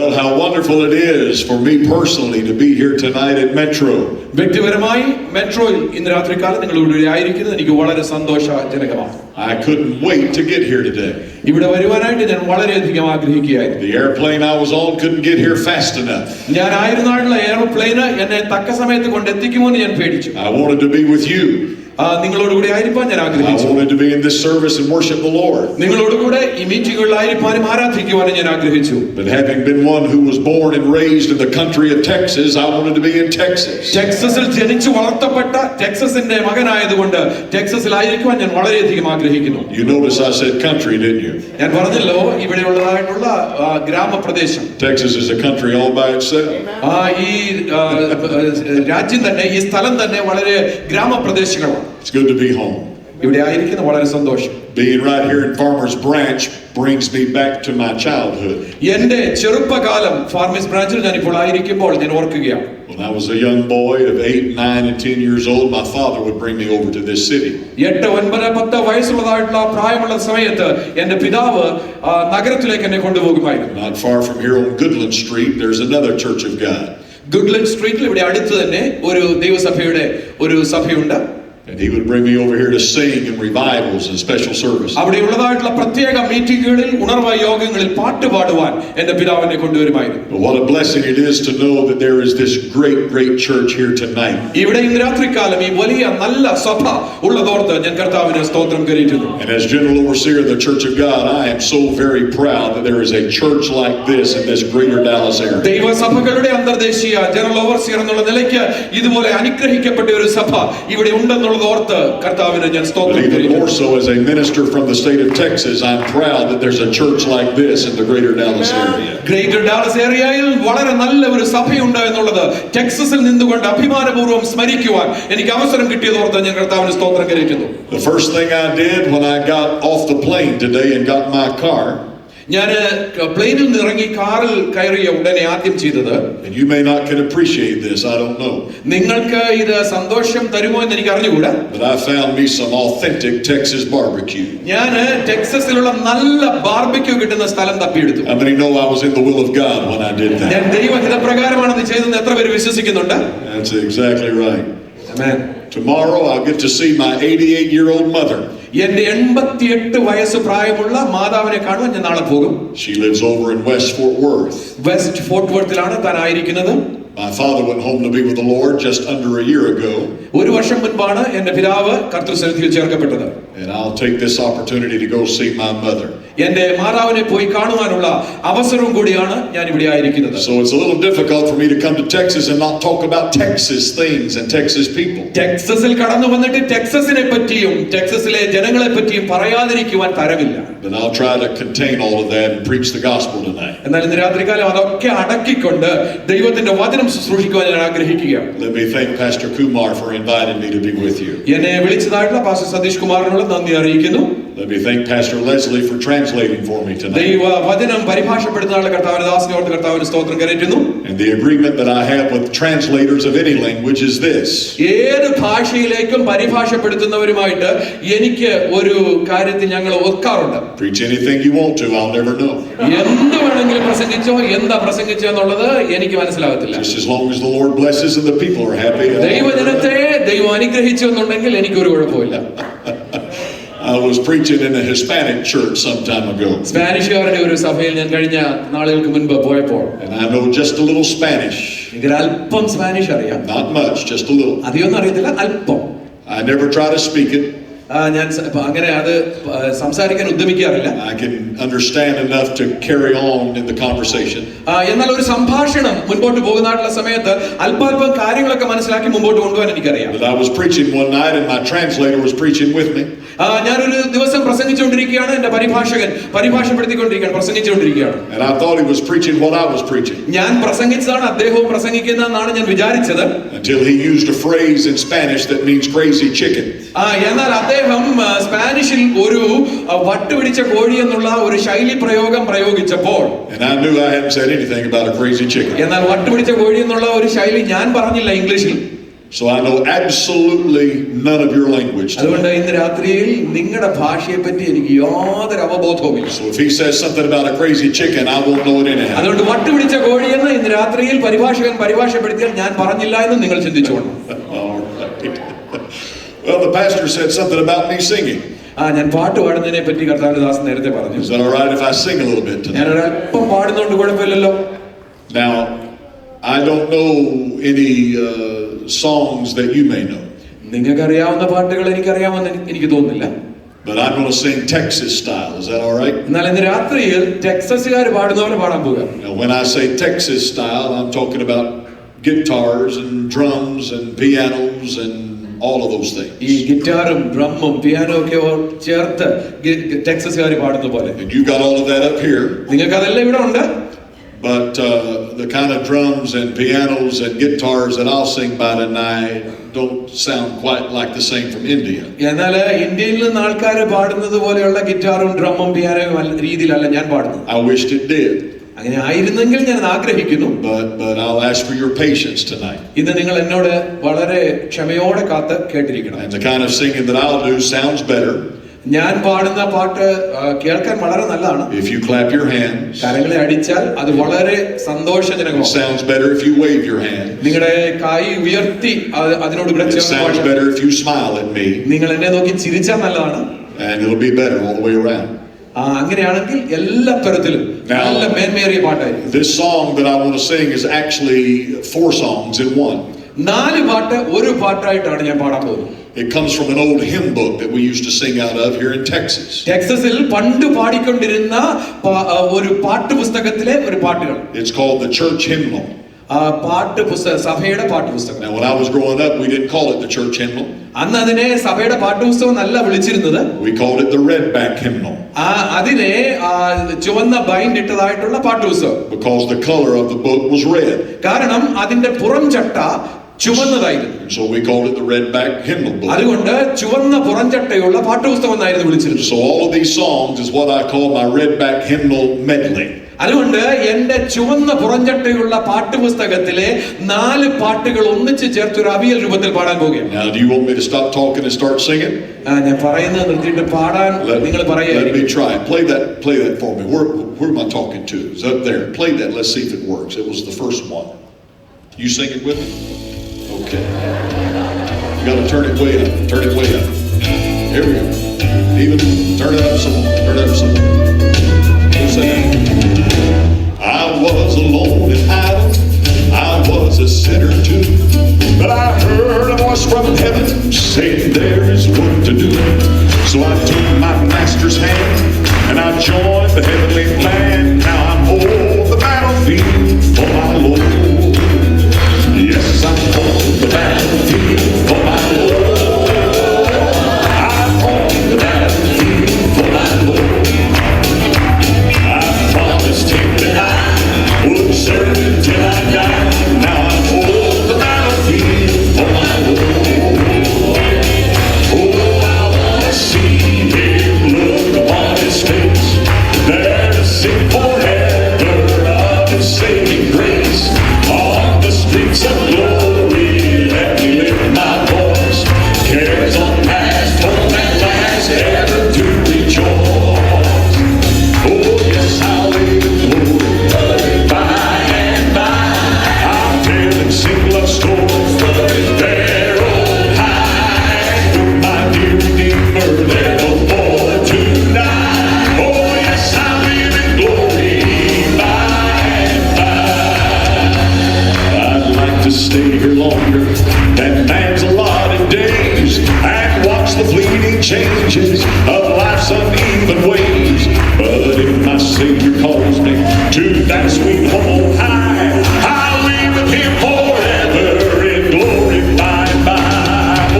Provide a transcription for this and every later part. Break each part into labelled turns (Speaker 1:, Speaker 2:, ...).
Speaker 1: Well, how wonderful it is for me personally to be here tonight at Metro.
Speaker 2: വ്യക്തിപരമായി മെട്രോയിൽ ഇന്ന് രാത്രികാലം നിങ്ങളുടെ ആയിരിക്കുന്നത് എനിക്ക് വളരെ സന്തോഷജനകമാണ്.
Speaker 1: I couldn't wait to get here today.
Speaker 2: ഇവിടെ വരുവാനായിട്ട് ഞാൻ വളരെയധികം ആഗ്രഹിക്കുകയായിരുന്നു.
Speaker 1: The airplane I was on couldn't get here fast enough.
Speaker 2: ഞാൻ ആയിരുന്ന എയർപ്ലെയിന് എന്നെ തക്ക സമയത്ത് കൊണ്ടെത്തിക്കുമോ എന്ന് ഞാൻ പേടിച്ചു.
Speaker 1: I wanted to be with you.
Speaker 2: നിങ്ങളോട് കൂടി ആയിരിക്കാൻ ഞാൻ ആഗ്രഹിച്ചു.
Speaker 1: I wanted to be in this service and worship the Lord.
Speaker 2: നിങ്ങളോട് കൂടെ ഈ മീറ്റിംഗുകളിൽ ആയിരിക്കാനും ആരാധിക്കുവാനും ഞാൻ ആഗ്രഹിച്ചു.
Speaker 1: But having been one who was born and raised in the country of Texas, I wanted to be in Texas.
Speaker 2: ടെക്സസിൽ ജനിച്ചു വളർത്തപ്പെട്ട ടെക്സസിന്റെ മകനായതുകൊണ്ട് ടെക്സസിൽ ആയിരിക്കാൻ ഞാൻ വളരെയധികം ആഗ്രഹിക്കുന്നു.
Speaker 1: You notice I said country, didn't you?
Speaker 2: ഞാൻ പറഞ്ഞല്ലോ ഇവിടെയുള്ളതായിട്ടുള്ള ഗ്രാമപ്രദേശം.
Speaker 1: Texas is a country all by itself.
Speaker 2: ഈ രാജ്യം തന്നെ ഈ സ്ഥലം തന്നെ വളരെ ഗ്രാമപ്രദേശങ്ങളാണ്.
Speaker 1: It's good to be home.
Speaker 2: ഇവിടെ ആയിരിക്കുന്ന വളരെ സന്തോഷം.
Speaker 1: Being right here in Farmers Branch brings me back to my childhood.
Speaker 2: എന്റെ ചെറുപ്പകാലം ഫാർമേഴ്സ് ബ്രാഞ്ചിൽ ഞാൻ ഇപ്പോൾ ആയിരിക്കുമ്പോൾ ഞാൻ ഓർക്കുകയാണ്.
Speaker 1: When I was a young boy of 8, 9 and 10 years old, my father would bring me over to this city.
Speaker 2: 8, 9, 10 വയസ്സുള്ളതായിട്ടുള്ള പ്രായമുള്ള സമയത്ത് എന്റെ പിതാവ് നഗരത്തിലേക്ക് എന്നെ കൊണ്ടുപോകുമായിരുന്നു.
Speaker 1: Not far from here on Goodland Street, there's another Church of God.
Speaker 2: ഗുഡ്ലൻഡ് സ്ട്രീറ്റിൽ ഇവിടെ അടുത്ത് തന്നെ ഒരു ദൈവസഭയുടെ ഒരു സഭയുണ്ട്.
Speaker 1: And he would bring me over here to sing in revivals and special services.
Speaker 2: അവിടെയുള്ളതായിട്ടുള്ള പ്രത്യേക മീറ്റിംഗുകളിൽ ഉണർവ് യോഗങ്ങളിൽ പാട്ട് പാടുവാൻ എന്റെ പിതാവിനെ കൊണ്ടുവരുമായിരുന്നു.
Speaker 1: But what a blessing it is to know that there is this great church here tonight.
Speaker 2: ഇവിടെ ഇന്ന് രാത്രികാലം ഈ വലിയ നല്ല സഭ ഉള്ളതോർത്ത് ഞാൻ കർത്താവിനെ സ്തോത്രം കരയിക്കുന്നു.
Speaker 1: And as general overseer of the Church of God, I am so very proud that there is a church like this in this greater Dallas area.
Speaker 2: ദൈവസഭകളുടെ അന്തർദേശീയ ജനറൽ ഓവർസിയർ എന്നുള്ള നിലയ്ക്ക് ഇതുപോലെ അനുഗ്രഹിക്കപ്പെട്ട ഒരു സഭ ഇവിടെ ഉണ്ടെന്നുള്ള ഓർത്ത് കർത്താവിനെ ഞാൻ സ്തോത്രം
Speaker 1: Even
Speaker 2: ചെയ്യുന്നു.
Speaker 1: more so as a minister from the state of Texas, I'm proud that there's a church like this in the greater Dallas area.
Speaker 2: Greater Dallas ഏരിയയിൽ വളരെ നല്ല ഒരു സഭയുണ്ട് എന്നുള്ളത് ടെക്സസിൽ നിന്നുകൊണ്ട് അഭിമാനപൂർവ്വം സ്മരിക്കുവാൻ എനിക്ക് അവസരം കിട്ടിയതോർത്ത് ഞാൻ കർത്താവിനെ സ്തോത്രം കരയിക്കുന്നു.
Speaker 1: The first thing I did when I got off the plane today and got my car,
Speaker 2: ഞാൻ പ്ലെയിനിൽ നിന്ന് ഇറങ്ങി കാറിൽ കയറിയ ഉടനെ ആദ്യം ചെയ്തത്,
Speaker 1: and you may not can appreciate this, I don't know,
Speaker 2: നിങ്ങൾക്ക് ഇത് സന്തോഷം തരുമോ എന്ന് എനിക്ക് അറിഞ്ഞുകൂടാ,
Speaker 1: but I found me some authentic Texas barbecue.
Speaker 2: ഞാൻ ടെക്സസിലുള്ള നല്ല ബാർബിക്യൂ കിട്ടുന്ന സ്ഥലം തപ്പിയെടുത്തു.
Speaker 1: How many know I was in the will of God when I did that?
Speaker 2: ഞാൻ ദൈവഹിതപ്രകാരമാണ് ഇത് ചെയ്തതെന്ന് എത്ര പേര് വിശ്വസിക്കുന്നുണ്ട്?
Speaker 1: That's exactly right.
Speaker 2: Amen.
Speaker 1: Tomorrow I'll get to see my 88-year-old mother.
Speaker 2: എന്റെ 88 വയസ്സ് പ്രായമുള്ള മാതാവിനെ കാണുവാൻ ഞാൻ നാളെ പോകും.
Speaker 1: She lives over in West Fort Worth.
Speaker 2: West Fort വർത്തിലാണ് താൻ ആയിരിക്കുന്നത്.
Speaker 1: My father went home to be with the Lord just under a year ago.
Speaker 2: ഒരു വർഷം മുൻപാണ് എന്റെ പിതാവ് കർത്തൃസന്നിധിയിൽ ചേർക്കപ്പെട്ടത്.
Speaker 1: And I'll take this opportunity to go see my mother.
Speaker 2: എന്റെ മാതാവിനെ പോയി കാണുവാനുള്ള അവസരവും കൂടിയാണ് ഞാൻ ഇവിടെ ആയിരിക്കുന്നത്.
Speaker 1: So it's a little difficult for me to come to Texas and not talk about Texas things and Texas people.
Speaker 2: ടെക്സസിൽ കടന്നു വന്നിട്ട് ടെക്സസിനെ പറ്റിയും ടെക്സസിലെ ജനങ്ങളെ പറ്റിയും പറയാതിരിക്കുവാൻ തരമില്ല.
Speaker 1: But I'll try to contain all of that and preach the gospel tonight.
Speaker 2: എന്നാൽ ഇന്ന് രാത്രികാലം അതൊക്കെ അടക്കിക്കൊണ്ട് ദൈവത്തിന്റെ വചനം ശുശ്രൂഷിക്കുവാൻ ഞാൻ ആഗ്രഹിക്കുകയാണ്.
Speaker 1: Let me thank Pastor Kumar for inviting me to be with you.
Speaker 2: എന്നെ വിളിച്ചതായിട്ടുള്ള പാസ്റ്റർ സതീഷ് കുമാറിനുള്ള നന്ദി അറിയിക്കുന്നു.
Speaker 1: Let me thank Pastor Leslie for translating for me tonight.
Speaker 2: ദൈവ വചനം പരിഭാഷപ്പെടുത്തുന്ന കർത്താവിന്റെ ദാസനെ ഓർത്ത് കർത്താവിന് സ്തോത്രം കരയറ്റുന്നു.
Speaker 1: And the agreement that I have with translators of any language is this.
Speaker 2: ഏത് ഭാഷയിലേക്കും പരിഭാഷപ്പെടുത്തുന്നവരുമായിട്ട് എനിക്ക് ഒരു കാര്യത്തിൽ ഞങ്ങൾ ഒക്കാറുണ്ട്.
Speaker 1: Preach anything you want to, I'll never know.
Speaker 2: എന്ത് വേണമെങ്കിലും പ്രസംഗിച്ചോ എന്താ പ്രസംഗിച്ചോ എന്നുള്ളത് എനിക്ക് മനസ്സിലാകത്തില്ല.
Speaker 1: Just as long as the Lord blesses and the people are happy.
Speaker 2: ദൈവജനത്തെ ദൈവം അനുഗ്രഹിച്ചു എന്നുണ്ടെങ്കിൽ എനിക്കൊരു കുഴപ്പമില്ല.
Speaker 1: I was preaching in a Hispanic church some time ago.
Speaker 2: സ്പാനിഷുകാരുടെ ഒരു സഭയിൽ ഞാൻ കഴിഞ്ഞ നാളുകൾക്ക് മുൻപ് പോയപ്പോൾ,
Speaker 1: And I know just a little Spanish.
Speaker 2: എനിക്ക് അല്പം സ്പാനിഷ് അറിയാം.
Speaker 1: Not much, just a little.
Speaker 2: അധികമൊന്നും അറിയത്തില്ല, അല്പം.
Speaker 1: I never try to speak it.
Speaker 2: ഞാൻ അങ്ങനെ അത് സംസാരിക്കാൻ ഉദ്യമിക്കാറില്ല.
Speaker 1: I can understand enough to carry on in the conversation.
Speaker 2: എന്നാൽ ഒരു സംഭാഷണം മുൻപോട്ട് പോകുന്നതായിട്ടുള്ള സമയത്ത് അല്പാൽപ്പം കാര്യങ്ങളൊക്കെ മനസ്സിലാക്കി മുമ്പോട്ട് കൊണ്ടുപോകാൻ എനിക്കറിയാം.
Speaker 1: But I was preaching one night and my translator was preaching with me.
Speaker 2: ഞാനൊരു ദിവസം പ്രസംഗിച്ചുകൊണ്ടിരിക്കുകയാണ്, എന്റെ പരിഭാഷപ്പെടുത്തിക്കൊണ്ടിരിക്കുകയാണ്, പ്രസംഗിച്ചുകൊണ്ടിരിക്കുകയാണ്.
Speaker 1: And I thought he was preaching what I was preaching.
Speaker 2: ഞാൻ പ്രസംഗിച്ചതാണ് അദ്ദേഹവും പ്രസംഗിക്കുന്നതെന്നാണ് ഞാൻ വിചാരിച്ചത്.
Speaker 1: Until he used a phrase in Spanish that means crazy chicken.
Speaker 2: എന്നാൽ അദ്ദേഹം സ്പാനിഷിൽ ഒരു വട്ടുപിടിച്ച കോഴി എന്നുള്ള ഒരു ശൈലി പ്രയോഗം പ്രയോഗിച്ചപ്പോൾ,
Speaker 1: And I knew I hadn't said anything about a crazy chicken.
Speaker 2: എന്നാൽ വട്ടുപിടിച്ച കോഴി എന്നുള്ള ഒരു ശൈലി ഞാൻ പറഞ്ഞില്ല ഇംഗ്ലീഷിൽ.
Speaker 1: So I know absolutely none of your language
Speaker 2: അതുകൊണ്ട്
Speaker 1: tonight.
Speaker 2: ഇന്ന് രാത്രിയിൽ നിങ്ങളുടെ ഭാഷയെ പറ്റി എനിക്ക് യാതൊരു അവബോധവുമില്ല.
Speaker 1: So if he says something about a crazy chicken, I won't know it anyhow.
Speaker 2: അതുകൊണ്ട് വട്ടുപിടിച്ച കോഴിയെന്ന് ഇന്ന് രാത്രിയിൽ പരിഭാഷകൻ പരിഭാഷപ്പെടുത്തിയാൽ ഞാൻ പറഞ്ഞില്ല എന്ന് നിങ്ങൾ ചിന്തിച്ചോണം.
Speaker 1: All right. Well, the pastor said something about me singing.
Speaker 2: ഞാൻ പാട്ട് പാടുന്നതിനെ പറ്റി കർത്താവിന്റെ ദാസൻ നേരത്തെ പറഞ്ഞു.
Speaker 1: Is that all right if I sing a little bit
Speaker 2: ഞാൻ
Speaker 1: tonight?
Speaker 2: ഒരല്പം പാടുന്നതുകൊണ്ട് കുഴപ്പമില്ലല്ലോ.
Speaker 1: Now, I don't know any songs that you may know,
Speaker 2: നിങ്ങൾക്ക് അറിയാവുന്ന പാട്ടുകൾ എനിക്കറിയാമെന്ന് എനിക്ക് തോന്നുന്നില്ല.
Speaker 1: but I'm going to sing Texas style. Is that all right?
Speaker 2: എന്നാൽ ഇന്ന് രാത്രിയിൽ ടെക്സസുകാർ പാടുന്ന പോലെ പാടാൻ പോകുക.
Speaker 1: Now, when I say Texas style, I'm talking about guitars and drums and pianos and all of those things.
Speaker 2: ഈ ഗിറ്റാറും ഡ്രമ്മും പിയാനോ ഒക്കെ ചേർത്ത് ടെക്സസുകാർ പാടുന്ന പോലെ.
Speaker 1: And you got all of that up here.
Speaker 2: നിങ്ങൾക്ക് അതെല്ലാം ഇവിടെ ഉണ്ട്.
Speaker 1: But the kind of drums and pianos and guitars that I'll sing by tonight don't sound quite like the same from India.
Speaker 2: എന്നാൽ ഇന്ത്യയിൽ നിന്ന് ആൾക്കാർ പാടുന്നത് പോലെയുള്ള ഗിറ്റാറും ഡ്രമ്മും പിയാനോയും രീതിയിലല്ല ഞാൻ പാടുന്നത്.
Speaker 1: I wished it did.
Speaker 2: അങ്ങനെ ആയിരുന്നെങ്കിൽ ഞാൻ ആഗ്രഹിക്കുന്നു.
Speaker 1: But I'll ask for your patience tonight.
Speaker 2: ഇന്ന് നിങ്ങൾ എന്നോട് വളരെ ക്ഷമയോടെ കാത്ത് കേട്ടിരിക്കണം.
Speaker 1: And the kind of singing that I'll do sounds better
Speaker 2: ഞാൻ പാടുന്ന പാട്ട് കേൾക്കാൻ വളരെ നല്ലതാണ്.
Speaker 1: if you clap your hands.
Speaker 2: കരങ്ങളെ അടിച്ചാൽ അത് വളരെ
Speaker 1: It
Speaker 2: സന്തോഷജനകമാണ്.
Speaker 1: sounds better if you wave your hands.
Speaker 2: നിങ്ങളുടെ കൈ ഉയർത്തി അതിനോട് കൂടെ
Speaker 1: It
Speaker 2: ചേർന്ന്
Speaker 1: sounds
Speaker 2: പാടുക.
Speaker 1: better if you smile at me.
Speaker 2: നിങ്ങൾ എന്നെ നോക്കി ചിരിച്ചാൽ നല്ലതാണ്.
Speaker 1: And it'll be better all the way around.
Speaker 2: അങ്ങനെയാണെങ്കിൽ എല്ലാ തരത്തിലും നല്ല മേന്മേറിയ പാട്ടായിരിക്കും.
Speaker 1: This song that I want to sing is actually 4 songs in one.
Speaker 2: 4 പാട്ട് ഒരു പാട്ടായിട്ടാണ് ഞാൻ പാടാൻ പോകുന്നത്.
Speaker 1: It comes from an old hymn book that we used to sing out of here in Texas.
Speaker 2: ടെക്സസിൽ പണ്ട് പാടിക്കൊണ്ടിരുന്ന ഒരു പാട്ടുപുസ്തകത്തിലെ ഒരു പാട്ടുകൾ.
Speaker 1: It's called the church hymnal.
Speaker 2: സഭയുടെ പാട്ടുപുസ്തകം.
Speaker 1: Now when I was growing up, we didn't call it the church hymnal.
Speaker 2: അന്ന് അതിനെ സഭയുടെ പാട്ടുപുസ്തകം അല്ല വിളിച്ചിരുന്നത്.
Speaker 1: We called it the redback hymnal.
Speaker 2: അതിനെ ചുവന്ന bind ഇട്ടതായിട്ടുള്ള പാട്ടുപുസ്തകം.
Speaker 1: Because the color of the book was red.
Speaker 2: കാരണം അതിന്റെ പുറം ചട്ട ചുവന്നതായിരുന്നു.
Speaker 1: So we called it the redback hymnal book.
Speaker 2: അതുകൊണ്ട് ചുവന്ന പുറംചട്ടയുള്ള പാട്ടുപുസ്തകം എന്നായിരുന്നു വിളിച്ചിരുന്നത്.
Speaker 1: So all of these songs is what I call my redback hymnal medley.
Speaker 2: അതുകൊണ്ട് എന്റെ ചുവന്ന പുറംചട്ടയുള്ള പാട്ടുപുസ്തകത്തിലെ 4 പാട്ടുകൾ ഒന്നിച്ച് ചേർത്ത് ഒരു അവിയൽ രൂപത്തിൽ പാടാൻ പോകുകയാണ്.
Speaker 1: Now do you want me to stop talking and start singing?
Speaker 2: ഞാൻ പറയുന്നത് നിർത്തിയിട്ട് പാടാൻ നിങ്ങൾ പറയുക.
Speaker 1: Let me try. Play that for me. Where am I talking to? It's up there. Play that. Let's see if it works. It was the first one. You sing it with me? Okay. You got to turn it way up. Turn it way up. Here we go. Even turn it up some more. Turn it up some more. We'll say I was alone and idle. I was a sinner too. But I heard a voice from heaven saying there is work to do. So I took my master's hand and I joined the heavenly plan. Now I'm on the battlefield for my Lord. Yes, I'm on the battlefield for my Lord. I'm on the battlefield for my Lord. I promised him that I would serve him till I die. Now I'm on the battlefield for my Lord. Oh, I want to see him look upon his face, there to sing forever of his saving grace. On the streets of glory, let me lift my voice. Cares on past, home at last, ever to rejoice. Oh yes, I'll live in glory by and by. I'll tell and sing love stories there on high. With my dear Redeemer, there no more to die. Oh yes, I'll live in glory by and by. I'd like to stay here longer than man's allotted days and watch the fleeting changes of life's uneven ways. But if my Savior calls me to that sweet home on high, I'll live with him forever in glory by and by.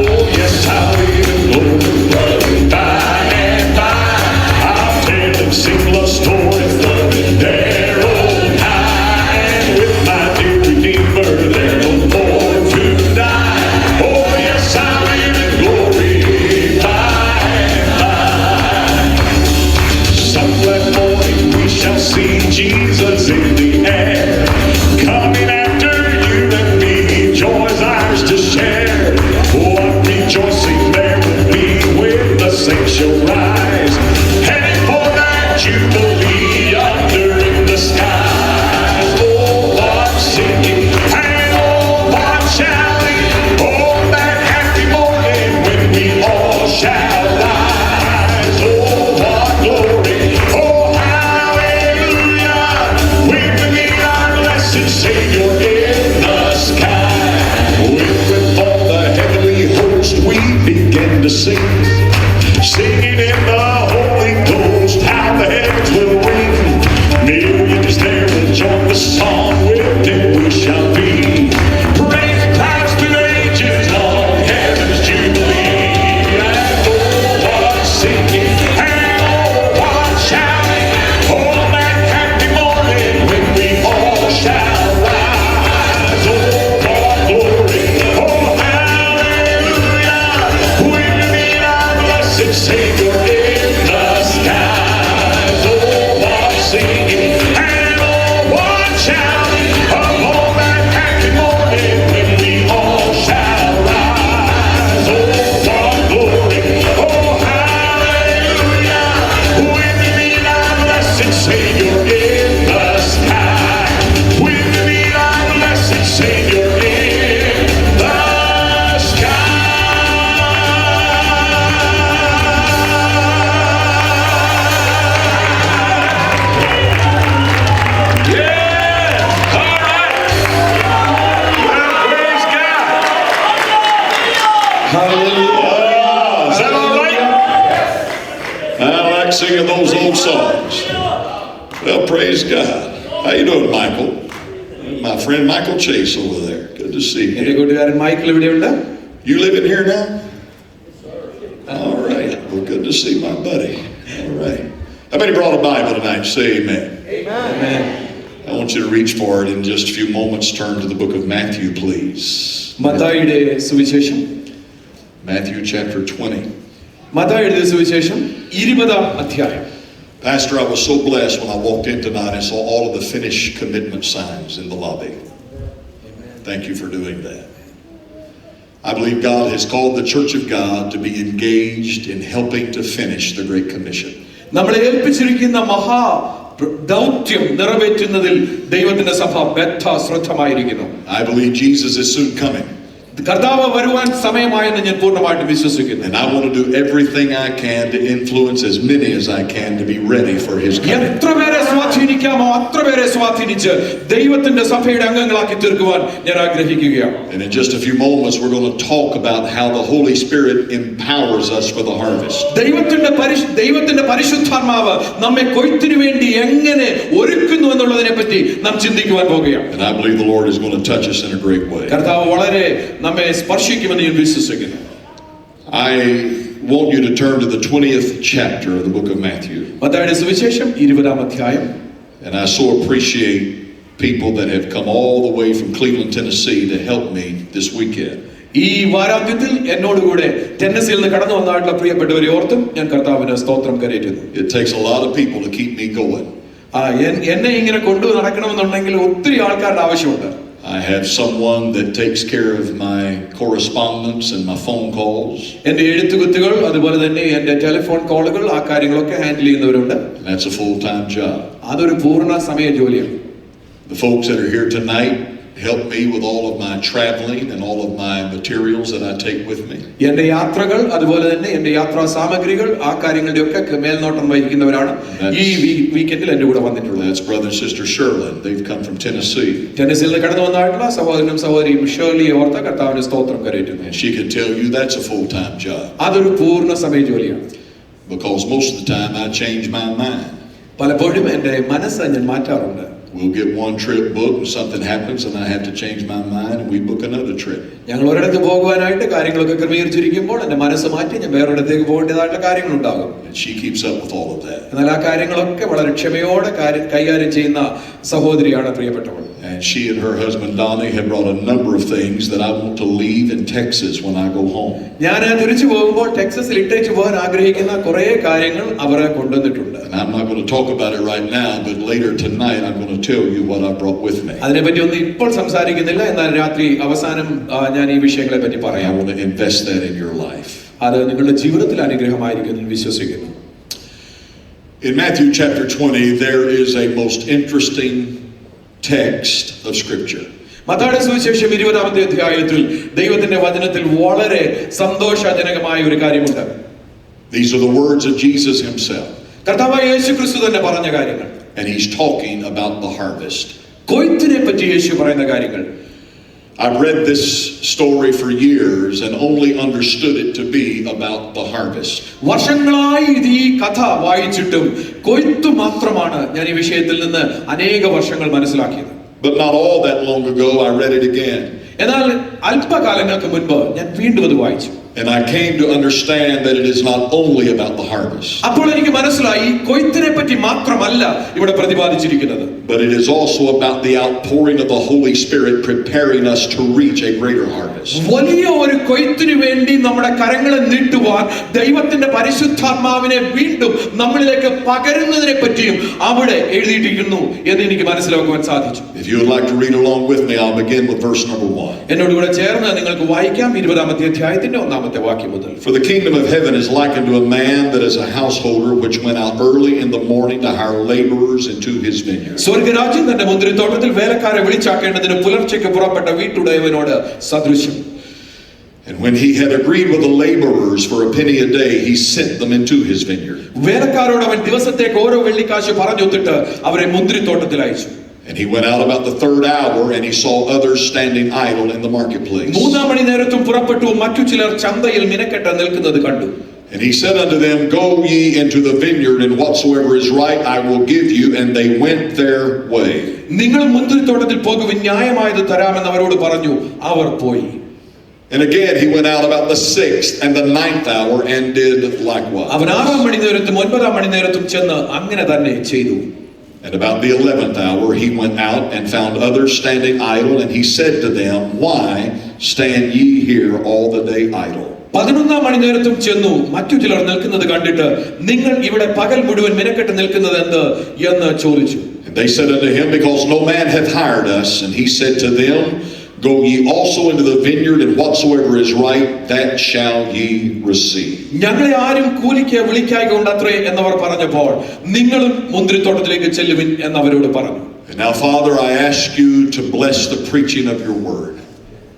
Speaker 1: Oh yes, I'll live in glory by and by. I'll tell and sing love stories there on high. And with my dear Redeemer, there no more to die. Oh yes, I'll live in glory by and by. Some glad morning we shall see Jesus in the air, coming after you and me. Joy's ours to share. sing. Singing in the Holy Ghost, how the heavens will ring. Millions there will join the song, with it we shall be. Praise Christ to ages long, heaven's jubilee. And oh, what singing, and oh, what shouting, oh, that happy morning when we all shall rise. Oh, what glory, oh, hallelujah, when we meet our blessed Savior in the skies. Oh, what singing, and oh, what shouting, oh, that happy morning when we all shall rise. Oh, what glory, oh, hallelujah, when we meet our blessed Savior in the sky. When we meet our blessed Savior in the sky. Yeah! All right! Well, praise God!
Speaker 2: Hallelujah.
Speaker 1: Is that all right? I like singing those old songs. Well, praise God. How you doing, Michael? My friend Michael Chase over there. Good to see
Speaker 2: എന്റെ
Speaker 1: you.
Speaker 2: കൂട്ടുകാരൻ Michael ഇവിടെയുണ്ട്.
Speaker 1: You living here now? All right. Well, good to see my buddy. All right. How many brought a Bible tonight? Say amen.
Speaker 2: Amen.
Speaker 1: I want you to reach for it in just a few moments. Turn to the book of Matthew, please.
Speaker 2: മത്തായിയുടെ സുവിശേഷം,
Speaker 1: Matthew chapter 20.
Speaker 2: മത്തായിയുടെ സുവിശേഷം 20-ാം അധ്യായം.
Speaker 1: Pastor, I was so blessed when I walked in tonight and saw all of the finished commitment signs in the lobby. Thank you for doing that. I believe God has called the Church of God to be engaged in helping to finish the Great Commission.
Speaker 2: നമ്മളെ ഏൽപ്പിച്ചിരിക്കുന്ന മഹാ ദൗത്യം നിറവേറ്റുന്നതിൽ ദൈവത്തിന്റെ സഭ ശ്രദ്ധമായിരിക്കുന്നു.
Speaker 1: I believe Jesus is soon coming.
Speaker 2: കർത്താവ് വരുവാൻ സമയമായെന്ന് ഞാൻ പൂർണ്ണമായിട്ട് വിശ്വസിക്കുന്നു.
Speaker 1: And I want to do everything I can to influence as many as I can to be ready for His coming.
Speaker 2: എത്ര പേരെ സ്വാധീനിക്കാമോ അത്ര പേരെ സ്വാധീനിച്ച് ദൈവത്തിന്റെ സഭയുടെ അംഗങ്ങളാക്കി തീർക്കുവാൻ ഞാൻ ആഗ്രഹിക്കുകയാണ്.
Speaker 1: And in just a few moments we're going to talk about how the Holy Spirit empowers us for the harvest.
Speaker 2: ദൈവത്തിന്റെ പരിശുദ്ധാത്മാവ് നമ്മെ കൊയ്ത്തിനു വേണ്ടി എങ്ങനെ ഒരുക്കുന്നു എന്നുള്ളതിനെ പറ്റി നാം ചിന്തിക്കുവാൻ പോകുകയാണ്.
Speaker 1: And I believe the Lord is going to touch us in a great way.
Speaker 2: കർത്താവ് വളരെ നമ്മെ സ്പർശിക്കുമെന്ന് ഞാൻ വിശ്വസിക്കുന്നു.
Speaker 1: I want you to turn to the 20th chapter of the book of Matthew.
Speaker 2: മത്തായിയുടെ സുവിശേഷം 20-ാം അധ്യായം.
Speaker 1: And I so appreciate people that have come all the way from Cleveland, Tennessee to help me this weekend.
Speaker 2: ഈ വാരാന്ത്യത്തിൽ എന്നോടുകൂടെ ടെന്നസിയിൽ നിന്ന് കടന്നു വന്നതായിട്ടുള്ള പ്രിയപ്പെട്ടവരെ ഓർത്തും ഞാൻ കർത്താവിന് സ്തോത്രം കരേറ്റുന്നു.
Speaker 1: It takes a lot of people to keep me going.
Speaker 2: എന്നെ ഇങ്ങനെ കൊണ്ടു നടക്കണമെന്നുണ്ടെങ്കിൽ ഒത്തിരി ആൾക്കാരുടെ ആവശ്യമുണ്ട്.
Speaker 1: I have someone that takes care of my correspondence and my phone calls.
Speaker 2: എൻ്റെ എഴുത്തുകുത്തുകൾ അതുപോലെ തന്നെ എൻ്റെ ടെലിഫോൺ കോളുകൾ ആ കാര്യങ്ങളൊക്കെ ഹാൻഡിൽ ചെയ്യുന്നവരുണ്ട്.
Speaker 1: And that's a full-time job.
Speaker 2: അതൊരു പൂർണ്ണ സമയ ജോലിയാണ്.
Speaker 1: The folks that are here tonight help me with all of my traveling and all of my materials that I take with me.
Speaker 2: എൻ്റെ യാത്രകൾ അതുപോലെ തന്നെ എൻ്റെ യാത്രാ സാമഗ്രികൾ ആ കാര്യങ്ങളുടെ ഒക്കെ മേൽനോട്ടം വഹിക്കുന്നവരാണ് ഈ വീക്കെൻഡിൽ എൻ്റെ കൂടെ വന്നിട്ടുള്ളത്.
Speaker 1: That's brother and sister Sherlin. They've come from Tennessee.
Speaker 2: ടെന്നസിയിൽ നിന്ന് കടന്നു വന്നതായിട്ടുള്ള സഹോദരനും സഹോദരിയും ഷേർലിയെ ഓർത്ത കർത്താവിന് സ്തോത്രം കരേറ്റുന്നു.
Speaker 1: And she can tell you that's a full-time job.
Speaker 2: അതൊരു പൂർണ്ണ സമയ ജോലിയാണ്.
Speaker 1: Because most of the time I change my mind.
Speaker 2: പലപ്പോഴും എൻ്റെ മനസ്സ് ഞാൻ മാറ്റാറുണ്ട്.
Speaker 1: We'll get one trip booked and something happens and I have to change my mind and we book another trip.
Speaker 2: ഞങ്ങൾ ഒരിടത്ത് പോകുവാനായിട്ട് കാര്യങ്ങളൊക്കെ ക്രമീകരിച്ചിരിക്കുമ്പോൾ എൻ്റെ മനസ്സ് മാറ്റി ഞാൻ വേറൊരിടത്തേക്ക് പോകേണ്ടതായിട്ടുള്ള കാര്യങ്ങളുണ്ടാകും.
Speaker 1: And she keeps up with all of that.
Speaker 2: എന്നാൽ ആ കാര്യങ്ങളൊക്കെ വളരെ ക്ഷമയോടെ കൈകാര്യം ചെയ്യുന്ന സഹോദരിയാണ് പ്രിയപ്പെട്ടവൾ.
Speaker 1: And she and her husband Donnie have brought a number of things that I want to leave in Texas when I go home.
Speaker 2: ഞാൻ തിരിച്ചു പോകുമ്പോൾ ടെക്സസിൽ ഇട്ടേച്ച് പോകാൻ ആഗ്രഹിക്കുന്ന കുറേ കാര്യങ്ങൾ അവരെ കൊണ്ടുവന്നിട്ടുണ്ട്.
Speaker 1: And I'm not going to talk about it right now, but later tonight I'm going to tell you what I brought with me.
Speaker 2: അതിനെപ്പറ്റി ഒന്നും ഇപ്പോൾ സംസാരിക്കുന്നില്ല, എന്നാൽ രാത്രി അവസാനം ഞാൻ ഈ വിഷയങ്ങളെ പറ്റി
Speaker 1: I
Speaker 2: പറയാം.
Speaker 1: want to invest that in your life.
Speaker 2: അത് നിങ്ങളുടെ ജീവിതത്തിൽ അനുഗ്രഹമായിരിക്കും എന്ന് വിശ്വസിക്കുന്നു.
Speaker 1: In Matthew chapter 20 there is a most interesting text of scripture.
Speaker 2: മത്തായിയുടെ സുവിശേഷം 20-ാമത്തെ അധ്യായത്തിൽ ദൈവത്തിന്റെ വചനത്തിൽ വളരെ സന്തോഷജനകമായ ഒരു കാര്യമുണ്ട്.
Speaker 1: These are the words of Jesus himself.
Speaker 2: കർത്താവായ യേശുക്രിസ്തു തന്നെ പറഞ്ഞ കാര്യങ്ങൾ.
Speaker 1: And he's talking about the harvest.
Speaker 2: കൊയ്ത്തിനെ പറ്റി യേശു പറയുന്ന കാര്യങ്ങൾ.
Speaker 1: I've read this story for years and only understood it to be about the harvest.
Speaker 2: വർഷങ്ങളായി ഇത് ഈ കഥ വായിച്ചിട്ടും കൊയ്ത്തു മാത്രമാണ് ഞാൻ ഈ വിഷയത്തിൽ നിന്ന് അനേക വർഷങ്ങൾ മനസ്സിലാക്കിയത്.
Speaker 1: But not all that long ago I read it again.
Speaker 2: എന്നാൽ അല്പകാലങ്ങൾക്ക് മുൻപ് ഞാൻ വീണ്ടും അത് വായിച്ചു.
Speaker 1: And I came to understand that it is not only about the harvest.
Speaker 2: അപ്പോൾ എനിക്ക് മനസ്സിലായി കൊയ്ത്തിനെ പറ്റി മാത്രമല്ല ഇവിടെ പ്രതിപാദിച്ചിരിക്കുന്നത്.
Speaker 1: But it is also about the outpouring of the Holy Spirit preparing us to reach a greater harvest.
Speaker 2: വലിയ ഒരു കൊയ്ത്തിനു വേണ്ടി നമ്മുടെ കരങ്ങളെ നീട്ടുവാൻ ദൈവത്തിന്റെ പരിശുദ്ധാത്മാവിനെ വീണ്ടും നമ്മളിലേക്ക് പകരുന്നതിനെ പറ്റിയും അവിടെ എഴുതിയിരിക്കുന്നു എന്ന് എനിക്ക് മനസ്സിലാക്കുവാൻ സാധിച്ചു.
Speaker 1: If you would like to read along with me, I'll begin with verse number 1.
Speaker 2: എന്നോട് കൂടെ ചേർന്ന് നിങ്ങൾക്ക് വായിക്കാം 20-ാമത്തെ അധ്യായത്തിന്റെ 1-ാമത്തെ വാക്യം മുതൽ.
Speaker 1: For the kingdom of heaven is likened to a man that is a householder which went out early in the morning to hire laborers into his vineyard.
Speaker 2: സ്വർഗ്ഗരാജ്യം തന്റെ മുന്തിരിത്തോട്ടത്തിൽ വേലക്കാരെ വിളിച്ചാക്കേണ്ടതിന് പുലർച്ചയ്ക്ക് പുറപ്പെട്ട വീട്ടുടയവനോട് സദൃശ്യം.
Speaker 1: And when he had agreed with the laborers for a penny a day, he sent them into his vineyard.
Speaker 2: വേലക്കാരോട് അവൻ ദിവസത്തേക്ക് ഓരോ വെള്ളിക്കാശ് പറഞ്ഞൊത്തിട്ട് അവരെ മുന്തിരിത്തോട്ടത്തിൽ അയച്ചു.
Speaker 1: And he went out about the 3rd hour, and he saw others standing idle in the marketplace.
Speaker 2: 3-ാം മണി നേരത്തും പുറപ്പെട്ടു മറ്റു ചിലർ ചന്തയിൽ മിനക്കെട്ട് നിൽക്കുന്നത് കണ്ടു.
Speaker 1: And he said unto them, Go ye into the vineyard, and whatsoever is right I will give you. And they went their way.
Speaker 2: നിങ്ങൾ മുന്തിരിത്തോട്ടത്തിൽ പോകുവിൻ, ന്യായമായത് തരാമെന്ന് അവരോട് പറഞ്ഞു. അവർ പോയി.
Speaker 1: And again he went out about the 6th and the 9th hour and did likewise.
Speaker 2: അവൻ 6-ാം മണി നേരത്തും 9-ാം മണി നേരത്തും ചെന്ന് അങ്ങനെ തന്നെ ചെയ്തു.
Speaker 1: And about the 11th hour he went out and found others standing idle, and he said to them, Why stand ye here all the day idle?
Speaker 2: 11-ാം മണി നേരത്തും ചെന്നു മറ്റു ചിലർ നിൽക്കുന്നത് കണ്ടിട്ട് നിങ്ങൾ ഇവിടെ പകൽ മുഴുവൻ മിനക്കെട്ട് നിൽക്കുന്നത് എന്ത് എന്ന് ചോദിച്ചു.
Speaker 1: And they said unto him, Because no man hath hired us. And he said to them, Go ye also into the vineyard, and whatsoever is right, that shall ye receive.
Speaker 2: ഞങ്ങളെ ആരും കൂലിക്ക് വിളിക്കായികൊണ്ടത്രേ എന്നവർ പറഞ്ഞപ്പോൾ നിങ്ങളും മുന്തിരിത്തോട്ടത്തിലേക്ക് ചെല്ലുവിൻ എന്നവരോട് പറഞ്ഞു.
Speaker 1: And now, Father, I ask you to bless the preaching of your word.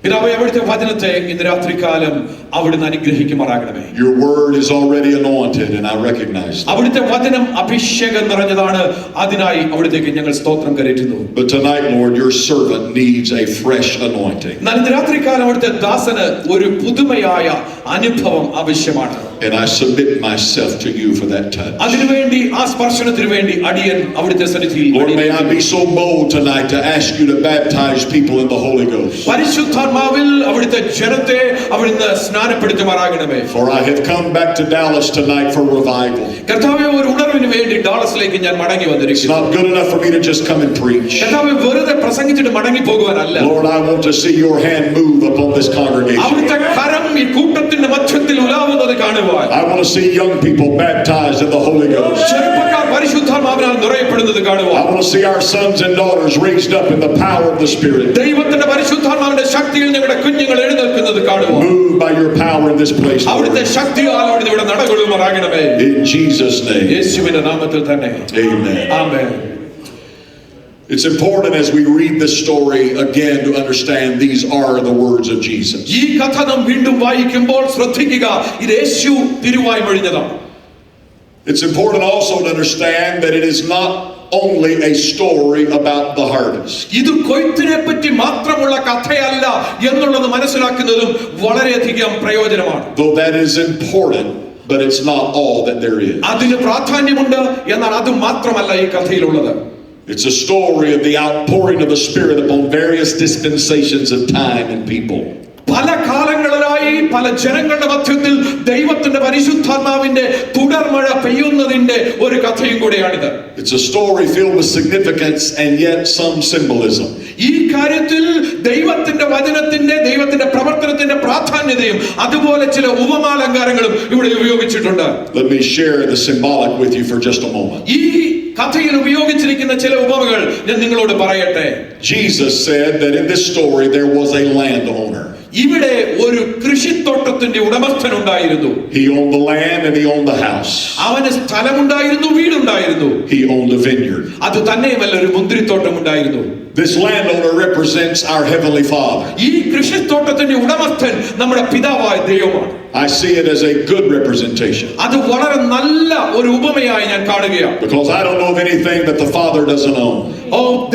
Speaker 2: പിതാവേ, അവിടുത്തെ വചനത്തെ ഇന്ന് രാത്രികാലം അവിടുന്ന് അനുഗ്രഹിക്കുമാറാകണമേ.
Speaker 1: Your word is already anointed, and I recognize that.
Speaker 2: അവിടുത്തെ വചനം അഭിഷേകം നിറഞ്ഞതാണ്. അതിനായി അവിടുത്തേക്ക് ഞങ്ങൾ സ്തോത്രം കരേറ്റുന്നു.
Speaker 1: But tonight, Lord, your servant needs a fresh anointing.
Speaker 2: എന്നാൽ ഇന്ന് രാത്രികാലം അവിടുത്തെ ദാസന് ഒരു പുതുമയായ അനുഭവം ആവശ്യമാണ്.
Speaker 1: And I submit myself to you for that touch.
Speaker 2: അതിനുവേണ്ടി ആ സ്പർശനത്തിനു വേണ്ടി അടിയൻ അവിടുത്തെ സന്നിധിയിൽ.
Speaker 1: Lord, may I be so bold tonight to ask you to baptize people in the Holy Ghost.
Speaker 2: പരിശുദ്ധാത്മാവിൽ അവിടുത്തെ ജനത്തെ അവിടുന്ന് സ്നാനപ്പെടുത്തുമാറാകണമേ.
Speaker 1: For I have come back to Dallas tonight for revival.
Speaker 2: കർത്താവേ, ഒരു ഉണർവിന് വേണ്ടി ഡാളസിലേക്ക് ഞാൻ മടങ്ങി
Speaker 1: It's
Speaker 2: വന്നിരിക്കുന്നു.
Speaker 1: not good enough for me to just come and preach.
Speaker 2: കർത്താവേ, വെറുതെ പ്രസംഗിച്ചിട്ട് മടങ്ങി പോകുവാനല്ല.
Speaker 1: Lord, I want to see your hand move upon this congregation.
Speaker 2: അവിടുത്തെ കരം ഈ കൂട്ടത്തിന്റെ മധ്യത്തിൽ ഉലാവുന്നത് കാണുവാൻ.
Speaker 1: I want to see young people baptized in the Holy Ghost.
Speaker 2: ചെറുപ്പക്കാർ പരിശുദ്ധാത്മാവിനാൽ നിറയപ്പെടുന്നത് കാണുവാൻ.
Speaker 1: I want to see our sons and daughters raised up in the power of the Spirit.
Speaker 2: ദൈവത്തിന്റെ പരിശുദ്ധാത്മാവിന്റെ ശക്തിയിൽ ഞങ്ങളുടെ കുഞ്ഞുങ്ങൾ എഴുന്നേൽക്കുന്നത് കാണുവാൻ.
Speaker 1: Move by your power in this place, Lord.
Speaker 2: അവിടുത്തെ ശക്തിയാൽ അവിടുന്ന് ഇവിടെ നടകൊള്ളുമാറാകണമേ.
Speaker 1: In Jesus' name.
Speaker 2: യേശുവിന്റെ നാമത്തിൽ തന്നെ.
Speaker 1: Amen.
Speaker 2: Amen.
Speaker 1: It's important as we read this story again to understand these are the words of Jesus.
Speaker 2: ഈ കഥ നാം വീണ്ടും വായിക്കുമ്പോൾ ശ്രദ്ധിക്കുക, ഇത് യേശു തിരുവായി മൊഴിഞ്ഞതാണ്.
Speaker 1: It's important also to understand that it is not only a story about the harvest.
Speaker 2: ഇത് കൊയ്ത്തിനെ പറ്റി മാത്രമുള്ള കഥയല്ല എന്നുള്ളത് മനസ്സിലാക്കുന്നതും വളരെയധികം പ്രയോജനമാണ്.
Speaker 1: Though that is important, but it's not all that there is.
Speaker 2: അതിന് പ്രാധാന്യമുണ്ട്, എന്നാൽ അത് മാത്രമല്ല ഈ കഥയിലുള്ളത്.
Speaker 1: It's a story of the outpouring of the Spirit upon various dispensations of time and people.
Speaker 2: പല കാലങ്ങളിലായി പല ജനങ്ങളുടെ മധ്യത്തിൽ ദൈവത്തിന്റെ പരിശുദ്ധാത്മാവിന്റെ തുടർമഴ പെയ്യുന്നതിന്റെ ഒരു കഥയും കൂടെയാണിത്.
Speaker 1: It's a story filled with significance and yet some symbolism.
Speaker 2: ഈ കാര്യത്തിൽ ദൈവത്തിന്റെ വചനത്തിന്റെ ദൈവത്തിന്റെ പ്രവർത്തനത്തിന്റെ പ്രാധാന്യതയും അതുപോലെ ചില ഉപമാലങ്കാരങ്ങളും ഇവിടെ ഉപയോഗിച്ചിട്ടുണ്ട്.
Speaker 1: Let me share the symbolic with you for just a moment.
Speaker 2: ഈ കഥയിൽ ഉപയോഗിച്ചിരിക്കുന്ന ചില ഉപമകൾ ഞാൻ നിങ്ങളോട് പറയട്ടെ.
Speaker 1: Jesus said that in this story there was a landowner.
Speaker 2: ഇവിടെ ഒരു കൃഷിത്തോട്ടത്തിന്റെ ഉടമസ്ഥൻ ഉണ്ടായിരുന്നു.
Speaker 1: He owned the land and he owned the house.
Speaker 2: അവന് സ്ഥലമുണ്ടായിരുന്നു, വീടുണ്ടായിരുന്നു.
Speaker 1: He owned a vineyard.
Speaker 2: അത് തന്നെയുമല്ല, ഒരു മുന്തിരിത്തോട്ടം ഉണ്ടായിരുന്നു.
Speaker 1: This landowner represents our heavenly Father.
Speaker 2: ഈ കൃഷിത്തോട്ടത്തിന്റെ ഉടമസ്ഥൻ നമ്മുടെ പിതാവായ ദൈവമാണ്.
Speaker 1: I see it as a good representation.
Speaker 2: അത് വളരെ നല്ല ഒരു ഉപമയായി ഞാൻ കാണുകയാണ്.
Speaker 1: Because I don't know of anything that the Father doesn't own.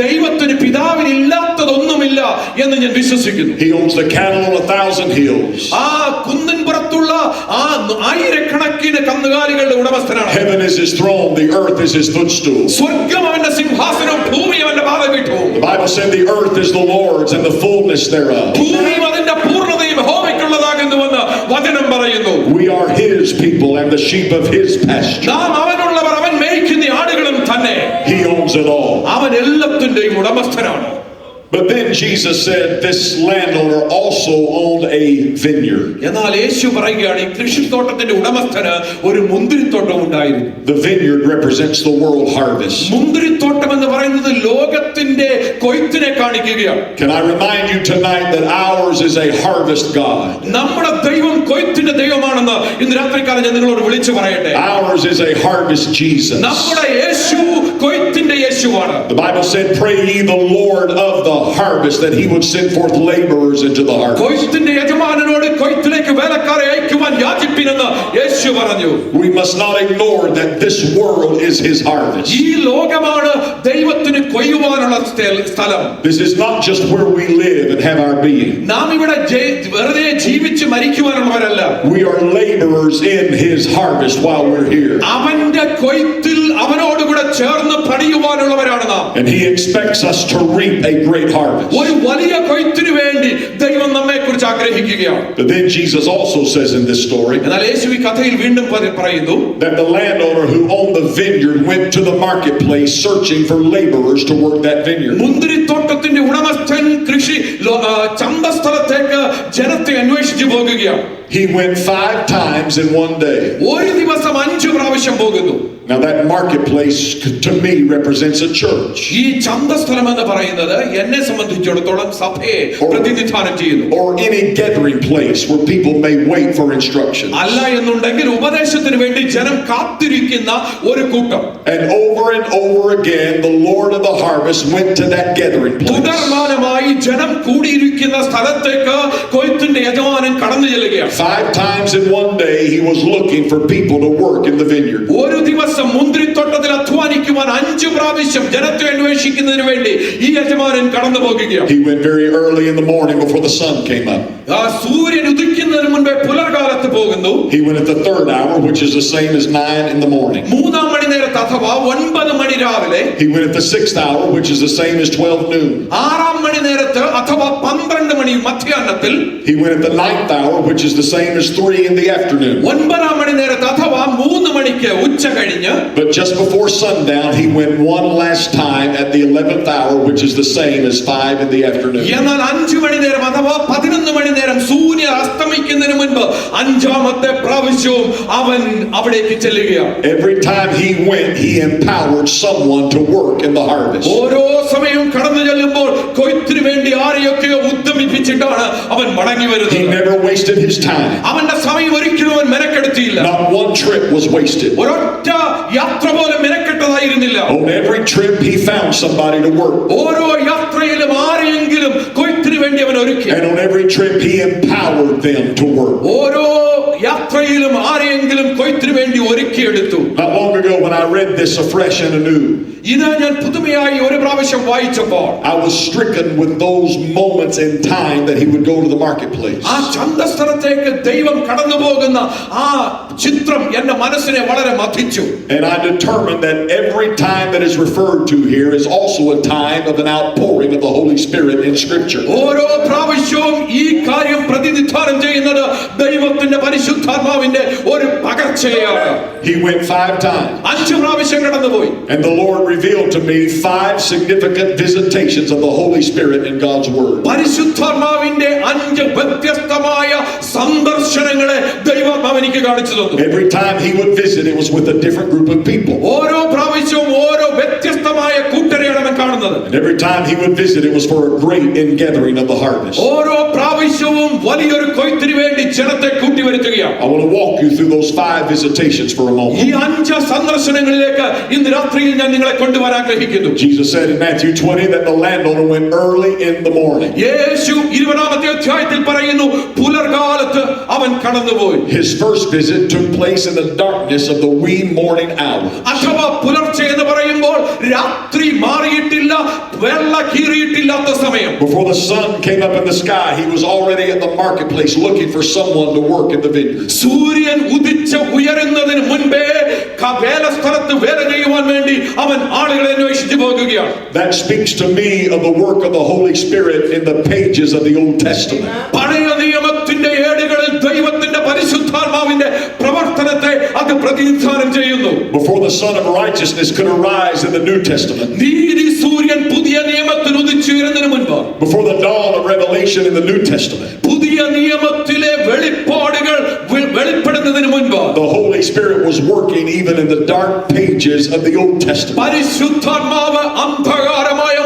Speaker 2: ദൈവത്തിന് പിതാവിന് ഇല്ലാത്തതൊന്നുമില്ല പാടില്ല എന്ന് ഞാൻ വിശ്വസിക്കുന്നു.
Speaker 1: He owns the cattle on 1,000 hills.
Speaker 2: ആ കുന്നിൻ പുറത്തുള്ള ആ ആയിരക്കണക്കിന് കന്നുകാലികളുടെ ഉടമസ്ഥനാണ്.
Speaker 1: Heaven is his throne, the earth is his footstool.
Speaker 2: സ്വർഗ്ഗം അവന്റെ സിംഹാസനവും ഭൂമി അവന്റെ പാദപീഠവും.
Speaker 1: The Bible said the earth is the Lord's and the fullness thereof.
Speaker 2: ഭൂമിയും അതിന്റെ പൂർണ്ണതയും യഹോവയ്ക്കുള്ളതാകുന്നുവെന്ന് വചനം പറയുന്നു.
Speaker 1: We are his people and the sheep of his pasture.
Speaker 2: നാം അവനുള്ളവർ, അവൻ മേയ്ക്കുന്ന ആടുകളും തന്നെ.
Speaker 1: He owns it all.
Speaker 2: അവൻ എല്ലാത്തിന്റെയും ഉടമസ്ഥനാണ്.
Speaker 1: But then Jesus said this landowner also owned a vineyard.
Speaker 2: എന്നാൽ യേശു പറയുകയാണ്, ഈ കൃഷിത്തോട്ടത്തിന്റെ ഉടമസ്ഥന് ഒരു മുന്തിരിത്തോട്ടം ഉണ്ടായിരുന്നു.
Speaker 1: The vineyard represents the world harvest.
Speaker 2: മുന്തിരിത്തോട്ടം എന്ന് പറയുന്നത് ലോകത്തിന്റെ കൊയ്ത്തിനെ കാണിക്കുകയാണ്.
Speaker 1: Can I remind you tonight that ours is a harvest God?
Speaker 2: നമ്മുടെ ദൈവം കൊയ്ത്തിന്റെ ദൈവമാണെന്ന് ഇന്ന് രാത്രികാലം ഞാൻ നിങ്ങളോട് വിളിച്ചു പറയട്ടെ.
Speaker 1: Ours is a harvest Jesus.
Speaker 2: നമ്മുടെ യേശു കൊയ്ത്തിന്റെ യേശുവാണ്.
Speaker 1: The Bible said, "Pray ye the Lord of the harvest that he would send forth laborers into the harvest."
Speaker 2: കൊയ്ത്തിന്റെ യജമാനനോട് കൊയ്ത്തിലേക്ക് വേലക്കാരെ അയക്കുവാൻ യാചിപ്പിനെന്ന് യേശു പറഞ്ഞു.
Speaker 1: We must not ignore that this world is his harvest.
Speaker 2: ഈ ലോകമാണ് ദൈവത്തിന് കൊയ്യുവാനുള്ള സ്ഥലം.
Speaker 1: This is not just where we live and have our being.
Speaker 2: നാം ഇവിടെ വെറുതെ ജീവിച്ച് മരിക്കുവാനുള്ളവരല്ല.
Speaker 1: We are laborers in his harvest while we're here.
Speaker 2: അവന്റെ കൊയ്ത്തിൽ അവനോടുകൂടെ ചേർന്ന് പണിയുവാനുള്ളവരാണ് നാം.
Speaker 1: And he expects us to reap a great harvest.
Speaker 2: ഒരു വലിയ കൊയ്ത്തിനു വേണ്ടി ദൈവം നമ്മെ കുറിച്ച് ആഗ്രഹിക്കുകയാണ്.
Speaker 1: But then Jesus also says in this story
Speaker 2: എന്നാൽ യേശു ഈ കഥയിൽ വീണ്ടും പറയുന്നു,
Speaker 1: that the landowner who owned the vineyard went to the marketplace searching for laborers to work that vineyard.
Speaker 2: മുന്തിരിത്തോട്ടത്തിന്റെ ഉടമസ്ഥൻ ചന്തസ്ഥലത്തേക്ക് ജനത്തെ അന്വേഷിച്ചു പോകുകയാണ്.
Speaker 1: He went 5 times in one day.
Speaker 2: ഒരു ദിവസം 5 പ്രാവശ്യം പോകുന്നു.
Speaker 1: Now that marketplace to me represents a church.
Speaker 2: ഈ ചന്തസ്ഥലം എന്ന് പറയുന്നത് എന്നെ സംബന്ധിച്ചിടത്തോളം സഭയെ പ്രതിനിധാനം ചെയ്യുന്നു.
Speaker 1: Or any gathering place where people may wait for instruction.
Speaker 2: അല്ല എന്നുണ്ടെങ്കിൽ ഉപദേശത്തിന് വേണ്ടി ജനം കാത്തിരിക്കുന്ന ഒരു കൂട്ടം.
Speaker 1: And over again the Lord of the harvest went to that gathering place.
Speaker 2: തുടർമാനമായി ജനം കൂടിയിരിക്കുന്ന സ്ഥലത്തേക്ക് കൊയ്ത്തിന്റെ യജമാനൻ കടന്നു ചെല്ലുകയാണ്.
Speaker 1: 5 times in one day he was looking for people to work in the vineyard.
Speaker 2: ഒരു ദിവസം മുന്തിരിത്തോട്ടത്തിൽ അധ്വാനിക്കുവാൻ 5 പ്രാവശ്യം ജനത്തെ അന്വേഷിക്കുന്നതിന് വേണ്ടി ഈ യജമാനൻ കടന്നു പോകുകയാണ്.
Speaker 1: He went very early in the morning before the sun came up.
Speaker 2: സൂര്യൻ ഉദിക്കുന്നതിന് മുൻപേ പുലർകാലത്ത് പോകുന്നു.
Speaker 1: He went at the 3rd hour, which is the same as 9 in the morning.
Speaker 2: 3 മണി നേരത്ത് അഥവാ 9 മണി രാവിലെ.
Speaker 1: He went at the 6th hour, which is the same as 12 noon.
Speaker 2: 6 മണി നേരത്ത് അഥവാ 12 മണി മധ്യാഹ്നത്തിൽ.
Speaker 1: He went at the 9th hour, which is the same as 3 in the afternoon.
Speaker 2: 9 മണി നേരത്ത് അഥവാ 3 മണിക്ക് ഉച്ച കഴിഞ്ഞ്.
Speaker 1: But just before sundown, he went one last time at the 11th hour, which is the same as 5 in the afternoon.
Speaker 2: എന്നാൽ 5 മണി നേരം അഥവാ 11 മണി നേരം സൂര്യൻ അസ്തമിക്കുന്നതിന് മുൻപ് 5-മത്തെ പ്രാവശ്യവും അവൻ അവിടേക്ക് ചെല്ലുകയാണ്.
Speaker 1: Every time he went, he empowered someone to work in the harvest.
Speaker 2: ഓരോ സമയവും കടന്നു ചെല്ലുമ്പോൾ കൊയ്ത്തിന് വേണ്ടി ആരെയൊക്കെയോ ഉദ്യമിപ്പിച്ചിട്ടാണ് അവൻ മടങ്ങി വരുന്നത്.
Speaker 1: He never wasted his time.
Speaker 2: അവന്റെ സമയം ഒരിക്കലും അവൻ മെനക്കെടുത്തിയില്ല.
Speaker 1: Not one trip was wasted.
Speaker 2: ഒരൊറ്റ യാത്ര പോലും മെനക്കെട്ടതായിരുന്നില്ല.
Speaker 1: On every trip he found somebody to work.
Speaker 2: ഓരോ യാത്രയിലും ആരെയെങ്കിലും കൊയ്ത്തിന് വേണ്ടി അവൻ ഒരുക്കി.
Speaker 1: And on every trip he empowered them to work.
Speaker 2: ഓരോ യാത്രയിലും ആരെയെങ്കിലും കൊയ്ത്തിന് വേണ്ടി ഒരുക്കിയെടുത്തു.
Speaker 1: Not long ago when I read this afresh and anew,
Speaker 2: ഇത് ഞാൻ പുതുമയായി ഒരു പ്രാവശ്യം വായിച്ചപ്പോൾ
Speaker 1: I was stricken with those moments in time that he would go to the marketplace.
Speaker 2: ആ ചന്തസ്ഥലത്തേക്ക് ദൈവം കടന്നു പോകുന്ന ആ ചിത്രം എന്റെ മനസ്സിനെ വളരെ മഥിച്ചു.
Speaker 1: And I determined that every time that is referred to here is also a time of an outpouring of the Holy Spirit in Scripture.
Speaker 2: ഓരോ പ്രാവശ്യവും ഈ കാര്യം പ്രതിനിധാനം ചെയ്യുന്നത് ദൈവത്തിന്റെ പരിശുദ്ധാത്മാവിന്റെ ഒരു പകർച്ചയാണ്.
Speaker 1: He went 5 times.
Speaker 2: 5 പ്രാവശ്യം കടന്നുപോയി.
Speaker 1: And the Lord revealed to me 5 significant visitations of the Holy Spirit in God's Word.
Speaker 2: പരിശുദ്ധാത്മാവിന്റെ 5 വ്യത്യസ്തമായ സന്ദർശനങ്ങളെ ദൈവാത്മാവ് എനിക്ക് കാണിച്ചു തന്നു.
Speaker 1: Every time he would visit, it was with a different group of people.
Speaker 2: ഓരോ പ്രാവശ്യവും ഓരോ വ്യത്യസ്തമായ കൂട്ടരെയാണ് അവൻ കാണുന്നത്.
Speaker 1: And every time he would visit, it was for a great ingathering of the harvest.
Speaker 2: ഓരോ പ്രാവശ്യവും വലിയൊരു കൊയ്ത്തിന് വേണ്ടി ജനത്തെ കൂട്ടിവരുത്തുകയാണ്.
Speaker 1: I want to walk you through those 5 visitations for a moment.
Speaker 2: ഈ 5 സന്ദർശനങ്ങളിലേക്ക് ഇന്ന് രാത്രിയിൽ ഞാൻ നിങ്ങളെ കൊണ്ടുവരാൻ ആഗ്രഹിക്കുന്നു.
Speaker 1: Jesus said in Matthew 20 that the landowner went early in the morning.
Speaker 2: യേശു 20-ാമത്തെ അധ്യായത്തിൽ പറയുന്നു പുലർകാലത്ത് അവൻ കടന്നുപോയി.
Speaker 1: His first visit took place in the darkness of the wee morning hour.
Speaker 2: അഥവാ പുലർച്ചെ എന്ന് പറയുമ്പോൾ രാത്രി മാറിയിട്ടില്ല, വെള്ള കീറിയിട്ടില്ലാത്ത സമയം.
Speaker 1: Before the sun came up in the sky, he was already at the marketplace looking for someone to work in the vineyard.
Speaker 2: സൂര്യൻ ഉദിച്ച് ഉയരുന്നതിന് മുൻപേ വേലസ്ഥലത്ത് വേല ചെയ്യുവാൻ വേണ്ടി അവൻ ആളുകളെ അന്വേഷിച്ചു പോകുകയാണ്.
Speaker 1: That speaks to me of the work of the Holy Spirit in the pages of the Old Testament.
Speaker 2: പഴയ നിയമത്തിന്റെ ഏടുകളിൽ ദൈവത്തിന്റെ പരിശുദ്ധാത്മാവിന്റെ പ്രവർത്തനത്തെ അത് പ്രതിനിധാനം ചെയ്യുന്നു.
Speaker 1: Before the Son of Righteousness could arise in the New Testament,
Speaker 2: നീതി സൂര്യൻ പുതിയ നിയമത്തിൽ ഉദിച്ചുയരുന്നതിന് മുൻപ്,
Speaker 1: before the dawn of revelation in the New Testament,
Speaker 2: പുതിയ നിയമത്തിലെ വെളിപ്പാടുകൾ വെളിപ്പെടുന്നതിന് മുൻപ്,
Speaker 1: the Holy Spirit was working even in the dark pages of the Old Testament.
Speaker 2: പരിശുദ്ധാത്മാവ് അന്ധകാരമായ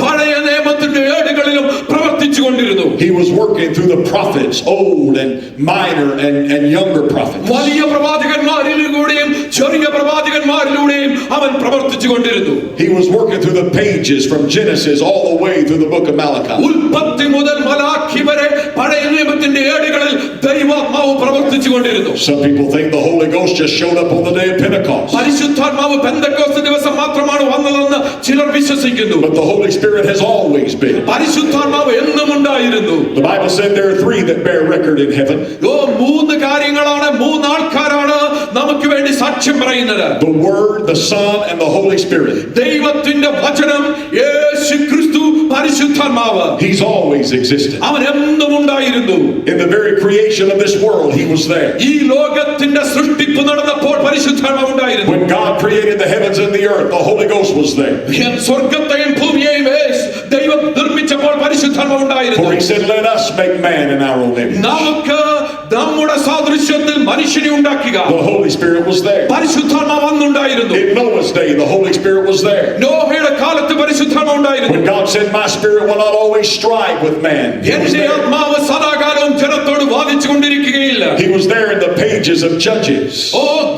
Speaker 2: പഴയ നിയമത്തിന്റെ ഏടുകളിലും പ്രവർത്തിച്ചു കൊണ്ടിരുന്നു.
Speaker 1: He was working through the prophets, old and minor and younger prophets.
Speaker 2: വലിയ പ്രവാചകന്മാരിലൂടെയും ചെറിയ പ്രവാചകന്മാരിലൂടെയും അവൻ പ്രവർത്തിച്ചു കൊണ്ടിരുന്നു.
Speaker 1: He was working through the pages from Genesis all the way through the book of Malachi.
Speaker 2: ഉൽപ്പത്തി മുതൽ മലാഖി വരെ പഴയ നിയമത്തിന്റെ ഏടുകളിൽ ദൈവാത്മാവ് പ്രവർത്തിച്ചു കൊണ്ടിരുന്നു.
Speaker 1: Some people think the Holy Ghost just showed up on the day of Pentecost.
Speaker 2: പരിശുദ്ധാത്മാവ് പെന്തക്കോസ്ത് ദിവസം മാത്രമാണ് വന്നതെന്ന് ചിലർ വിശ്വസിക്കുന്നു.
Speaker 1: But the Holy Spirit has always been.
Speaker 2: പരിശുദ്ധാത്മാവ് എന്നും ഉണ്ടായിരുന്നു.
Speaker 1: The Bible said there are three that bear record in heaven.
Speaker 2: മൂന്ന് കാര്യങ്ങളാണ്, മൂന്ന് ആൾക്കാരാണ് നമുക്ക് വേണ്ടി സാക്ഷ്യം പറയുന്നത്.
Speaker 1: The Word, the Son, and the Holy Spirit.
Speaker 2: ദൈവത്തിന്റെ വചനം, യേശു ക്രിസ്തു, പരിശുദ്ധാത്മാവ്.
Speaker 1: He's always existed.
Speaker 2: അവൻ എന്നും ഉണ്ടായിരുന്നു.
Speaker 1: In the very creation of this world, he was there.
Speaker 2: ഈ ലോകത്തിന്റെ സൃഷ്ടിപ്പ് നടന്നപ്പോൾ പരിശുദ്ധാത്മാവ് ഉണ്ടായിരുന്നു.
Speaker 1: When God created the heavens and the earth, the Holy Ghost was there.
Speaker 2: സ്വർഗ്ഗത്തെയും ഭൂമിയെയും ദൈവം നിർമ്മിച്ചപ്പോൾ പരിശുദ്ധാത്മാവ് ഉണ്ടായിരുന്നു.
Speaker 1: For he said, "Let us make man in our own image."
Speaker 2: നമുക്ക് നമ്മുടെ സാദൃശ്യത്തിൽ മനുഷ്യനെ ഉണ്ടാക്കുക.
Speaker 1: The Holy Spirit was there.
Speaker 2: പരിശുദ്ധാത്മാവ് അന്നുണ്ടായിരുന്നു.
Speaker 1: In Noah's day, the Holy Spirit was there.
Speaker 2: നോഹയുടെ കാലത്ത് പരിശുദ്ധാത്മാവ് ഉണ്ടായിരുന്നു.
Speaker 1: When God said, "My spirit will not always strive with man,"
Speaker 2: എന്റെ ആത്മാവ് സദാകാലവും ജനത്തോട് വാദിച്ചു കൊണ്ടിരിക്കുകയില്ല.
Speaker 1: he was there in the pages of Judges.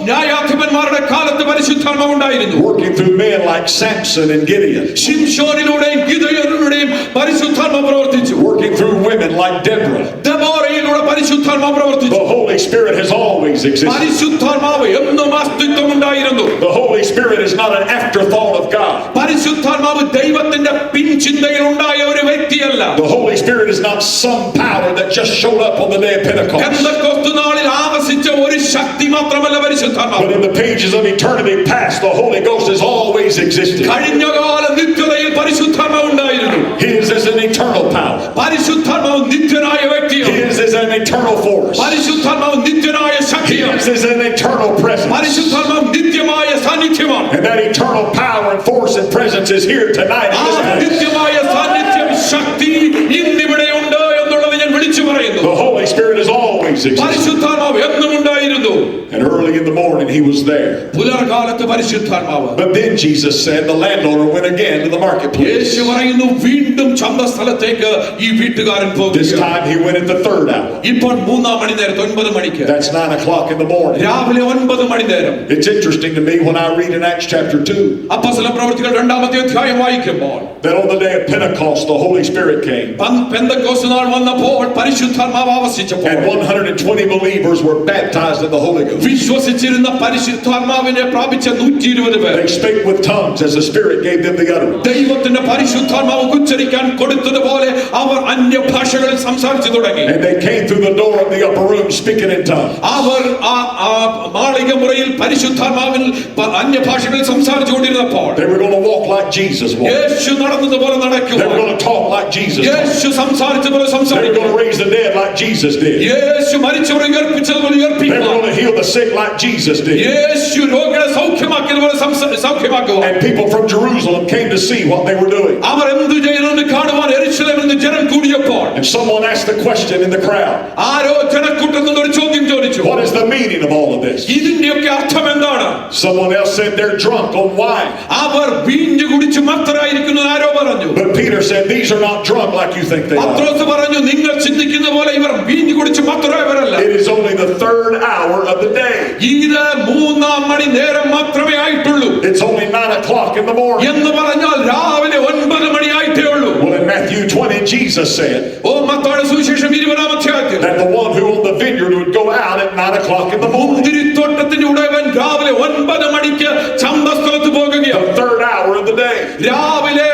Speaker 2: ന്യായാധിപന്മാരുടെ കാലത്ത് പരിശുദ്ധാത്മാവ് ഉണ്ടായിരുന്നു.
Speaker 1: Working through men like Samson and Gideon.
Speaker 2: ശിംശോനിലൂടെയും ഗിദെയോനിലൂടെയും പരിശുദ്ധാത്മാവ് പ്രവർത്തിച്ചു.
Speaker 1: Working through women like Deborah.
Speaker 2: ദെബോരയിലൂടെ പരിശുദ്ധാത്മാവ് പ്രവർത്തിച്ചു.
Speaker 1: The Holy Spirit has always existed.
Speaker 2: പരിശുദ്ധാത്മാവ് എന്നും അസ്തിത്വമുണ്ടായിരുന്നു.
Speaker 1: The Holy Spirit is not an afterthought of God.
Speaker 2: പരിശുദ്ധാത്മാവ് ദൈവത്തിന്റെ പിൻചിന്തയിൽ ഉണ്ടായ ഒരു വ്യക്തിയല്ല.
Speaker 1: The Holy Spirit is not some power that just showed up on the day of Pentecost.
Speaker 2: Pentecost നാളിൽ ആവസിച്ച ഒരു ശക്തി മാത്രമല്ല പരിശുദ്ധാത്മാവ്.
Speaker 1: But in the pages of eternity past, the Holy Ghost has always existed.
Speaker 2: കഴിഞ്ഞകാല നിത്യതയിൽ പരിശുദ്ധാത്മാവ് ഉണ്ടായിരുന്നു.
Speaker 1: His is an eternal power.
Speaker 2: പരിശുദ്ധാത്മാവ് നിത്യനായ വ്യക്തിയാണ്.
Speaker 1: His is an eternal force.
Speaker 2: പരിശുദ്ധാത്മാവ് നിത്യനായ ശക്തിയാണ്.
Speaker 1: His is an eternal presence.
Speaker 2: പരിശുദ്ധാത്മാവ് നിത്യമായ സാന്നിധ്യമാണ്.
Speaker 1: And that eternal power and force and presence is here tonight in this place.
Speaker 2: നിത്യമായ സാന്നിധ്യം, ശക്തി ഇന്നിവിടെ ഉണ്ട് എന്നുള്ളത് ഞാൻ വിളിച്ചു പറയുന്നു.
Speaker 1: The Holy Spirit has always existed.
Speaker 2: പരിശുദ്ധാത്മാവ് എന്നും ഉണ്ടായിരുന്നു.
Speaker 1: And early in the morning he was there.
Speaker 2: പുലർകാലത്ത് പരിശുദ്ധാത്മാവ്.
Speaker 1: But then Jesus said the landowner went again to the marketplace.
Speaker 2: യേശു പറയുന്നു, വീണ്ടും ചന്തസ്ഥലത്തേക്ക് ഈ വീട്ടുകാരൻ പോകും.
Speaker 1: This time he went at the third hour.
Speaker 2: ഇപ്പോൾ 3-ാം മണി നേരത്ത് 9 മണിക്ക്.
Speaker 1: That's 9 o'clock in the morning.
Speaker 2: രാവിലെ 9 മണി നേരം.
Speaker 1: It's interesting to me when I read in Acts chapter 2
Speaker 2: അപ്പോസ്തല പ്രവൃത്തികൾ 2-ാമത്തെ അധ്യായം വായിക്കുമ്പോൾ
Speaker 1: that on the day of Pentecost the Holy Spirit came.
Speaker 2: Pentecost നാൾ വന്നപ്പോൾ പരിശുദ്ധാത്മാവ് ആവസിച്ചപ്പോൾ
Speaker 1: And 120 believers were baptized in the Holy Ghost.
Speaker 2: വിശ്വസിച്ചിരുന്ന പരിശുദ്ധാത്മാവിനെ പ്രാപിച്ച 120 പേർ.
Speaker 1: They spake with tongues as the Spirit gave them the utterance.
Speaker 2: ദൈവത്തിന്റെ പരിശുദ്ധാത്മാവ് ഉച്ചരിക്കാൻ കൊടുത്തതുപോലെ അവർ അന്യഭാഷകളിൽ സംസാരിച്ചു തുടങ്ങി.
Speaker 1: And they came through the door of the upper room speaking in tongues.
Speaker 2: അവർ മാളിക മുറിയിൽ പരിശുദ്ധാത്മാവിൽ അന്യഭാഷകളിൽ സംസാരിച്ചുകൊണ്ടിരുന്നപ്പോൾ
Speaker 1: They were going to walk like Jesus walked.
Speaker 2: യേശു നടന്നതുപോലെ നടക്കുക.
Speaker 1: They were going to talk like Jesus talked.
Speaker 2: Yeshu സംസാരിച്ചതുപോലെ
Speaker 1: They were
Speaker 2: സംസാരിക്കുക.
Speaker 1: going to raise the dead like Jesus did.
Speaker 2: യേശു മരിച്ചവരെ ഉയർപ്പിച്ചതുപോലെ
Speaker 1: They were
Speaker 2: ഉയർപ്പിക്കുക.
Speaker 1: going to heal the sick like Jesus did.
Speaker 2: യേശു രോഗികളെ സൗഖ്യമാക്കിയതുപോലെ സൗഖ്യമാക്കുക.
Speaker 1: And people from Jerusalem came to see what they were doing.
Speaker 2: അവർ എന്തു ചെയ്യുന്നു കാണുവാൻ യെരൂശലേമിൽ നിന്ന് ജനം കൂടിയപ്പോൾ
Speaker 1: And someone asked the question in the crowd,
Speaker 2: ആരോ ജനക്കൂട്ടത്തിൽ നിന്ന് ഒരു ചോദ്യം ചോദിച്ചു.
Speaker 1: what is the meaning of all of this?
Speaker 2: ഇതിന്റെയൊക്കെ അർത്ഥം എന്താണ്?
Speaker 1: Someone else said they're drunk on wine.
Speaker 2: അവർ വീഞ്ഞു കുടിച്ച് മത്തരായിരിക്കുന്നു ആരോ പറഞ്ഞു.
Speaker 1: But Peter said these are not drunk like you think they are.
Speaker 2: പത്രോസ് പറഞ്ഞു, നിങ്ങൾ ചിന്തിക്കുന്ന പോലെ ഇവർ വീഞ്ഞു കുടിച്ച് മത്തരായവരല്ല.
Speaker 1: It is only the third hour of the day.
Speaker 2: ഇത് 3-ാം മണി നേരം മാത്രമേ ആയിട്ടുള്ളൂ.
Speaker 1: It's only 9 o'clock in the morning.
Speaker 2: എന്ന് പറഞ്ഞാൽ രാവിലെ 9 മണി ആയിട്ടേ ഉള്ളൂ.
Speaker 1: Well, in Matthew 20, Jesus said
Speaker 2: മത്തായിയുടെ സുവിശേഷം 20-ാം അധ്യായത്തിൽ
Speaker 1: that the one who owned the vineyard would go out at 9 o'clock in the morning.
Speaker 2: മുന്തിരിത്തോട്ടത്തിന്റെ ഉടയവൻ രാവിലെ 9 മണിക്ക് ചന്തസ്ഥലത്ത് പോകുകയാണ്.
Speaker 1: The third hour of the day.
Speaker 2: രാവിലെ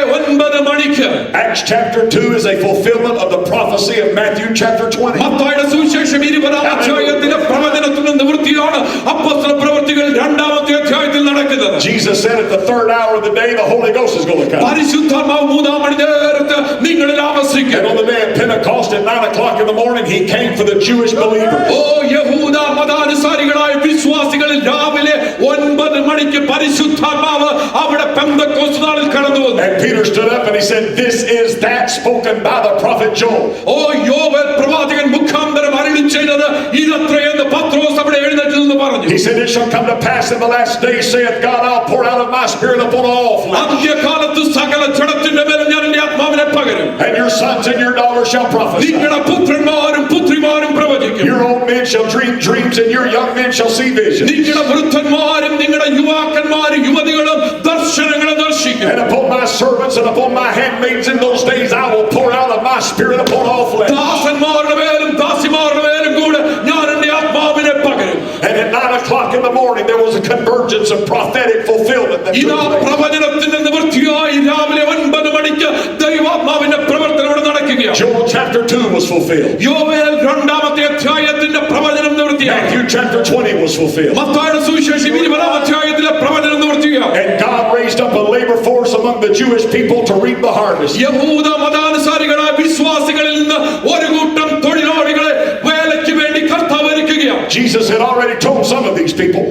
Speaker 3: Acts chapter 2 is a fulfillment of the prophecy of Matthew chapter 20.
Speaker 2: മത്തായിയുടെ സുവിശേഷം 20-ാം അധ്യായത്തിലെ പ്രവചനത്തിന്റെ നിവൃത്തിയാണ് അപ്പോസ്തല പ്രവൃത്തികൾ 2-ാമത്തെ അധ്യായത്തിൽ നടക്കുന്നത്.
Speaker 3: Jesus said at the third hour of the day the Holy Ghost is going to come.
Speaker 2: പരിശുദ്ധാത്മാവ് 3-ാം മണിനേരത്ത് നിങ്ങളിൽ ആവസിക്കും.
Speaker 3: And on the day of Pentecost at 9 o'clock in the morning he came for the Jewish believers.
Speaker 2: ഓ യഹൂദ മതാനുസാരികളായ വിശ്വാസികളിൽ രാവിലെ 9 മണിക്ക് പരിശുദ്ധാത്മാവ് അവിടെ പെന്തക്കോസ്ത് നാളിൽ കടന്നു വന്നു.
Speaker 3: And Peter stood up and he said, "This is that spoken by the prophet Joel."
Speaker 2: ഓ യോവേൽ പ്രവാചകൻ മുഖാന്തരം അരുളി ചെയ്തത് ഇതത്രയെന്ന് പത്രോസ് അവിടെ എഴുന്നേറ്റ് നിന്ന് പറഞ്ഞു.
Speaker 3: He said, "It shall come to pass in the last days, saith God, I'll pour out of my spirit upon all flesh.
Speaker 2: അന്ത്യകാലത്ത് സകല ജഡത്തിന്റെ മേൽ ഞാൻ എന്റെ ആത്മാവിനെ പകരും.
Speaker 3: And your sons and your daughters shall prophesy.
Speaker 2: നിങ്ങളുടെ പുത്രന്മാരും പുത്രിമാരും പ്രവചിക്കും.
Speaker 3: Your old men shall dream dreams and your young men shall see visions.
Speaker 2: നിങ്ങളുടെ വൃദ്ധന്മാരും നിങ്ങളുടെ യുവാക്കന്മാരും യുവതികളും ദർശനങ്ങൾ ദർശിക്കും.
Speaker 3: And upon my servants and upon my handmaids in those days I will pour out of my spirit upon all flesh."
Speaker 2: ദാസന്മാരുടെ മേലും ദാസിമാരുടെ മേലും കൂടെ ഞാൻ എന്റെ ആത്മാവിനെ പകരും.
Speaker 3: And at 9 o'clock in the morning there was a convergence of prophetic fulfillment that
Speaker 2: ഇതാ
Speaker 3: took place.
Speaker 2: പ്രവചനത്തിന്റെ നിവൃത്തിയായി രാവിലെ 9 മണിക്ക് ദൈവാത്മാവിന്റെ പ്രവർത്തനം ഇവിടെ നടക്കുകയാണ്.
Speaker 3: Joel chapter 2 was fulfilled.
Speaker 2: യോവേൽ 2-ാമത്തെ അധ്യായത്തിന്റെ പ്രവചനം നിവൃത്തിയായി.
Speaker 3: Matthew chapter 20 was fulfilled.
Speaker 2: മത്തായിയുടെ സുവിശേഷം 20-ാം അധ്യായത്തിലെ പ്രവചനം നിവൃത്തിയായി.
Speaker 3: And God raised up a labor force among the Jewish people to reap the harvest.
Speaker 2: യഹൂദ മതാനുസാരികളായ വിശ്വാസികളിൽ നിന്ന് ഒരു കൂട്ടം തൊഴിലാളികളെ വേലയ്ക്ക് വേണ്ടി കർത്താവ് ഒരുക്കുകയാണ്.
Speaker 3: Jesus had already told some of these people.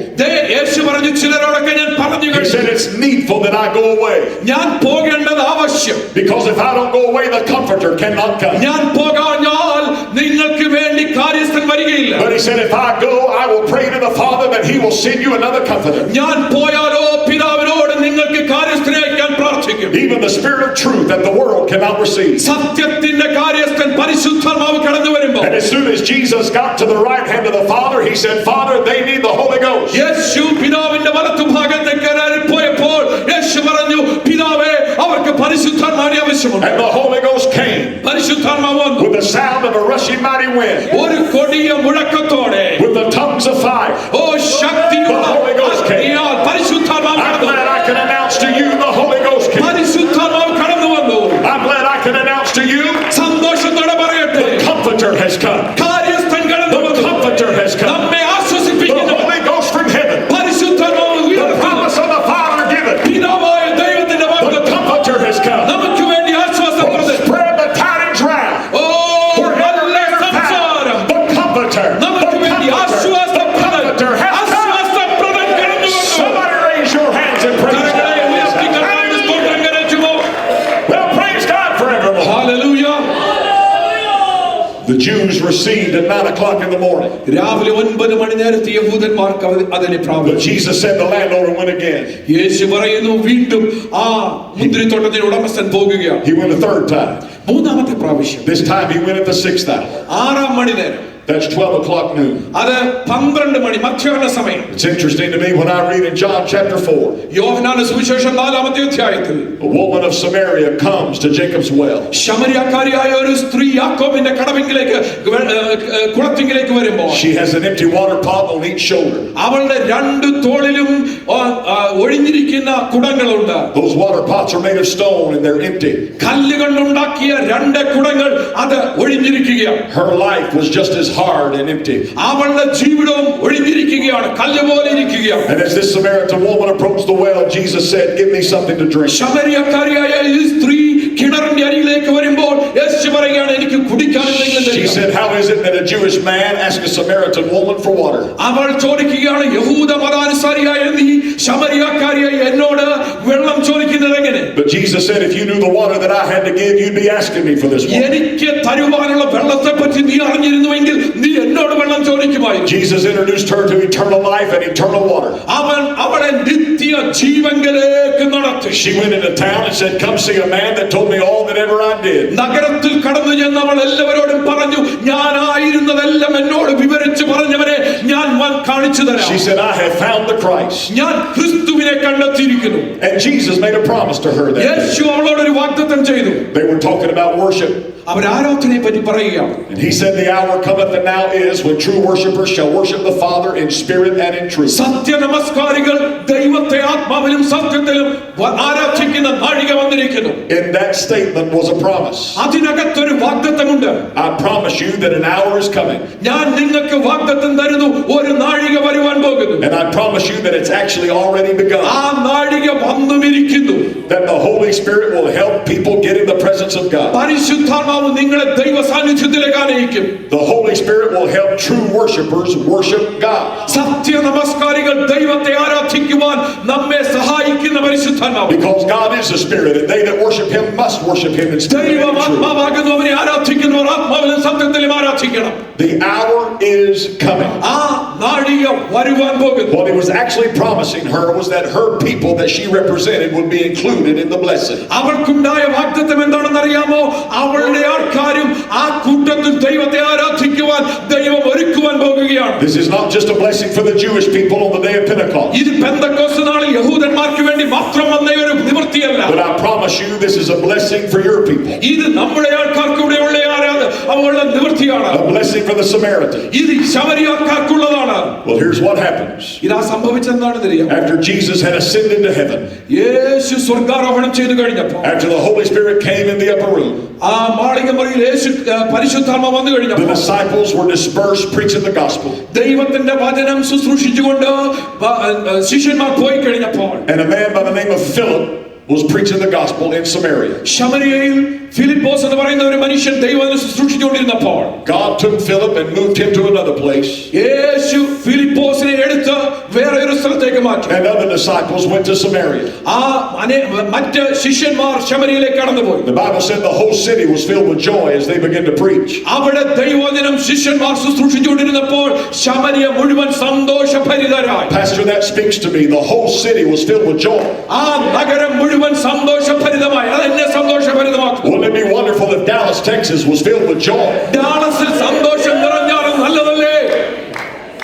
Speaker 2: യേശു പറഞ്ഞു ചിലരോടൊക്കെ ഞാൻ പറഞ്ഞു
Speaker 3: He said it's needful that I go away.
Speaker 2: ഞാൻ പോകേണ്ടത് ആവശ്യം.
Speaker 3: Because if I don't go away the comforter cannot come.
Speaker 2: ഞാൻ പോകാഞ്ഞാൽ നിങ്ങൾക്ക് വേണ്ടി കാര്യസ്ഥൻ വരികയില്ല.
Speaker 3: But he said if I go I will pray to the Father that he will send you another comforter.
Speaker 2: ഞാൻ പോയാലോ പിതാവിനോട് നിങ്ങൾക്ക് കാര്യസ്ഥനെ അയക്കാൻ പ്രാർത്ഥിക്കും.
Speaker 3: Even the spirit of truth that the world cannot receive.
Speaker 2: സത്യത്തിന്റെ കാര്യസ്ഥൻ പരിശുദ്ധാത്മാവ് കടന്നു വരുമ്പോൾ
Speaker 3: And as soon as Jesus got to the right hand of the Father he said, "Father, they need the Holy Ghost."
Speaker 2: യേശു പിതാവിന്റെ വലത്തുഭാഗത്തേക്ക് പോയപ്പോൾ യേശു പറഞ്ഞു പിതാവേ അവർക്ക് പരിശുദ്ധാത്മാവിനെ ആവശ്യമുണ്ട്.
Speaker 3: And the Holy Ghost came
Speaker 2: പരിശുദ്ധാത്മാവ് വന്നു
Speaker 3: with the sound of a rushing mighty wind,
Speaker 2: ഒരു കൊടിയ മുഴക്കത്തോടെ
Speaker 3: with the tongues of fire.
Speaker 2: ഓ ശക്തിയുള്ള
Speaker 3: The Holy Ghost came.
Speaker 2: അഗ്നിയാൽ പരിശുദ്ധാത്മാവ്
Speaker 3: I'm
Speaker 2: കടന്നു
Speaker 3: glad I can announce to you the Holy Ghost came.
Speaker 2: പരിശുദ്ധാത്മാവ് കടന്നു വന്നു.
Speaker 3: I'm glad I can announce to you
Speaker 2: സന്തോഷത്തോടെ പറയട്ടെ
Speaker 3: the Comforter has come.
Speaker 2: കാര്യസ്ഥൻ കടന്നു
Speaker 3: The
Speaker 2: വന്നു.
Speaker 3: Comforter has come.
Speaker 2: നമ്മെ
Speaker 3: The
Speaker 2: ആശ്വസിപ്പിക്കുന്നു
Speaker 3: Holy Ghost from heaven.
Speaker 2: പരിശുദ്ധാത്മാവ്
Speaker 3: The
Speaker 2: ഉയർത്തുന്നു.
Speaker 3: promise of the Father given.
Speaker 2: പിതാവായ ദൈവത്തിന്റെ
Speaker 3: The
Speaker 2: വാഗ്ദത്തം
Speaker 3: Comforter has come.
Speaker 2: നമുക്ക് വേണ്ടി ആശ്വാസം
Speaker 3: Oh,
Speaker 2: പ്രദാനം.
Speaker 3: spread the tidings round.
Speaker 2: ഓ നല്ല സംസാരം
Speaker 3: The Comforter. The
Speaker 2: നമുക്ക് വേണ്ടി
Speaker 3: Comforter. The Comforter has come.
Speaker 2: ആശ്വാസപ്രദം കടന്നു വന്നു.
Speaker 3: Somebody raise your hands and praise
Speaker 2: കരങ്ങളെ ഉയർത്തി
Speaker 3: God.
Speaker 2: കർത്താവിന് സ്തോത്രം കരേറ്റുമോ?
Speaker 3: Well, praise God forevermore.
Speaker 2: Hallelujah.
Speaker 3: The Jews received at 9 o'clock in the morning.
Speaker 2: രാവിലെ 9 മണി നേരത്തെ യഹൂദന്മാർക്ക് അതിനെ
Speaker 3: But
Speaker 2: പ്രാപിച്ചു.
Speaker 3: Jesus said the landowner went again.
Speaker 2: യേശു പറയുന്നു വീണ്ടും ആ മുന്തിരിത്തോട്ടത്തിന്റെ ഉടമസ്ഥൻ പോകുകയാണ്.
Speaker 3: He went a third time.
Speaker 2: 3-ാമത്തെ പ്രാവശ്യം.
Speaker 3: This time he went at the 6th hour.
Speaker 2: 6-ാം മണി നേരം.
Speaker 3: That's 12 o'clock noon.
Speaker 2: അത് 12 മണി മധ്യാഹ്ന സമയം.
Speaker 3: It's interesting to me when I read in John chapter 4.
Speaker 2: യോഹന്നാന്റെ സുവിശേഷം 4-ാമത്തെ അധ്യായത്തിൽ
Speaker 3: A woman of Samaria comes to Jacob's well.
Speaker 2: ശമരിയാക്കാരിയായ ഒരു സ്ത്രീ യാക്കോബിന്റെ കടവിലേക്ക് കുളത്തിങ്കിലേക്ക് വരുമ്പോൾ
Speaker 3: She has an empty water pot on each shoulder.
Speaker 2: അവളുടെ 2 തോളിലും ഒഴിഞ്ഞിരിക്കുന്ന കുടങ്ങളുണ്ട്.
Speaker 3: Those water pots are made of stone and they're empty.
Speaker 2: കല്ലുകൊണ്ടുണ്ടാക്കിയ 2 കുടങ്ങൾ അത് ഒഴിഞ്ഞിരിക്കുകയാണ്.
Speaker 3: Her life was just as hard and empty.
Speaker 2: അവളുടെ ജീവിതവും ഒഴിഞ്ഞിരിക്കുകയാണ്, കല്ല് പോലെ ഇരിക്കുകയാണ്.
Speaker 3: And as this Samaritan woman approached the well, Jesus said, "Give me something to drink."
Speaker 2: ശമരിയാക്കാരിയായ ഈ സ്ത്രീ കിണറിന്റെ അരികിലേക്ക് വരുമ്പോൾ യേശു പറയുകയാണ് എനിക്ക് കുടിക്കാൻ എന്തെങ്കിലും
Speaker 3: She
Speaker 2: തരിക.
Speaker 3: said, "How is it that a Jewish man asks a Samaritan woman for water?"
Speaker 2: അവൾ ചോദിക്കുകയാണ് യഹൂദ മതാനുസാരിയായ നീ ശമരിയാക്കാരിയായ എന്നോട് വെള്ളം ചോദിക്കുന്നത് എങ്ങനെ?
Speaker 3: But Jesus said, "If you knew the water that I had to give, you'd be asking me for this water."
Speaker 2: എനിക്ക് തരുവാനുള്ള വെള്ളത്തെ പറ്റി നീ അറിഞ്ഞിരുന്നുവെങ്കിൽ നീ എന്നോട് വെള്ളം ചോദിക്കുമായിരുന്നു.
Speaker 3: Jesus introduced her to eternal life and eternal water.
Speaker 2: അവൻ അവളെ നിത്യ ജീവങ്കലേക്ക് നടത്തി.
Speaker 3: She went into town and said, "Come see a man that told me all that ever I did."
Speaker 2: നഗരത്തിൽ കടന്നു ചെന്ന് അവൾ എല്ലാവരോടും പറഞ്ഞു ഞാനായിരുന്നതെല്ലാം എന്നോട് വിവരിച്ചു പറഞ്ഞവരെ ഞാൻ കാണിച്ചു തരാം.
Speaker 3: She said, "I have found the Christ."
Speaker 2: ഞാൻ ക്രിസ്തുവിനെ കണ്ടെത്തിയിരിക്കുന്നു.
Speaker 3: And Jesus made a promise to her that
Speaker 2: യേശു അവളോട് ഒരു വാഗ്ദത്തം ചെയ്തു.
Speaker 3: they were talking about worship worship.
Speaker 2: അവർ ആരാധനയെ പറ്റി പറയുകയാണ്.
Speaker 3: And he said, the hour cometh and now is when true worshipers shall worship the Father in spirit and in truth.
Speaker 2: സത്യ നമസ്കാരികൾ ദൈവത്തെ ആത്മാവിലും സത്യത്തിലും ആരാധിക്കുന്ന നാഴിക വന്നിരിക്കുന്നു.
Speaker 3: In that statement was a promise.
Speaker 2: അതിനകത്തൊരു വാഗ്ദത്തമുണ്ട്.
Speaker 3: I promise you that an hour is coming.
Speaker 2: ഞാൻ നിങ്ങൾക്ക് വാഗ്ദത്തം തരുന്നു, ഒരു നാഴിക വരുവാൻ പോകുന്നു.
Speaker 3: And I promise you that it's actually already begun.
Speaker 2: ആ നാഴിക വന്നുമിരിക്കുന്നു.
Speaker 3: That the Holy Spirit will help people get in the presence of God.
Speaker 2: പരിശുദ്ധാത്മാവ് നിങ്ങളെ ദൈവ സാന്നിധ്യത്തിലേക്ക് ആനയിക്കും.
Speaker 3: The Holy Spirit will help true worshipers worship God.
Speaker 2: സത്യ നമസ്കാരികൾ ദൈവത്തെ ആരാധിക്കുവാൻ നമ്മെ സഹായിക്കുന്ന പരിശുദ്ധാത്മാവ്.
Speaker 3: Because God is a spirit, and they that worship Him must worship Him in spirit and
Speaker 2: ദൈവം
Speaker 3: truth.
Speaker 2: ആത്മാവാകുന്നവനെ ആരാധിക്കുന്നവർ ആത്മാവിലും സത്യത്തിലും ആരാധിക്കണം.
Speaker 3: The hour is coming.
Speaker 2: ആ നാഴിക വരുവാൻ പോകുന്നു.
Speaker 3: What He was actually promising her was that her people that she represented would be included in the blessing.
Speaker 2: അവൾക്കുണ്ടായ വാഗ്ദത്തം എന്താണെന്ന് അറിയാമോ? അവളുടെ ആൾക്കാരും ആ കൂട്ടത്തിൽ ദൈവത്തെ ആരാധിക്കുവാൻ ദൈവം ഒരുക്കുവാൻ പോകുകയാണ്.
Speaker 3: This is not just a blessing for the Jewish people on the day of Pentecost.
Speaker 2: ഇത് പെന്തക്കോസ്ത് നാളിൽ യഹൂദന്മാർക്ക് വേണ്ടി മാത്രം വന്ന ഒരു നിവൃത്തിയല്ല.
Speaker 3: But I promise you, this is a blessing for your people.
Speaker 2: ഇത് നമ്മുടെ ആൾക്കാർക്ക് കൂടെയുള്ള അവളുടെ നിവൃത്തിയാണ്.
Speaker 3: A blessing for the Samaritan.
Speaker 2: ഇത് ശമരിയക്കാർക്കുള്ളതാണ്.
Speaker 3: Well, here's what happens.
Speaker 2: ഇതാ സംഭവിച്ചെന്താണ് അറിയാം?
Speaker 3: After Jesus had ascended to heaven,
Speaker 2: യേശു സ്വർഗ്ഗാരോഹണം ചെയ്തു കഴിഞ്ഞപ്പോൾ,
Speaker 3: after the Holy Spirit came in the upper room,
Speaker 2: ആ മാളിക മുറിയിൽ യേശു പരിശുദ്ധാത്മാവ് വന്നു
Speaker 3: the
Speaker 2: കഴിഞ്ഞപ്പോൾ,
Speaker 3: disciples were dispersed preaching the gospel.
Speaker 2: ദൈവത്തിന്റെ വചനം ശുശ്രൂഷിച്ചുകൊണ്ട് ശിഷ്യന്മാർ പോയി കഴിഞ്ഞപ്പോൾ,
Speaker 3: And a man by the name of Philip was preaching the gospel in Samaria.
Speaker 2: ശമരിയയിൽ Philipose എന്ന് പറയുന്ന ഒരു മനുഷ്യൻ ദൈവവചനം ശുശ്രൂഷിച്ചുകൊണ്ടിരുന്നപ്പോൾ,
Speaker 3: God took Philip and moved him to another place.
Speaker 2: യേശു ഫിലിപ്പോസിനെ എടുത്ത് വേറെ ഒരു സ്ഥലത്തേക്ക് മാറ്റി.
Speaker 3: And other disciples went to Samaria.
Speaker 2: ആ മറ്റ് ശിഷ്യന്മാർ ശമരിയയിലേക്ക് കടന്നുപോയി.
Speaker 3: The Bible said the whole city was filled with joy as they began to preach.
Speaker 2: അവിടെ ദൈവവചനം ശിഷ്യന്മാർ ശുശ്രൂഷിച്ചുകൊണ്ടിരുന്നപ്പോൾ ശമരിയ മുഴുവൻ സന്തോഷഭരിതരായി.
Speaker 3: Pastor, that speaks to me. The whole city was filled with joy.
Speaker 2: ആ നഗരം മുഴുവൻ സന്തോഷഭരിതമായി. അതെന്നെ സന്തോഷഭരിതമാക്കി.
Speaker 3: Wouldn't it be wonderful if Dallas, Texas was filled with joy?
Speaker 2: ഡാളസിൽ സന്തോഷം നിറഞ്ഞാലും നല്ലതല്ലേ?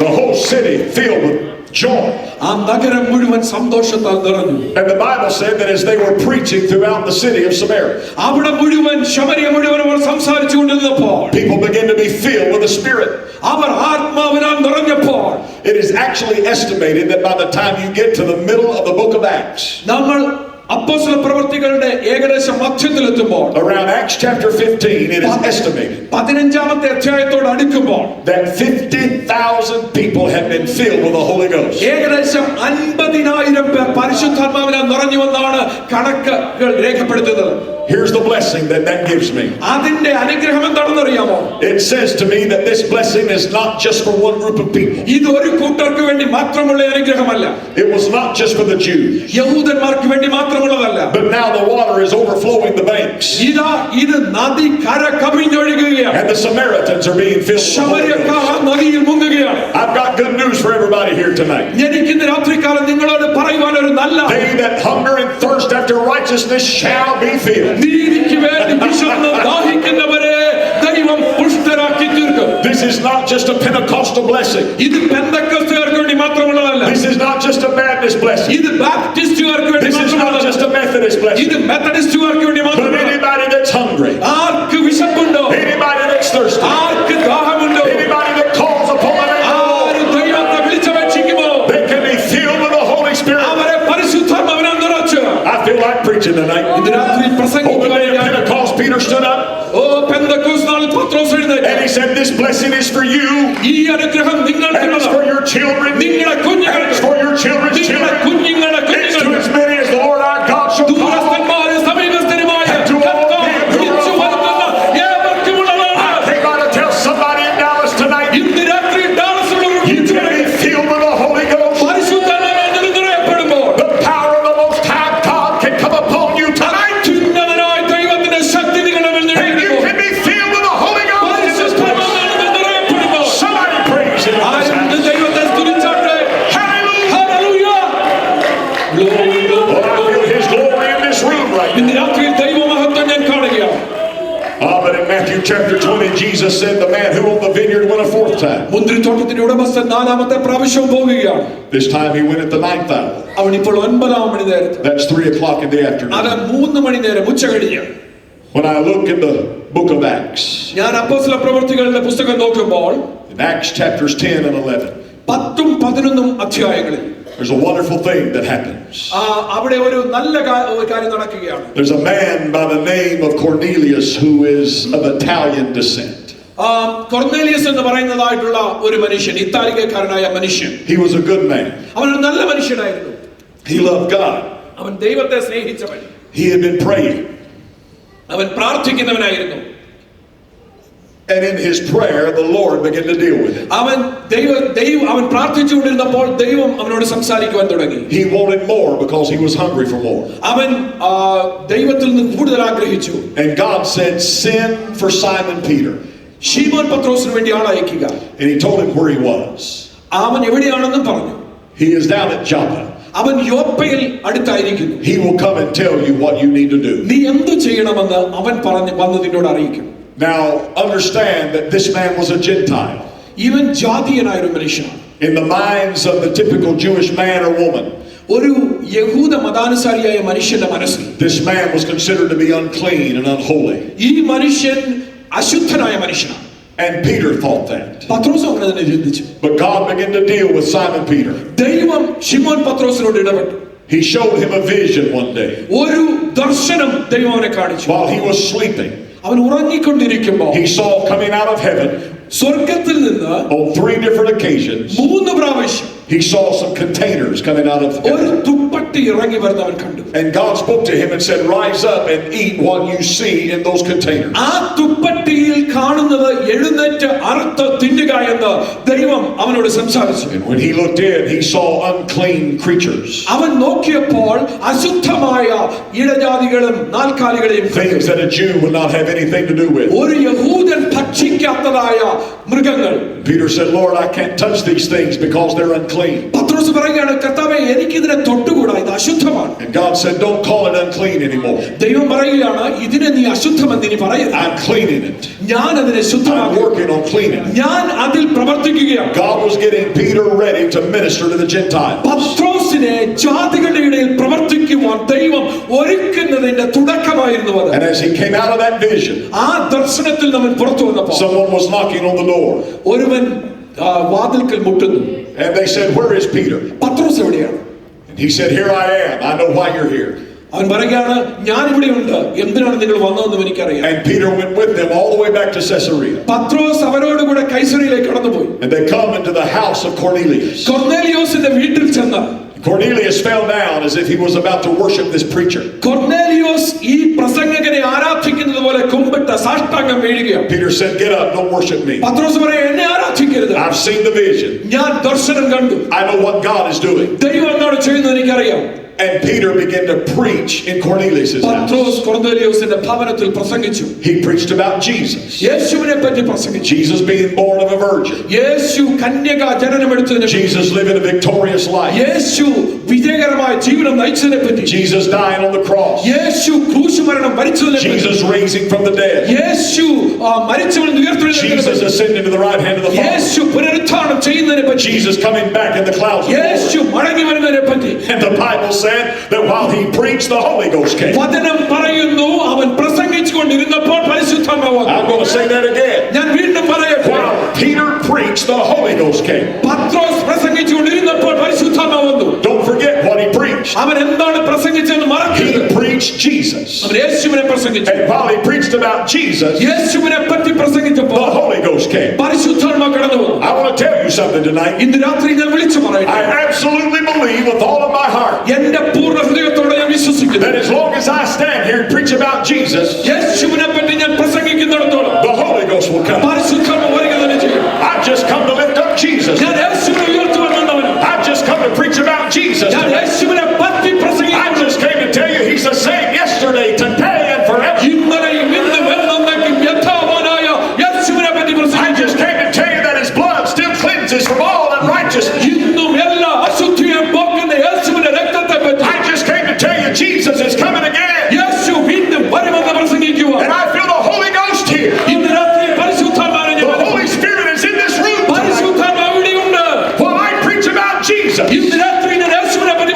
Speaker 3: The whole city filled with joy.
Speaker 2: ആ നഗരം മുഴുവൻ സന്തോഷത്താൽ നിറഞ്ഞു.
Speaker 3: And the Bible said that as they were preaching throughout the city of Samaria,
Speaker 2: അവിടെ മുഴുവൻ ശമരിയ മുഴുവൻ അവർ സംസാരിച്ചു കൊണ്ടിരുന്നപ്പോൾ,
Speaker 3: people began to be filled with the Spirit.
Speaker 2: അവർ ആത്മാവിനാൽ നിറഞ്ഞപ്പോൾ,
Speaker 3: It is actually estimated that by the time you get to the middle of the book of Acts,
Speaker 2: നമ്മൾ അപ്പോസ്തല പ്രവൃത്തികളുടെ ഏകദേശം മധ്യത്തിലെത്തുമ്പോൾ,
Speaker 3: around Acts chapter 15, it is estimated
Speaker 2: 15ാമത്തെ അധ്യായത്തോട് അടുക്കുമ്പോൾ,
Speaker 3: that 50,000 people have been filled with the Holy Ghost.
Speaker 2: ഏകദേശം 50,000 പേർ പരിശുദ്ധാത്മാവിനാൽ നിറഞ്ഞുവെന്നാണ് കണക്കുകൾ രേഖപ്പെടുത്തുന്നത്.
Speaker 3: Here's the blessing that gives me.
Speaker 2: അതിന്റെ അനുഗ്രഹം എന്താണെന്ന് അറിയാമോ?
Speaker 3: It says to me that this blessing is not just for one group of people.
Speaker 2: ഇത് ഒരു കൂട്ടർക്ക് വേണ്ടി മാത്രമുള്ള അനുഗ്രഹമല്ല.
Speaker 3: It was not just for the Jews.
Speaker 2: യഹൂദന്മാർക്ക് വേണ്ടി മാത്രമുള്ളതല്ല.
Speaker 3: But now the water is overflowing the banks.
Speaker 2: ഇതാ ഇത് നദി കര കവിഞ്ഞൊഴുകുകയാണ്.
Speaker 3: And the Samaritans are being filled with the Holy
Speaker 2: ശമരിയക്കാർ
Speaker 3: Ghost.
Speaker 2: നദിയിൽ മുങ്ങുകയാണ്.
Speaker 3: I've got good news for everybody here tonight.
Speaker 2: എനിക്കിന്ന് രാത്രികാലം നിങ്ങളോട് പറയുവാൻ ഒരു നല്ല,
Speaker 3: They that hunger and thirst after righteousness shall be filled.
Speaker 2: നീതിക്ക് വേണ്ടി വിശന്ന് ദാഹിക്കുന്നവരെ ദൈവം പുഷ്ടരാക്കി തീർക്കും.
Speaker 3: This is not just a Pentecostal blessing.
Speaker 2: ഇത് പെന്തക്കോസ്തുകാർക്ക് വേണ്ടി മാത്രമുള്ളതല്ല.
Speaker 3: This is not just a Baptist blessing.
Speaker 2: ഇത് ബാപ്റ്റിസ്റ്റുകാർക്ക് വേണ്ടി
Speaker 3: This is not
Speaker 2: മാത്രമുള്ളതല്ല.
Speaker 3: just a Methodist blessing.
Speaker 2: ഇത് മെത്തഡിസ്റ്റുകാർക്ക് വേണ്ടി
Speaker 3: But
Speaker 2: മാത്രമല്ല.
Speaker 3: anybody that's hungry,
Speaker 2: arc വിശപ്പുണ്ടോ,
Speaker 3: anybody that's thirsty,
Speaker 2: arc ദാഹമുണ്ടോ,
Speaker 3: anybody that calls upon the name of the Lord,
Speaker 2: ആര് ദൈവത്തെ വിളിച്ചപേക്ഷിക്കുമോ,
Speaker 3: they can be filled with the Holy Spirit.
Speaker 2: അവരെ പരിശുദ്ധാത്മാവിനാൽ നിറച്ച്.
Speaker 3: I feel like preaching tonight.
Speaker 2: ഇന്ന് രാത്രി
Speaker 3: On the
Speaker 2: പ്രസംഗിക്കുവാൻ
Speaker 3: day of Pentecost, Peter stood up
Speaker 2: Pentecost നാളിൽ പത്രോസ് എഴുന്നേറ്റ്,
Speaker 3: and he said, "This blessing is for you,
Speaker 2: ഈ അനുഗ്രഹം
Speaker 3: and it's
Speaker 2: നിങ്ങൾക്കുള്ളതാണ്.
Speaker 3: for your children,
Speaker 2: നിങ്ങളുടെ
Speaker 3: and
Speaker 2: കുഞ്ഞുങ്ങൾക്ക്,
Speaker 3: it's for your children's
Speaker 2: നിങ്ങളുടെ
Speaker 3: children.
Speaker 2: കുഞ്ഞുങ്ങളുടെ
Speaker 3: It's to
Speaker 2: കുഞ്ഞുങ്ങൾക്ക്,
Speaker 3: as many as the Lord our God shall call."
Speaker 2: ദൂരസ്ഥന്മാരെ സമീപസ്ഥരുമായ കർത്താവ് വിളിച്ചു വരുത്തുന്ന ഏവർക്കുമുള്ളതാണ്.
Speaker 3: I came out to tell somebody in Dallas tonight,
Speaker 2: ഇന്ന് രാത്രി ഡാളസിലുള്ളവർ
Speaker 3: you
Speaker 2: വിളിച്ചു
Speaker 3: can be filled with the Holy Ghost.
Speaker 2: പരിശുദ്ധാത്മാവിനാൽ നിറയപ്പെടുമ്പോൾ
Speaker 3: The power of the Most High God can come upon you tonight,
Speaker 2: അത്യുന്നതനായ ദൈവത്തിന്റെ ശക്തി നിങ്ങളുടെ മേൽ
Speaker 3: and you
Speaker 2: നിറയുമ്പോൾ,
Speaker 3: can be filled with the Holy Ghost in this place.
Speaker 2: പരിശുദ്ധാത്മാവിനാൽ നിറയപ്പെടുമ്പോൾ,
Speaker 3: Somebody praise Him.
Speaker 2: ആരും ദൈവത്തെ സ്തുതിച്ചാട്ടെ.
Speaker 3: Hallelujah.
Speaker 2: Hallelujah. Glory, glory,
Speaker 3: Oh, I
Speaker 2: glory.
Speaker 3: feel His glory in this room right now.
Speaker 2: ഇന്ന് രാത്രി ദൈവമഹത്വം ഞാൻ കാണുകയാണ്.
Speaker 3: But in Matthew chapter 20, Jesus said the man who owned the vineyard went a fourth time.
Speaker 2: മുന്തിരിത്തോട്ടത്തിന്റെ ഉടമസ്ഥൻ 4ാമത്തെ പ്രാവശ്യം പോവുകയാണ്.
Speaker 3: This time he went at the 9th hour.
Speaker 2: അവൻ ഇപ്പോൾ 9 മണി നേരത്ത്,
Speaker 3: That's 3 o'clock in the afternoon.
Speaker 2: അത് 3 മണി നേരം ഉച്ച കഴിഞ്ഞ്.
Speaker 3: When I look in the book of Acts,
Speaker 2: ഞാൻ അപ്പോസ്തല പ്രവൃത്തികളുടെ പുസ്തകം നോക്കുമ്പോൾ
Speaker 3: in Acts chapters 10 and 11,
Speaker 2: 10ഉം 11ഉം അധ്യായങ്ങളിൽ
Speaker 3: there's a wonderful thing that happens.
Speaker 2: അവിടെ ഒരു നല്ല കാര്യം നടക്കുകയാണ്.
Speaker 3: There's a man by the name of Cornelius who is of Italian descent.
Speaker 2: കൊർന്നേലിയസ് എന്ന് പറയുന്നതായിട്ടുള്ള ഒരു മനുഷ്യൻ, ഇത്താലിയക്കാരനായ മനുഷ്യൻ.
Speaker 3: He was a good man.
Speaker 2: അവൻ ഒരു നല്ല മനുഷ്യനായിരുന്നു.
Speaker 3: He loved God.
Speaker 2: അവൻ ദൈവത്തെ സ്നേഹിച്ചവൻ.
Speaker 3: He had been praying.
Speaker 2: അവൻ പ്രാർത്ഥിക്കുന്നവനായിരുന്നു.
Speaker 3: And in his prayer, the Lord began to deal with him.
Speaker 2: അവൻ പ്രാർത്ഥിച്ചുകൊണ്ടിരുന്നപ്പോൾ ദൈവം അവനോട് സംസാരിക്കുവാൻ തുടങ്ങി.
Speaker 3: He wanted more because he was hungry for more.
Speaker 2: അവൻ ദൈവത്തിൽ നിന്ന് കൂടുതൽ ആഗ്രഹിച്ചു.
Speaker 3: And God said, "Send for Simon Peter."
Speaker 2: ശീമോൻ പത്രോസിന് വേണ്ടി ആളയക്കുക.
Speaker 3: And he told him where he was.
Speaker 2: അവൻ എവിടെയാണെന്നും പറഞ്ഞു.
Speaker 3: He is down at Joppa.
Speaker 2: അവൻ യോപ്പയിൽ അടുത്തായിരിക്കുന്നു.
Speaker 3: He will come and tell you what you need to do.
Speaker 2: നീ എന്ത് ചെയ്യണമെന്ന് അവൻ പറഞ്ഞു വന്ന് നിന്നോട് അറിയിക്കും.
Speaker 3: Now understand that this man was a Gentile.
Speaker 2: ഇവൻ ജാതീയനായ ഒരു മനുഷ്യനാണ്.
Speaker 3: In the minds of the typical Jewish man or woman,
Speaker 2: ഒരു യഹൂദ മതാനുസാരിയായ മനുഷ്യന്റെ മനസ്സിൽ
Speaker 3: this man was considered to be unclean and unholy.
Speaker 2: ഈ മനുഷ്യൻ അശുദ്ധനായ മനുഷ്യനാണ്.
Speaker 3: And Peter thought that.
Speaker 2: പത്രോസ് അങ്ങനെ തന്നെ ചിന്തിച്ചു.
Speaker 3: But God began to deal with Simon Peter.
Speaker 2: ദൈവം ശിമോൻ പത്രോസിനോട് ഇടപെട്ടു.
Speaker 3: He showed him a vision one day.
Speaker 2: ഒരു ദർശനം ദൈവം അവനെ കാണിച്ചു.
Speaker 3: While he was sleeping,
Speaker 2: അവൻ ഉറങ്ങിക്കൊണ്ടിരിക്കുമ്പോൾ
Speaker 3: he saw coming out of heaven
Speaker 2: സ്വർഗ്ഗത്തിൽ നിന്ന്
Speaker 3: on 3 different occasions,
Speaker 2: 3 പ്രാവശ്യം
Speaker 3: he saw some containers coming out of
Speaker 2: ഒരു
Speaker 3: heaven.
Speaker 2: തുപ്പട്ടി ഇറങ്ങി വരുന്നവൻ കണ്ടു.
Speaker 3: And God spoke to him and said, "Rise up and eat what you see in those containers."
Speaker 2: ആ തുപ്പട്ടിയിൽ കാണുന്നത് എഴുന്നേറ്റ് അറുത്ത് തിന്നുക എന്ന് ദൈവം അവനോട് സംസാരിച്ചു.
Speaker 3: And when he looked in, he saw unclean creatures.
Speaker 2: അവൻ നോക്കിയപ്പോൾ അശുദ്ധമായ ഇഴജാതികളും നാൽക്കാലികളെയും
Speaker 3: Things that a Jew would not have anything to do with.
Speaker 2: ഒരു യഹൂദൻ ഭക്ഷിക്കാത്തതായ മൃഗങ്ങൾ.
Speaker 3: Peter said, "Lord, I can't touch these things because they're unclean."
Speaker 2: പത്രോസ് പറയുകയാണ്, കർത്താവേ, എനിക്കിതിനെ തൊട്ടുകൂടാ, ഇത് അശുദ്ധമാണ്.
Speaker 3: And God said, "Don't call it unclean anymore.
Speaker 2: ദൈവം പറയുകയാണ്, ഇതിനെ നീ അശുദ്ധമെന്ന് ഇനി പറയരുത്.
Speaker 3: I'm cleaning it.
Speaker 2: ഞാൻ അതിനെ
Speaker 3: I'm
Speaker 2: ശുദ്ധമാക്കും.
Speaker 3: working on cleaning it."
Speaker 2: ഞാൻ അതിൽ പ്രവർത്തിക്കുകയാണ്.
Speaker 3: God was getting Peter ready to minister to the Gentiles.
Speaker 2: പത്രോസിനെ ജാതികളുടെ ഇടയിൽ പ്രവർത്തിക്കുവാൻ ദൈവം ഒരുക്കുന്നതിന്റെ തുടക്കമായിരുന്നു അത്.
Speaker 3: And as he came out of that vision,
Speaker 2: ആ ദർശനത്തിൽ നമ്മൾ പുറത്തു വന്നപ്പോൾ
Speaker 3: someone was knocking on the door.
Speaker 2: ഒരുവൻ വാതിൽക്കൽ മുട്ടുന്നു.
Speaker 3: And they said, "Where is Peter?"
Speaker 2: പത്രോസ് എവിടെയാണ്?
Speaker 3: And he said, "Here I am. I know why you're here."
Speaker 2: അവൻ പറയുകയാണ്, ഞാൻ ഇവിടെയുണ്ട്, എന്തിനാണ് നിങ്ങൾ വന്നതെന്ന് എനിക്കറിയാം.
Speaker 3: And Peter went with them all the way back to Caesarea.
Speaker 2: പത്രോസ് അവരോടുകൂടെ കൈസരിയിലേക്ക് കടന്നുപോയി.
Speaker 3: And they come into the house of Cornelius.
Speaker 2: കൊർന്നേലിയോസിന്റെ വീട്ടിൽ ചെന്ന്
Speaker 3: Cornelius fell down as if he was about to worship this preacher.
Speaker 2: കൊർന്നേലിയോസ് ഈ പ്രസംഗകനെ ആരാധിക്കുന്നത് പോലെ കുമ്പിട്ട് സാഷ്ടാംഗം വീഴുകയാണ്.
Speaker 3: Peter said, "Get up, don't worship me.
Speaker 2: പത്രോസ് പറയും, എന്നെ ആരാധിക്കരുത്.
Speaker 3: I've seen the vision.
Speaker 2: ഞാൻ ദർശനം കണ്ടു.
Speaker 3: I know what God is doing."
Speaker 2: ദൈവം എന്താണ് ചെയ്യുന്നത് എനിക്കറിയാം.
Speaker 3: And Peter began to preach in Cornelius' house.
Speaker 2: പത്രോസ് കൊർന്നേലിയോസിന്റെ ഭവനത്തിൽ പ്രസംഗിച്ചു.
Speaker 3: He preached about Jesus.
Speaker 2: യേശുവിനെ പറ്റി പ്രസംഗിച്ചു.
Speaker 3: Jesus being born of a virgin.
Speaker 2: യേശു കന്യക ജനനമെടുത്തതിനെ പറ്റി.
Speaker 3: Jesus living a victorious life.
Speaker 2: യേശു വിജയകരമായ ജീവിതം നയിച്ചതിനെ പറ്റി.
Speaker 3: Jesus dying on the cross.
Speaker 2: യേശു ക്രൂശ് മരണം മരിച്ചതിനെ പറ്റി.
Speaker 3: Jesus raising from the dead.
Speaker 2: യേശു മരിച്ചവരിൽ നിന്ന് ഉയർത്തെഴുന്നേറ്റതിനെ
Speaker 3: Jesus
Speaker 2: പറ്റി.
Speaker 3: ascending to the right hand of the Father.
Speaker 2: യേശു പുനരുത്ഥാനം ചെയ്യുന്നതിനെ പറ്റി.
Speaker 3: Jesus coming back in the clouds of glory.
Speaker 2: യേശു മടങ്ങി വരുന്നതിനെ പറ്റി.
Speaker 3: And the Bible said that while he preached, the Holy Ghost came.
Speaker 2: വചനം പറയുന്നു, അവൻ പ്രസംഗിച്ചുകൊണ്ടിരുന്നപ്പോൾ പരിശുദ്ധാത്മാവ് വന്നു.
Speaker 3: I'm going to say that again.
Speaker 2: ഞാൻ വീണ്ടും പറയട്ടെ.
Speaker 3: While Peter preached, the Holy Ghost came.
Speaker 2: പത്രോസ് പ്രസംഗിച്ചുകൊണ്ടിരുന്നപ്പോൾ പരിശുദ്ധാത്മാവ് വന്നു.
Speaker 3: Don't forget what he preached.
Speaker 2: അവൻ എന്താണ് പ്രസംഗിച്ചതെന്ന് മറക്കരുത്.
Speaker 3: He preached Jesus.
Speaker 2: അവൻ യേശുവിനെ പ്രസംഗിച്ചു.
Speaker 3: And while he preached about Jesus,
Speaker 2: യേശുവിനെ പറ്റി
Speaker 3: the
Speaker 2: പ്രസംഗിച്ചപ്പോൾ
Speaker 3: Holy Ghost came.
Speaker 2: പരിശുദ്ധാത്മാവ് കടന്നു വന്നു.
Speaker 3: I want to tell you something tonight.
Speaker 2: ഇന്ന് രാത്രി ഞാൻ വിളിച്ചു പറയട്ടെ.
Speaker 3: I absolutely believe with all of my heart
Speaker 2: എന്റെ പൂർണ്ണ ഹൃദയത്തോടെ ഞാൻ വിശ്വസിക്കുന്നു.
Speaker 3: that as long as I stand here and preach about Jesus,
Speaker 2: യേശുവിനെ പറ്റി ഞാൻ പ്രസംഗിക്കുന്നിടത്തോളം
Speaker 3: the Holy Ghost will come.
Speaker 2: പരിശുദ്ധാത്മാവ് വരിക തന്നെ ചെയ്യും.
Speaker 3: I've just come to lift up Jesus.
Speaker 2: ഞാൻ യേശുവിനെ ഉയർത്തുവന്നവനാണ്.
Speaker 3: I've just come to preach about Jesus.
Speaker 2: ഞാൻ യേശുവിനെ പറ്റി
Speaker 3: I
Speaker 2: പ്രസംഗിക്കുന്നു.
Speaker 3: just came to tell you He's the same yesterday, today, and forever.
Speaker 2: ഇന്നലെയും ഇന്നും എന്നേക്കും യഥാവാനായ യേശുവിനെ പറ്റി
Speaker 3: I
Speaker 2: പ്രസംഗിക്കുന്നു.
Speaker 3: just came to tell you that His blood still cleanses from all unrighteousness.
Speaker 2: ഇന്നും എല്ലാ അശുദ്ധിയും പോക്കുന്ന യേശുവിന്റെ രക്തത്തെ പറ്റി.
Speaker 3: I just came to tell you Jesus is coming again.
Speaker 2: യേശു വീണ്ടും വരുമെന്ന് പ്രസംഗിക്കുക.
Speaker 3: And I feel the Holy Ghost here.
Speaker 2: ഇന്ന് രാത്രി പരിശുദ്ധാത്മാവിനെ ഞാൻ
Speaker 3: The Holy Spirit is in this room.
Speaker 2: പരിശുദ്ധാത്മാവ് ഇവിടെയുണ്ട്.
Speaker 3: While I preach about Jesus,
Speaker 2: ഇന്ന് രാത്രി ഞാൻ യേശുവിനെ പറ്റി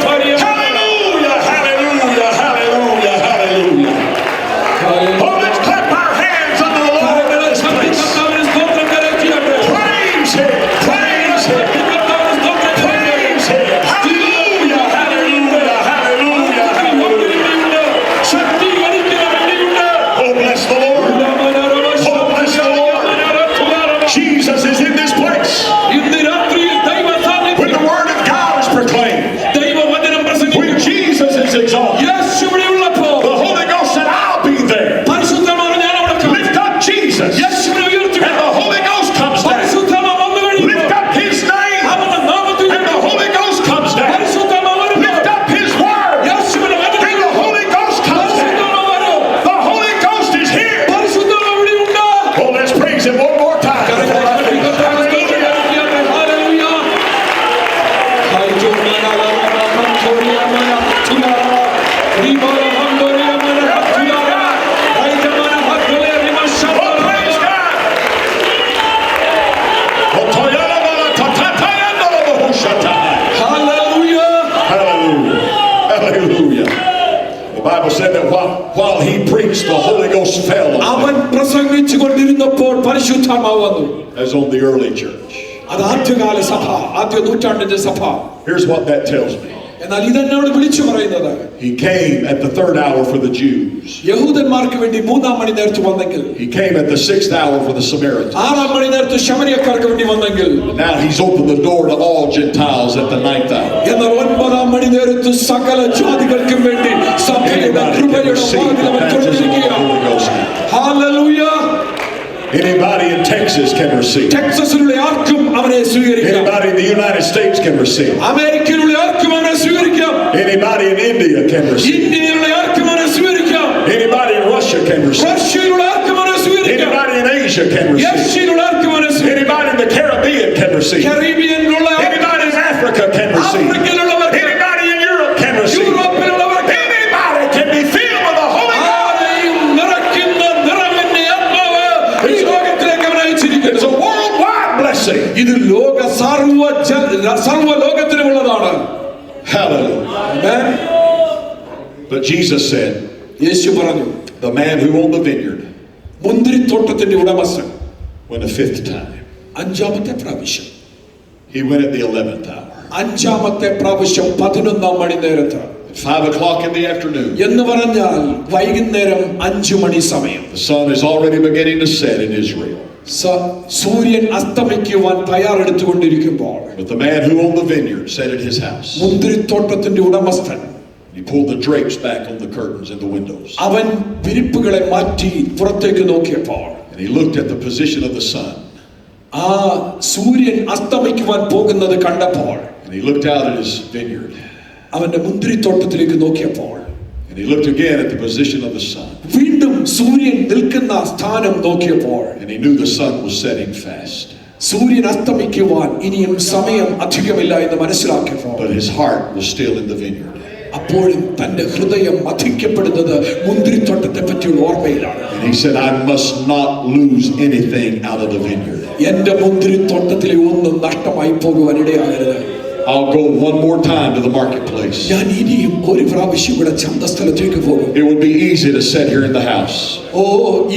Speaker 3: Hallelujah, hallelujah, hallelujah, hallelujah. Oh, let's clap our hands unto the Lord in this place. Praise Him, praise Him, praise Him. Hallelujah, hallelujah, hallelujah, hallelujah. Oh, bless the Lord. Oh, bless the Lord. Jesus is in this place. When the word of God is proclaimed, when Jesus is exalted, the Holy Ghost said, I'll be there. Lift up Jesus. And the Holy Ghost comes down. Lift up His name. And the Holy Ghost comes down. Lift up His word. And the Holy Ghost comes down. The Holy Ghost is here. Oh, let's praise Him one more time. Hallelujah. The Bible said that while he preached, the Holy Ghost fell on
Speaker 2: അവൻ പ്രസംഗിച്ചു കൊണ്ടിരുന്നപ്പോൾ പരിശുദ്ധാത്മാവ് വന്നു.
Speaker 3: as on the early church.
Speaker 2: അത് ആദ്യകാല സഭ, ആദ്യ നൂറ്റാണ്ടിന്റെ സഭ.
Speaker 3: Here's what that tells me.
Speaker 2: എന്നാൽ ഇതെന്നോട് വിളിച്ചു പറയുന്നത്,
Speaker 3: He came at the third hour for the Jews.
Speaker 2: യഹൂദന്മാർക്ക് വേണ്ടി 3-ാം മണി നേരത്ത് വന്നെങ്കിൽ,
Speaker 3: He came at the 6th hour for the Samaritans.
Speaker 2: 6-ാം മണി നേരത്ത് ശമരിയക്കാർക്ക് വേണ്ടി വന്നെങ്കിൽ,
Speaker 3: Now He's opened the door to all Gentiles at the 9th hour.
Speaker 2: എന്നാൽ 9-ാം മണി നേരത്ത് സകല ജാതികൾക്കും വേണ്ടി സഭയുടെ
Speaker 3: Anybody can
Speaker 2: കൃപയുടെ
Speaker 3: receive
Speaker 2: വാതിൽ
Speaker 3: the
Speaker 2: അവൻ
Speaker 3: baptism of the
Speaker 2: തുറന്നിരിക്കുകയാണ്.
Speaker 3: Holy Ghost now.
Speaker 2: Hallelujah.
Speaker 3: Anybody in Texas can receive.
Speaker 2: ടെക്സസിലുള്ള ആർക്കും അവനെ സ്വീകരിക്കാം.
Speaker 3: Anybody in the United States can receive.
Speaker 2: അമേരിക്കയിലുള്ള ആർക്കും അവനെ സ്വീകരിക്കാം.
Speaker 3: Anybody in India can receive.
Speaker 2: ഇന്ത്യയിലുള്ള ആർക്കും അവനെ സ്വീകരിക്കാം.
Speaker 3: Anybody in Russia can receive.
Speaker 2: റഷ്യയിലുള്ള ആർക്കും അവനെ സ്വീകരിക്കാം.
Speaker 3: Anybody in Asia can receive.
Speaker 2: ഏഷ്യയിലുള്ള ആർക്കും അവനെ സ്വീകരിക്കാം.
Speaker 3: Anybody in the Caribbean can receive.
Speaker 2: കരീബിയനിലുള്ള
Speaker 3: Anybody in Africa can receive.
Speaker 2: ആഫ്രിക്കയിലുള്ളവർ,
Speaker 3: Anybody in Europe can receive.
Speaker 2: യൂറോപ്പിലുള്ളവർ,
Speaker 3: Anybody can be filled with the Holy Ghost.
Speaker 2: ആരെയും നിറയ്ക്കുന്ന നിറവിന്റെ ആത്മാവ് ഈ ലോകത്തിലേക്ക് അവൻ
Speaker 3: It's
Speaker 2: അയച്ചിരിക്കുന്നു.
Speaker 3: a worldwide blessing.
Speaker 2: ഇത് ലോക സർവ്വ ലോകത്തിനുമുള്ളതാണ്.
Speaker 3: Hallelujah.
Speaker 2: Amen.
Speaker 3: But Jesus said,
Speaker 2: യേശു പറഞ്ഞു,
Speaker 3: the man who owned the vineyard
Speaker 2: മുന്തിരിത്തോട്ടത്തിന്റെ ഉടമസ്ഥൻ
Speaker 3: went a 5th time.
Speaker 2: 5-ാമത്തെ പ്രാവശ്യം,
Speaker 3: He went at the 11th hour.
Speaker 2: 5-ാമത്തെ പ്രാവശ്യം 11-ാം മണി നേരത്ത്,
Speaker 3: At 5 o'clock in the afternoon.
Speaker 2: എന്ന് പറഞ്ഞാൽ വൈകുന്നേരം 5 മണി സമയം.
Speaker 3: The sun is already beginning to set in Israel.
Speaker 2: സൂര്യൻ അസ്തമിക്കുവാൻ തയ്യാറെടുത്തുകൊണ്ടിരിക്കുമ്പോൾ,
Speaker 3: But the man who owned the vineyard sat at his house.
Speaker 2: മുന്തിരിത്തോട്ടത്തിന്റെ ഉടമസ്ഥൻ
Speaker 3: He pulled the drapes back on the curtains and the windows.
Speaker 2: അവൻ വിരിപ്പുകളെ മാറ്റി പുറത്തേക്ക് നോക്കിയപ്പോൾ,
Speaker 3: And he looked at the position of the sun.
Speaker 2: ആ സൂര്യൻ അസ്തമിക്കുവാൻ പോകുന്നത് കണ്ടപ്പോൾ,
Speaker 3: And he looked out at his vineyard.
Speaker 2: അവന്റെ മുന്തിരിത്തോട്ടത്തിലേക്ക് നോക്കിയപ്പോൾ,
Speaker 3: And he looked again at the position of the sun.
Speaker 2: വീണ്ടും സൂര്യൻ നിൽക്കുന്ന സ്ഥാനം നോക്കിയപ്പോൾ,
Speaker 3: And he knew the sun was setting fast.
Speaker 2: സൂര്യൻ അസ്തമിക്കുവാൻ ഇനിയും സമയം അധികമില്ല എന്ന് മനസ്സിലാക്കിയപ്പോൾ,
Speaker 3: But his heart was still in the vineyard.
Speaker 2: അപ്പോഴും തന്റെ ഹൃദയം മഥിക്കപ്പെടുന്നത് മുന്തിരിത്തോട്ടത്തെ പറ്റിയുള്ള ഓർമ്മയിലാണ്.
Speaker 3: And he said, I must not lose anything out of the vineyard.
Speaker 2: എന്റെ മുന്തിരിത്തോട്ടത്തിലെ ഒന്നും നഷ്ടമായി പോകുവാൻ ഇടയാകരുത്.
Speaker 3: I'll go one more time to the marketplace.
Speaker 2: ഞാൻ ഇനിയും ഒരു പ്രാവശ്യം കൂടെ ചന്തസ്ഥലത്തേക്ക് പോകും.
Speaker 3: It would be easy to sit here in the house.
Speaker 2: ഓ,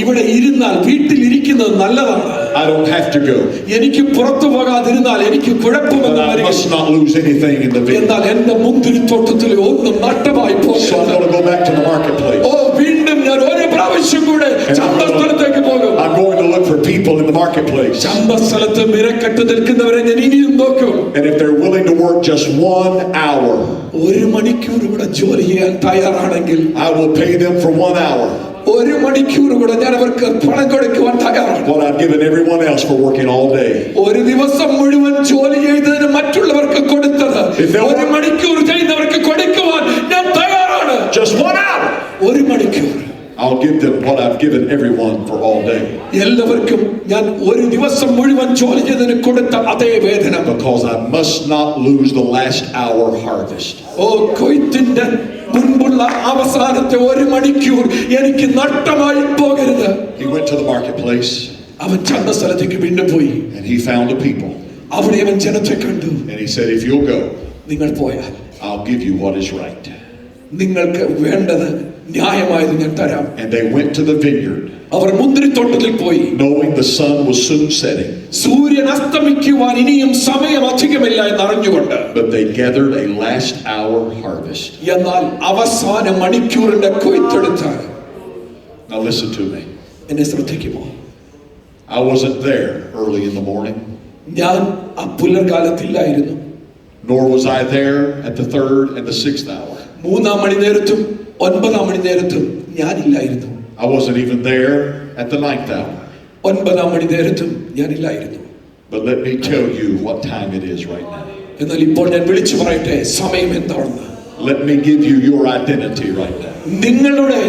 Speaker 2: ഇവിടെ ഇരുന്നാൽ, വീട്ടിൽ ഇരിക്കുന്നത് നല്ലതാണ്.
Speaker 3: I don't have to go.
Speaker 2: എനിക്ക് പുറത്തു പോകാതിരുന്നാൽ എനിക്ക്
Speaker 3: But
Speaker 2: കുഴപ്പമൊന്നും
Speaker 3: I
Speaker 2: വരില്ല.
Speaker 3: must not lose anything in the vineyard.
Speaker 2: എന്നാൽ എന്റെ മുന്തിരിത്തോട്ടത്തിലെ ഒന്നും നഷ്ടമായി
Speaker 3: So I'm
Speaker 2: പോകും.
Speaker 3: going to go back to the marketplace.
Speaker 2: ഓ, വീണ്ടും ഞാൻ ഒരു പ്രാവശ്യം കൂടെ ചന്തസ്ഥലത്തേക്ക് പോകും.
Speaker 3: I'm going to look for people in the marketplace.
Speaker 2: ചന്തസ്ഥലത്ത് മിരക്കെട്ട് നിൽക്കുന്നവരെ ഞാൻ ഇനിയും നോക്കും.
Speaker 3: And if they're willing to work just 1 hour,
Speaker 2: 1 മണിക്കൂർ കൂടെ ജോലി ചെയ്യാൻ തയ്യാറാണെങ്കിൽ,
Speaker 3: I will pay them for 1 hour
Speaker 2: 1 മണിക്കൂർ കൂടെ ഞാൻ അവർക്ക് പണം കൊടുക്കുവാൻ തയ്യാറാണ്.
Speaker 3: what I've given everyone else for working all day.
Speaker 2: ഒരു ദിവസം മുഴുവൻ ജോലി ചെയ്തതിന് മറ്റുള്ളവർക്ക് കൊടുത്തത് 1 മണിക്കൂർ ചെയ്യുന്നവർക്ക് കൊടുക്കുവാൻ ഞാൻ തയ്യാറാണ്.
Speaker 3: Just 1 hour.
Speaker 2: 1 മണിക്കൂർ
Speaker 3: I'll give them what I've given everyone for all day.
Speaker 2: എല്ലാവർക്കും ഞാൻ ഒരു ദിവസം മുഴുവൻ ജോലി ചെയ്തതിന് കൊടുത്ത അതേ വേതനം.
Speaker 3: Because I must not lose the last hour harvest.
Speaker 2: ഓ, കൊയ്ത്തിന്റെ മുൻപുള്ള അവസാനത്തെ 1 മണിക്കൂർ എനിക്ക് നഷ്ടമായി പോകരുത്.
Speaker 3: He went to the marketplace
Speaker 2: അവൻ ചന്തസ്ഥലത്തേക്ക് വീണ്ടും പോയി.
Speaker 3: and he found a people.
Speaker 2: അവിടെ അവൻ ജനത്തെ കണ്ടു.
Speaker 1: And he said, if you'll go,
Speaker 2: നിങ്ങൾ പോയാൽ
Speaker 1: I'll give you what is right.
Speaker 2: നിങ്ങൾക്ക് വേണ്ടത് ന്യായമായത് ഞാൻ തരാം.
Speaker 1: And they went to the vineyard,
Speaker 2: അവർ മുന്തിരിത്തോട്ടത്തിൽ പോയി,
Speaker 1: knowing the sun was soon setting.
Speaker 2: സൂര്യൻ അസ്തമിക്കുവാൻ ഇനിയും സമയം അധികമില്ല എന്ന് അറിഞ്ഞുകൊണ്ട്.
Speaker 1: But they gathered a last hour harvest.
Speaker 2: എന്നാൽ അവസാന മണിക്കൂറിന്റെ കൊയ്ത്തെടുത്ത്.
Speaker 1: Now listen to me.
Speaker 2: എന്നെ ശ്രദ്ധിക്കുമോ?
Speaker 1: I wasn't there early in the morning.
Speaker 2: ഞാൻ ആ പുലർകാലത്തില്ലായിരുന്നു.
Speaker 1: Nor was I there at the 3rd and the 6th hour.
Speaker 2: 3-ാം മണി നേരത്തും 9-ാം മണി നേരത്തും ഞാനില്ലായിരുന്നു.
Speaker 1: I wasn't even there at the 9th hour.
Speaker 2: 9-ാം മണി നേരത്തും ഞാനില്ലായിരുന്നു.
Speaker 1: But let me tell you what time it is right now.
Speaker 2: എന്നാൽ ഇപ്പോൾ ഞാൻ വിളിച്ചു പറയട്ടെ സമയം എന്താണെന്ന്.
Speaker 1: Let me give you your identity right now.
Speaker 2: നിങ്ങളുടെ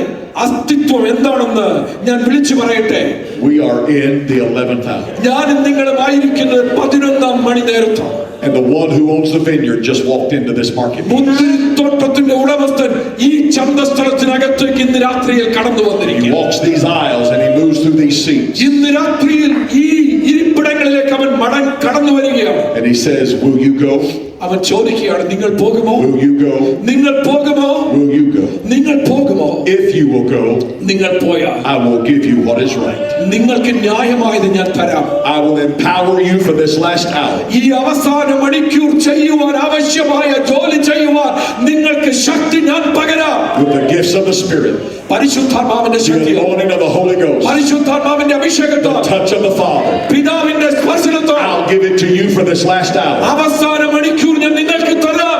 Speaker 2: അസ്തിത്വം എന്താണെന്ന് ഞാൻ വിളിച്ചു പറയട്ടെ.
Speaker 1: We are in the 11th hour.
Speaker 2: ഞാനും നിങ്ങളുമായിരിക്കുന്നത് 11-ാം മണി നേരത്താണ്.
Speaker 1: And the one who owns the vineyard just walked into this market.
Speaker 2: മുന്തിരിത്തോട്ടത്തിന്റെ ഉടമസ്ഥൻ ഈ ചന്തസ്ഥലത്തിനകത്തേക്ക് ഇന്ന് രാത്രിയിൽ കടന്നു
Speaker 1: He
Speaker 2: വന്നിരിക്കുന്നു.
Speaker 1: walks these aisles and he moves through these seats.
Speaker 2: ഇന്ന് രാത്രിയിൽ ഈ ഇരിപ്പിടങ്ങളിലേക്ക് അവൻ കടന്നു വരികയാണ്.
Speaker 1: And he says, will you go?
Speaker 2: അവൻ ചോദിക്കുകയാണ്, നിങ്ങൾ പോകുമോ?
Speaker 1: Will you go?
Speaker 2: നിങ്ങൾ പോകുമോ?
Speaker 1: Will you go?
Speaker 2: നിങ്ങൾ പോകുമോ?
Speaker 1: If you will go,
Speaker 2: നിങ്ങൾ പോയാൽ
Speaker 1: I will give you what is right.
Speaker 2: നിങ്ങൾക്ക് ന്യായമായത് ഞാൻ തരാം.
Speaker 1: I will empower you for this last hour.
Speaker 2: ഈ അവസാന മണിക്കൂർ ചെയ്യുവാൻ ആവശ്യമായ ജോലി ചെയ്യുവാൻ നിങ്ങൾക്ക് ശക്തി ഞാൻ പകരാം.
Speaker 1: With the gifts of the Spirit,
Speaker 2: പരിശുദ്ധാത്മാവിന്റെ
Speaker 1: the
Speaker 2: Shakti,
Speaker 1: anointing of the Holy Ghost,
Speaker 2: പരിശുദ്ധാത്മാവിന്റെ
Speaker 1: the
Speaker 2: അഭിഷേകത്താൽ,
Speaker 1: touch of the Father,
Speaker 2: പിതാവിന്റെ സ്പർശനത്താൽ
Speaker 1: I'll give it to you for this last hour.
Speaker 2: അവസാന മണിക്കൂർ ഞാൻ നിങ്ങൾക്ക് തരാം.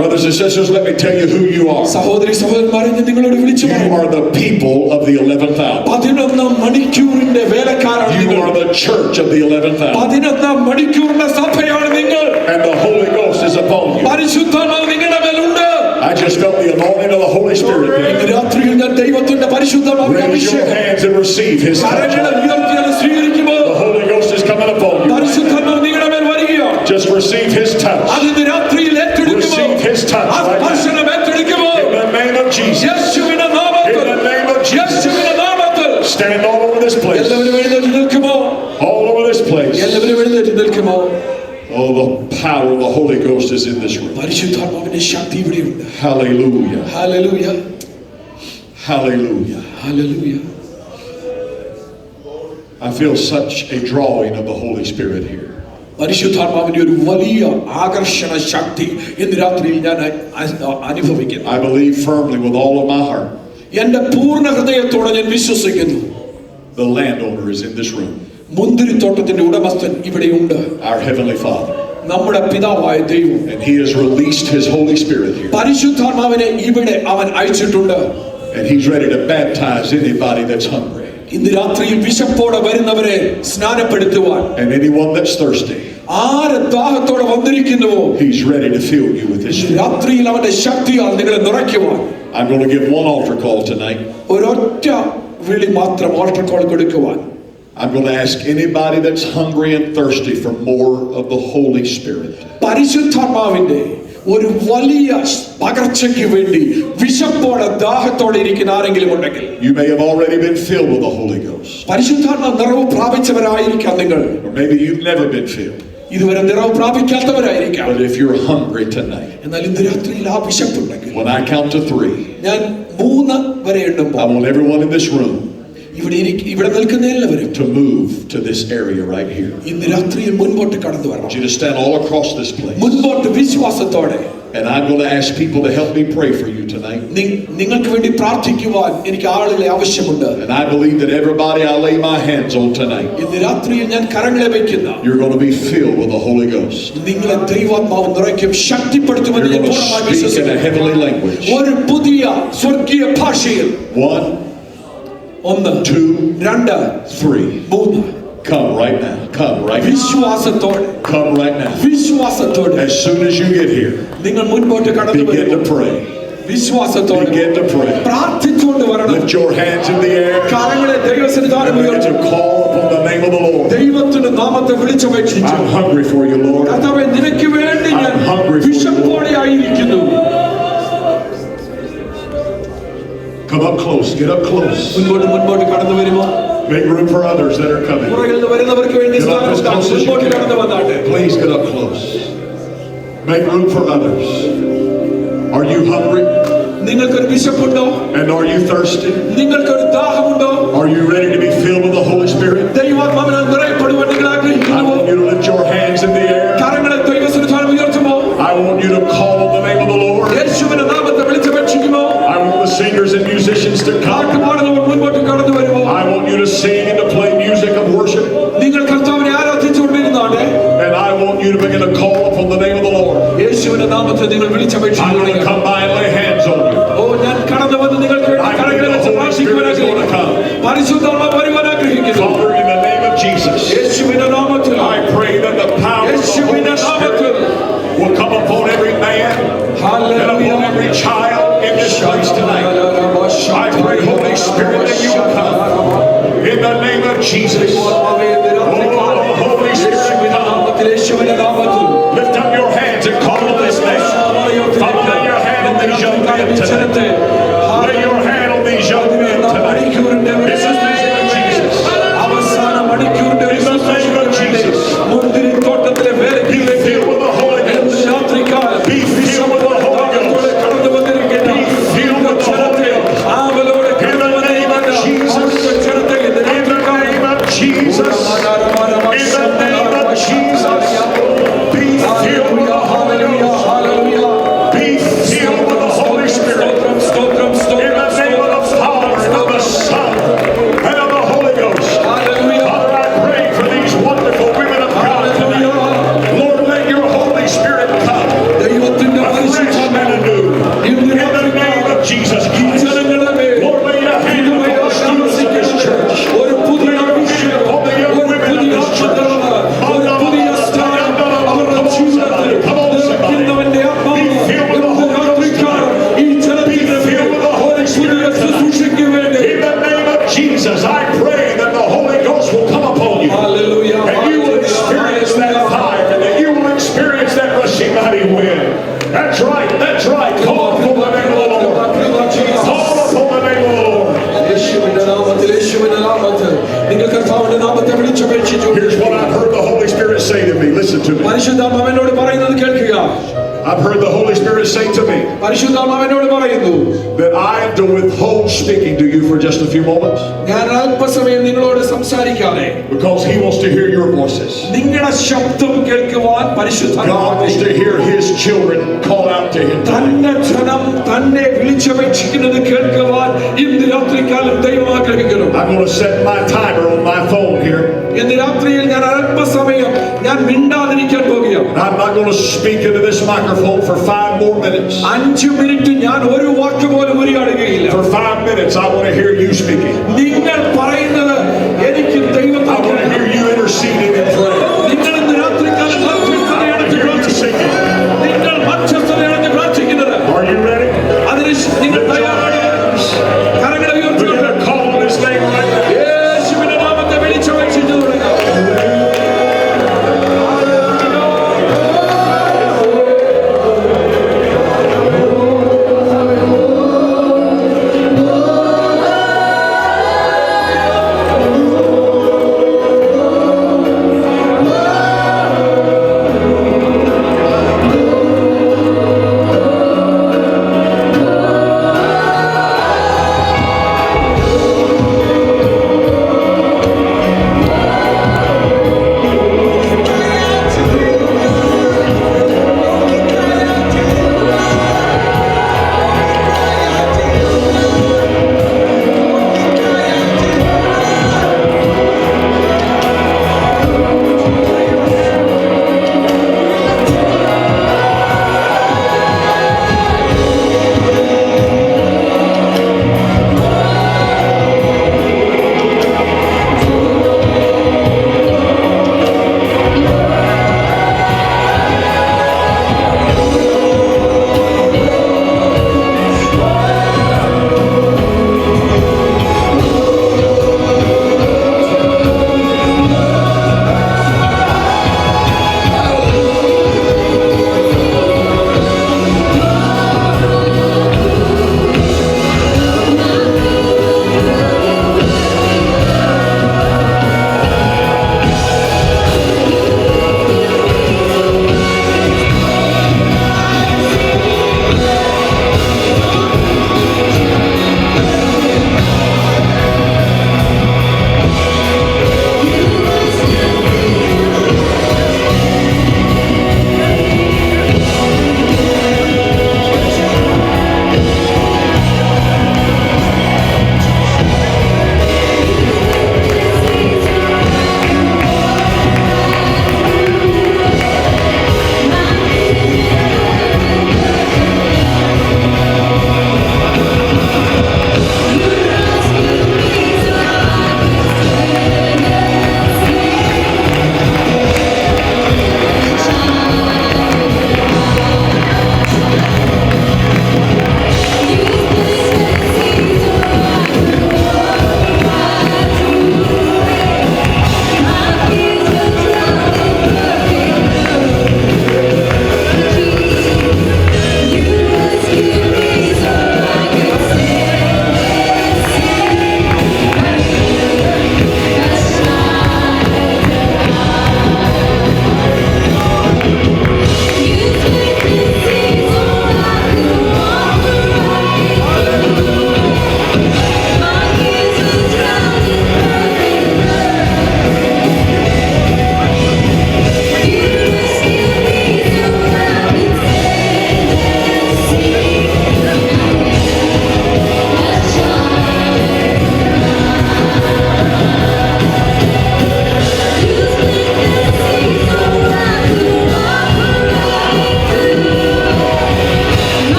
Speaker 1: Brothers and sisters, let me tell you who you are.
Speaker 2: സഹോദരി സഹോദരന്മാരെ, ഞാൻ നിങ്ങളോട് വിളിച്ചു
Speaker 1: You
Speaker 2: പറയും,
Speaker 1: are the people of the 11th hour.
Speaker 2: 11-ാം മണിക്കൂറിന്റെ വേലക്കാരാണ്
Speaker 1: You
Speaker 2: നിങ്ങൾ.
Speaker 1: are the church of the 11th hour.
Speaker 2: 11-ാം മണിക്കൂറിന്റെ സഭയാണ് നിങ്ങൾ.
Speaker 1: And the Holy Ghost is upon you.
Speaker 2: പരിശുദ്ധാത്മാവ് നിങ്ങളുടെ മേലുണ്ട്.
Speaker 1: I just felt the anointing of the Holy Spirit.
Speaker 2: ഇന്ന് രാത്രിയിൽ ഞാൻ ദൈവത്തിന്റെ പരിശുദ്ധാത്മാവിന്റെ
Speaker 1: Raise your
Speaker 2: അഭിഷേകം
Speaker 1: hands and receive His touch.
Speaker 2: കരങ്ങളെ ഉയർത്തിയാൽ സ്വീകരിക്കുമ്പോൾ
Speaker 1: The Holy Ghost is coming upon you.
Speaker 2: പരിശുദ്ധാത്മാവ് നിങ്ങളുടെ മേൽ വരികയാണ്.
Speaker 1: Just receive His touch.
Speaker 2: അതിന് രാത്രിയിൽ ഏറ്റെടുക്കുമ്പോൾ
Speaker 1: Receive His touch
Speaker 2: ആ
Speaker 1: right now.
Speaker 2: സ്പർശനം ഏറ്റെടുക്കുമ്പോൾ
Speaker 1: In the name of Jesus.
Speaker 2: യേശുവിന്റെ നാമത്തിൽ,
Speaker 1: In the name of Jesus.
Speaker 2: യേശുവിന്റെ നാമത്തിൽ
Speaker 1: Stand all over this place.
Speaker 2: എല്ലാവരും എഴുന്നേറ്റ് നിൽക്കുമോ?
Speaker 1: All over this place.
Speaker 2: എല്ലാവരും എഴുന്നേറ്റ് നിൽക്കുമോ?
Speaker 1: Oh, the power of the Holy Ghost is in this room.
Speaker 2: പരിശുദ്ധാത്മാവിന്റെ ശക്തി ഇവിടെയുണ്ട്.
Speaker 1: Hallelujah.
Speaker 2: Hallelujah,
Speaker 1: Hallelujah.
Speaker 2: Hallelujah.
Speaker 1: I feel such a drawing of the Holy Spirit here.
Speaker 2: പരിശുദ്ധാത്മാവിന്റെ ഒരു വലിയ ആകർഷണ ശക്തി ഇന്ന് രാത്രിയിൽ ഞാൻ അനുഭവിക്കുന്നു.
Speaker 1: I believe firmly with all of my heart.
Speaker 2: എന്റെ പൂർണ്ണ ഹൃദയത്തോടെ ഞാൻ വിശ്വസിക്കുന്നു,
Speaker 1: The landowner is in this room.
Speaker 2: മുന്തിരിത്തോട്ടത്തിന്റെ ഉടമസ്ഥൻ ഇവിടെയുണ്ട്.
Speaker 1: Our Heavenly Father.
Speaker 2: നമ്മുടെ പിതാവായ ദൈവം.
Speaker 1: And He has released His Holy Spirit here.
Speaker 2: പരിശുദ്ധാത്മാവിനെ ഇവിടെ അവൻ അയച്ചിട്ടുണ്ട്.
Speaker 1: And He's ready to baptize anybody that's hungry.
Speaker 2: ഇന്ന് രാത്രിയിൽ വിശപ്പോടെ വരുന്നവരെ സ്നാനപ്പെടുത്തുവാൻ,
Speaker 1: And anyone that's thirsty.
Speaker 2: ആര് ദാഹത്തോടെ വന്നിരിക്കുന്നുവോ
Speaker 1: He's ready to fill you with His Spirit.
Speaker 2: രാത്രിയിൽ അവന്റെ ശക്തിയാൽ നിങ്ങളെ നിറയ്ക്കുവാൻ.
Speaker 1: I'm going to give one altar call tonight.
Speaker 2: ഒരൊറ്റ വിളി മാത്രം ഓൾട്ടർ കോൾ കൊടുക്കുവാൻ.
Speaker 1: I'm going to ask anybody that's hungry and thirsty for more of the Holy Spirit.
Speaker 2: പരിശുദ്ധാത്മാവിന്റെ ഒരു വലിയ പകർച്ചയ്ക്ക് വേണ്ടി വിശപ്പോടെ ദാഹത്തോടെ ഇരിക്കുന്ന ആരെങ്കിലും ഉണ്ടെങ്കിൽ,
Speaker 1: You may have already been filled with the Holy Ghost.
Speaker 2: പരിശുദ്ധാത്മാ നിറവ് പ്രാപിച്ചവരായിരിക്കാം നിങ്ങൾ.
Speaker 1: Or maybe you've never been filled.
Speaker 2: ഇതുവരെ നിറവ് പ്രാപിക്കാത്തവരായിരിക്കാം.
Speaker 1: But if you're hungry tonight,
Speaker 2: എന്നാൽ ഇന്ന് രാത്രിയിൽ ആ വിശപ്പുണ്ടെങ്കിൽ,
Speaker 1: when I count to 3,
Speaker 2: ഞാൻ 3 വരെ
Speaker 1: I
Speaker 2: എണ്ണുമ്പോൾ
Speaker 1: want everyone in this room
Speaker 2: ഇവിടെ നിൽക്കുന്ന എല്ലാവരും
Speaker 1: to move to this area right here.
Speaker 2: ഇന്ന് രാത്രിയിൽ മുൻപോട്ട് കടന്നു
Speaker 1: I
Speaker 2: വരണം.
Speaker 1: want you to stand all across this place.
Speaker 2: മുൻപോട്ട് വിശ്വാസത്തോടെ.
Speaker 1: And I'm going to ask people to help me pray for you tonight.
Speaker 2: നിങ്ങൾക്ക് വേണ്ടി പ്രാർത്ഥിക്കുവാൻ എനിക്ക് ആളുകളെ ആവശ്യമുണ്ട്.
Speaker 1: And I believe that everybody I lay my hands on tonight,
Speaker 2: ഇന്ന് രാത്രിയിൽ ഞാൻ കരങ്ങളെ വയ്ക്കുന്ന,
Speaker 1: you're going to be filled with the Holy Ghost.
Speaker 2: നിങ്ങളെ ദൈവാത്മാവ് നിറയ്ക്കും, ശക്തിപ്പെടുത്തുമെന്ന്
Speaker 1: You're
Speaker 2: ഞാൻ
Speaker 1: going to
Speaker 2: പൂർണ്ണമായി
Speaker 1: speak in a
Speaker 2: വിശ്വസിക്കുന്നു.
Speaker 1: heavenly language.
Speaker 2: ഒരു പുതിയ സ്വർഗീയ ഭാഷയിൽ
Speaker 1: 1,
Speaker 2: 1,
Speaker 1: 2,
Speaker 2: 2,
Speaker 1: 3.
Speaker 2: 3
Speaker 1: Come right now. Come right now.
Speaker 2: വിശ്വാസത്തോടെ,
Speaker 1: Come right now.
Speaker 2: വിശ്വാസത്തോടെ
Speaker 1: As soon as you get here,
Speaker 2: നിങ്ങൾ മുൻപോട്ട് കടന്നു
Speaker 1: begin to
Speaker 2: വരും.
Speaker 1: pray.
Speaker 2: വിശ്വാസത്തോടെ
Speaker 1: Begin to pray.
Speaker 2: പ്രാർത്ഥിച്ചുകൊണ്ട് വരണം.
Speaker 1: Lift your hands in the air
Speaker 2: കരങ്ങളെ ദൈവസന്നിധാനം
Speaker 1: and begin
Speaker 2: ഉയർത്തും.
Speaker 1: to call upon the name of the Lord.
Speaker 2: ദൈവത്തിന്റെ നാമത്തെ വിളിച്ചപേക്ഷിച്ചു.
Speaker 1: I'm hungry for you, Lord.
Speaker 2: കർത്താവേ, നിനക്ക് വേണ്ടി ഞാൻ
Speaker 1: I'm hungry for you,
Speaker 2: വിശപ്പോടെ ആയിരിക്കുന്നു.
Speaker 1: Come up close. Get up close.
Speaker 2: മുൻപോട്ട് കടന്നു വരുമോ?
Speaker 3: Make room for others that are coming.
Speaker 2: പുറകിൽ നിന്ന് വരുന്നവർക്ക് വേണ്ടി
Speaker 3: Get up as close as you
Speaker 2: മുൻപോട്ട് കടന്നു വന്നാട്ടെ.
Speaker 3: can. Please get up close. Make room for others. Are you hungry?
Speaker 2: നിങ്ങൾക്കൊരു വിശപ്പുണ്ടോ?
Speaker 3: And are you thirsty?
Speaker 2: നിങ്ങൾക്കൊരു ദാഹമുണ്ടോ?
Speaker 3: Are you ready to be filled with the Holy Spirit?
Speaker 2: ദൈവാത്മാവിനാൽ നിറയപ്പെടുവാൻ നിങ്ങൾ
Speaker 3: I
Speaker 2: ആഗ്രഹിക്കുന്നുവോ?
Speaker 3: want you to lift your hands in the air.
Speaker 2: കരങ്ങളെ ദൈവസന്നിധാനം ഉയർത്തുമോ?
Speaker 3: I want you to call on the name of the Lord.
Speaker 2: യേശുവിന്റെ നാമത്തെ വിളിച്ചപേക്ഷിക്കുമോ?
Speaker 3: I want the singers and musicians to come.
Speaker 2: പാട്ടുപാടുന്നവർ മുൻപോട്ട് കടന്നു വരുമോ?
Speaker 3: I want you to sing and to play music of worship.
Speaker 2: നിങ്ങൾ കർത്താവിനെ ആരാധിച്ചുകൊണ്ടിരുന്നാട്ടെ.
Speaker 3: And I want you to begin to call upon the name of the Lord.
Speaker 2: യേശുവിന്റെ നാമത്തെ നിങ്ങൾ
Speaker 3: I'm going to
Speaker 2: വിളിച്ചപേക്ഷിക്കുക.
Speaker 3: come by and lay hands on you.
Speaker 2: ഓ, ഞാൻ കടന്നു വന്ന് നിങ്ങൾക്ക് വേണ്ടി കരങ്ങളെ വെച്ച് പ്രാർത്ഥിക്കുവാൻ ആഗ്രഹിക്കുന്നു. പരിശുദ്ധാത്മാവ് വരുവാൻ ആഗ്രഹിക്കുന്നു.
Speaker 3: Father, in the name of Jesus,
Speaker 2: യേശുവിന്റെ നാമത്തിൽ
Speaker 3: I pray that the power of the
Speaker 2: യേശുവിന്റെ
Speaker 3: Holy
Speaker 2: നാമത്തിൽ
Speaker 3: Spirit will come upon every man and upon every child in this place tonight. I pray, Holy Spirit, that you will come in the name of Jesus. Oh, Holy Spirit, come.
Speaker 2: യേശുവിന്റെ നാമത്തിൽ
Speaker 3: Lift up your hands and call on this name. Father, lay your hand on these young men tonight. Lay your hand on these young men tonight. In the name of Jesus.
Speaker 2: അവസാന മണിക്കൂറിന്റെ
Speaker 3: In the name of Jesus.
Speaker 2: മുന്തിരിത്തോട്ടത്തിലെ
Speaker 3: Be filled with the Holy Ghost.
Speaker 2: രാത്രികാലം
Speaker 3: Be filled with the Holy Ghost.
Speaker 2: കടന്നു വന്നിരിക്കുന്ന
Speaker 3: Be filled with the Holy Ghost.
Speaker 2: ആവലോടെ
Speaker 3: In the name of Jesus. In the name of Jesus. In the name of Jesus. Be filled with the Holy Ghost. Be filled with the Holy Spirit. In the name of the Father, and of the Son, and of the Holy Ghost. Father, I pray for these wonderful women of God tonight. Lord, let your Holy Spirit come. Afresh and anew. In the name of Jesus Christ. Lord, lay your hand upon the students of this church. Lay your hand upon the young women of this church. Come on, somebody. Be filled with the Holy Ghost tonight. Be filled with the Holy Spirit tonight. In the name of Jesus, I pray that the Holy Ghost will come upon you. And you will experience that fire, and that you will experience that rushing mighty wind. That's right, that's right. Call upon the name of the Lord. Call upon the name of the Lord.
Speaker 2: യേശുവിന്റെ നാമത്തിൽ യേശുവിന്റെ നാമത്തിൽ നിങ്ങൾ കർത്താവിന്റെ നാമത്തെ വിളിച്ചപേക്ഷിച്ചു.
Speaker 3: Here's what I've heard the Holy Spirit say to me. Listen to me.
Speaker 2: പരിശുദ്ധാത്മാവിനോട് പറയുന്നത് കേൾക്കുക.
Speaker 3: I've heard the Holy Spirit say to me
Speaker 2: പരിശുദ്ധാത്മാവിനോട് പറയുന്നു,
Speaker 3: that I am to withhold speaking to you for just a few moments,
Speaker 2: ഞാൻ അല്പസമയം നിങ്ങളോട് സംസാരിക്കാതെ
Speaker 3: because He wants to hear your voices.
Speaker 2: നിങ്ങളുടെ ശബ്ദം കേൾക്കുവാൻ
Speaker 3: God
Speaker 2: പരിശുദ്ധാത്മാവ്
Speaker 3: wants to hear His children call out to Him.
Speaker 2: തന്റെ ജനം തന്നെ വിളിച്ചപേക്ഷിക്കുന്നത് കേൾക്കുവാൻ ഇന്ന് രാത്രികാലം ദൈവം ആഗ്രഹിക്കുന്നു.
Speaker 3: I'm going to set my timer on my phone here.
Speaker 2: ഇന്ന് രാത്രിയിൽ ഞാൻ അല്പസമയം ഞാൻ മിണ്ടാതിരിക്കാൻ പോകുകയാണ്.
Speaker 3: I'm not going to speak into this microphone for 5 more minutes.
Speaker 2: 5 minute ഞാൻ ഒരു വാക്ക് പോലും ഉരിയാടുകയില്ല.
Speaker 3: For 5 minutes, I want to hear you speaking.
Speaker 2: നിങ്ങൾ പറയുന്നത് എനിക്ക് ദൈവത്തെ
Speaker 3: I want to hear you interceding in prayer.
Speaker 2: നിങ്ങൾ ഇന്ന് രാത്രികാലം മധ്യസ്ഥതയാണ് പ്രാർത്ഥിക്കുന്നത്. നിങ്ങൾ മധ്യസ്ഥതയാണ് പ്രാർത്ഥിക്കുന്നത്.
Speaker 3: Are you ready?
Speaker 2: അതിന് നിങ്ങൾ തയ്യാറാണ്? കരങ്ങളെ ഉയർത്തുക.
Speaker 3: We're going to call on His name right now.
Speaker 2: യേശുവിന്റെ നാമത്തെ വിളിച്ചപേക്ഷിച്ചു തുടങ്ങുക.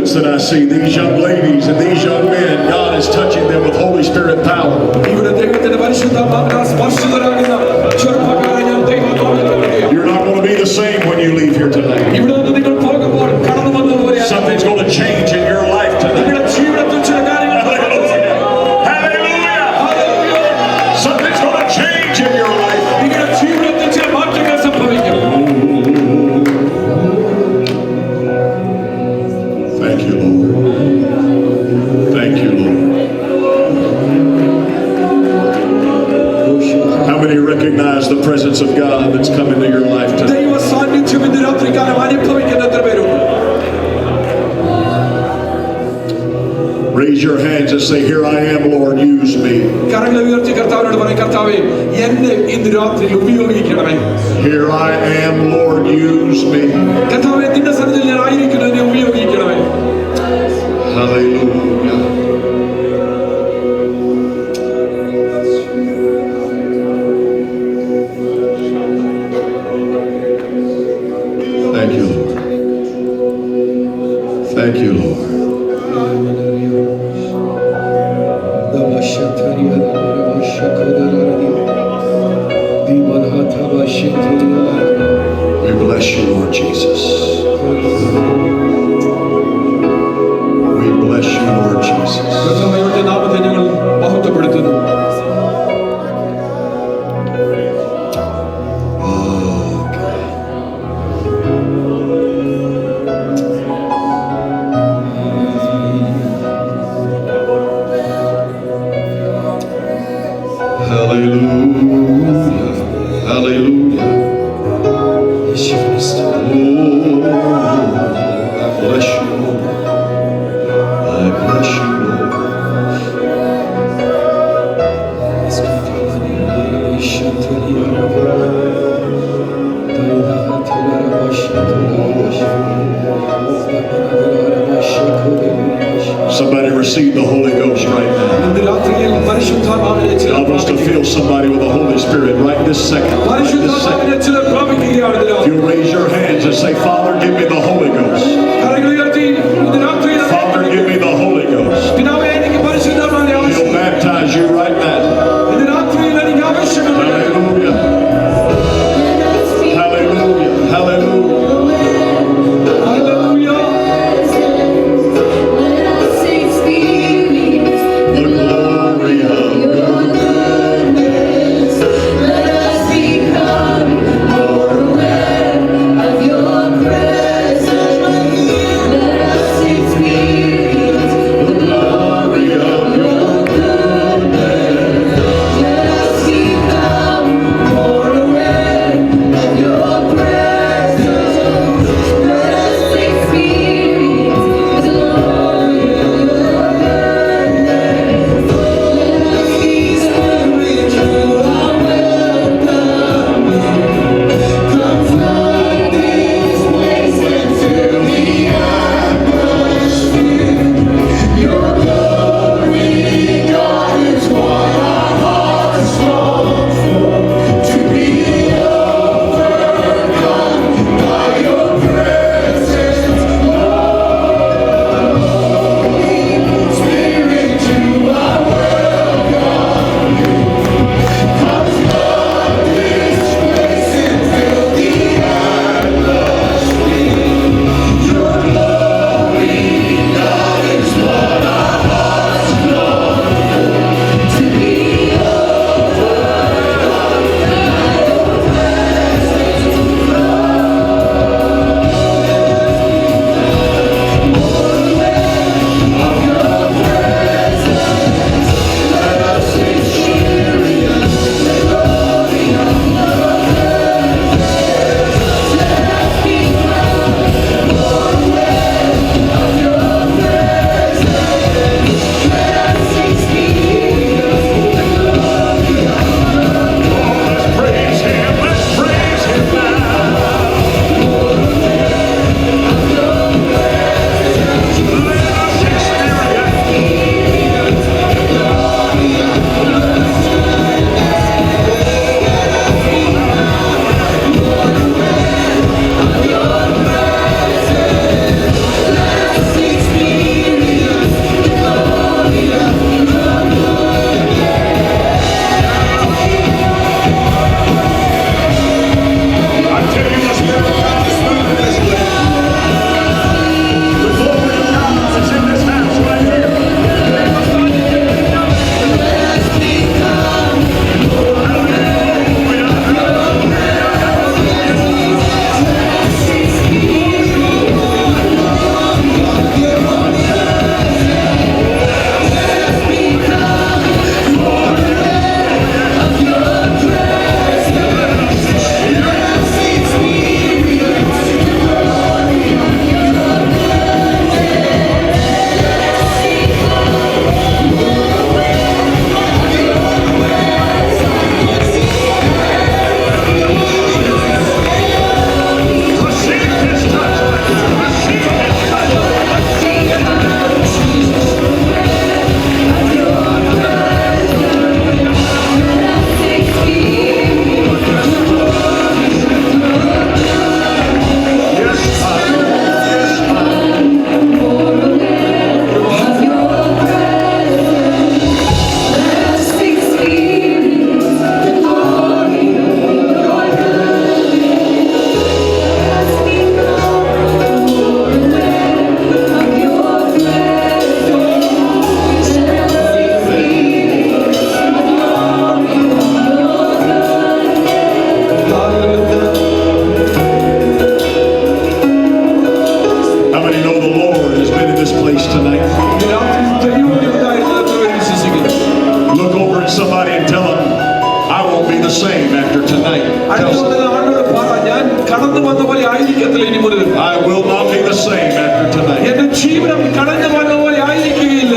Speaker 3: students that I see, these young ladies and these young men, God is touching them with Holy Spirit power.
Speaker 2: ഇവിടെ ദൈവത്തിന്റെ പരിശുദ്ധാത്മാവിനാൽ സ്പർശിതരാകുന്ന ചെറുപ്പക്കാരെ ഞാൻ ദൈവനാമത്തിൽ
Speaker 3: You're not going to be the same when you leave here tonight.
Speaker 2: ഇവിടെ നിന്ന് നിങ്ങൾ പോകുമ്പോൾ കടന്നു വന്നതുപോലെ
Speaker 3: Something's going to change in your life tonight.
Speaker 2: നിങ്ങളുടെ ജീവിതത്തിൽ ചില കാര്യങ്ങൾ
Speaker 3: Hallelujah. Hallelujah. Something's going to change in your life.
Speaker 2: നിങ്ങളുടെ ജീവിതത്തിൽ ചില മാറ്റങ്ങൾ സംഭവിക്കും.
Speaker 3: Thank you, Lord. Thank you, Lord. How many recognize the presence of God that's come into your life tonight?
Speaker 2: ദൈവ സാന്നിധ്യം ഇന്ന് രാത്രികാലം അനുഭവിക്കുന്ന എത്ര പേരുണ്ട്?
Speaker 3: Raise your hands and say, "Here I am, Lord, use me."
Speaker 2: കരങ്ങൾ ഉയർത്തി കർത്താവിനോട് പറയും, കർത്താവേ എന്നെ ഇന്ന് രാത്രി ഉപയോഗിക്കണമേ.
Speaker 3: Here I am, Lord, use me.
Speaker 2: കർത്താവേ നിന്റെ സന്നിധിയിൽ ഞാൻ ആയിരിക്കുന്നു, എന്നെ ഉപയോഗിക്കണമേ.
Speaker 3: Hallelujah. Thank you, Lord. Thank you, Lord. We bless you, Lord Jesus. We bless you, Lord Jesus.
Speaker 2: കർത്താവേ നാമത്തെ ഞങ്ങൾ മഹത്വപ്പെടുത്തുന്നു.
Speaker 3: Hallelujah. Hallelujah. Oh, I bless you, Lord. I bless you, Lord. Somebody receive the Holy Ghost right now.
Speaker 2: ഇന്ന് രാത്രിയിൽ പരിശുദ്ധാത്മാവിനെ ചിലർ
Speaker 3: God wants to feel somebody with the Holy Spirit right this second. Right this second.
Speaker 2: പരിശുദ്ധാത്മാവിനെ ചിലർ പ്രാപിക്കുകയാണ് ഇന്ന്
Speaker 3: If
Speaker 2: രാത്രി.
Speaker 3: you raise your hands and say, "Father, give me the Holy Ghost.
Speaker 2: കരങ്ങൾ ഉയർത്തി ഇന്ന് രാത്രിയിൽ
Speaker 3: Father, give me the Holy Ghost."
Speaker 2: പിതാവേ എനിക്ക് പരിശുദ്ധാത്മാവിനെ
Speaker 3: He'll
Speaker 2: ആവശ്യമാണ്.
Speaker 3: baptize you right now.
Speaker 2: ഇന്ന് രാത്രിയിൽ എനിക്ക് ആവശ്യമുണ്ട്.
Speaker 3: Hallelujah. Hallelujah. Hallelujah.
Speaker 2: Hallelujah.
Speaker 3: The glory of
Speaker 4: Let us become more aware of your presence.
Speaker 3: many know the Lord has been in this place tonight?
Speaker 2: ഈ രാത്രി ദൈവം ഉണ്ടായിരുന്നത് എത്ര പേര് വിശ്വസിക്കുന്നു?
Speaker 3: Look over at somebody and tell them, I won't be the same after tonight.
Speaker 2: അടുത്തുള്ള ആളോട് പറ, ഞാൻ കടന്നു വന്ന പോലെ ആയിരിക്കത്തില്ല ഇനി മുതൽ.
Speaker 3: I will not be the same after tonight.
Speaker 2: എന്റെ ജീവിതം കടന്നു വന്ന പോലെ ആയിരിക്കുകയില്ല.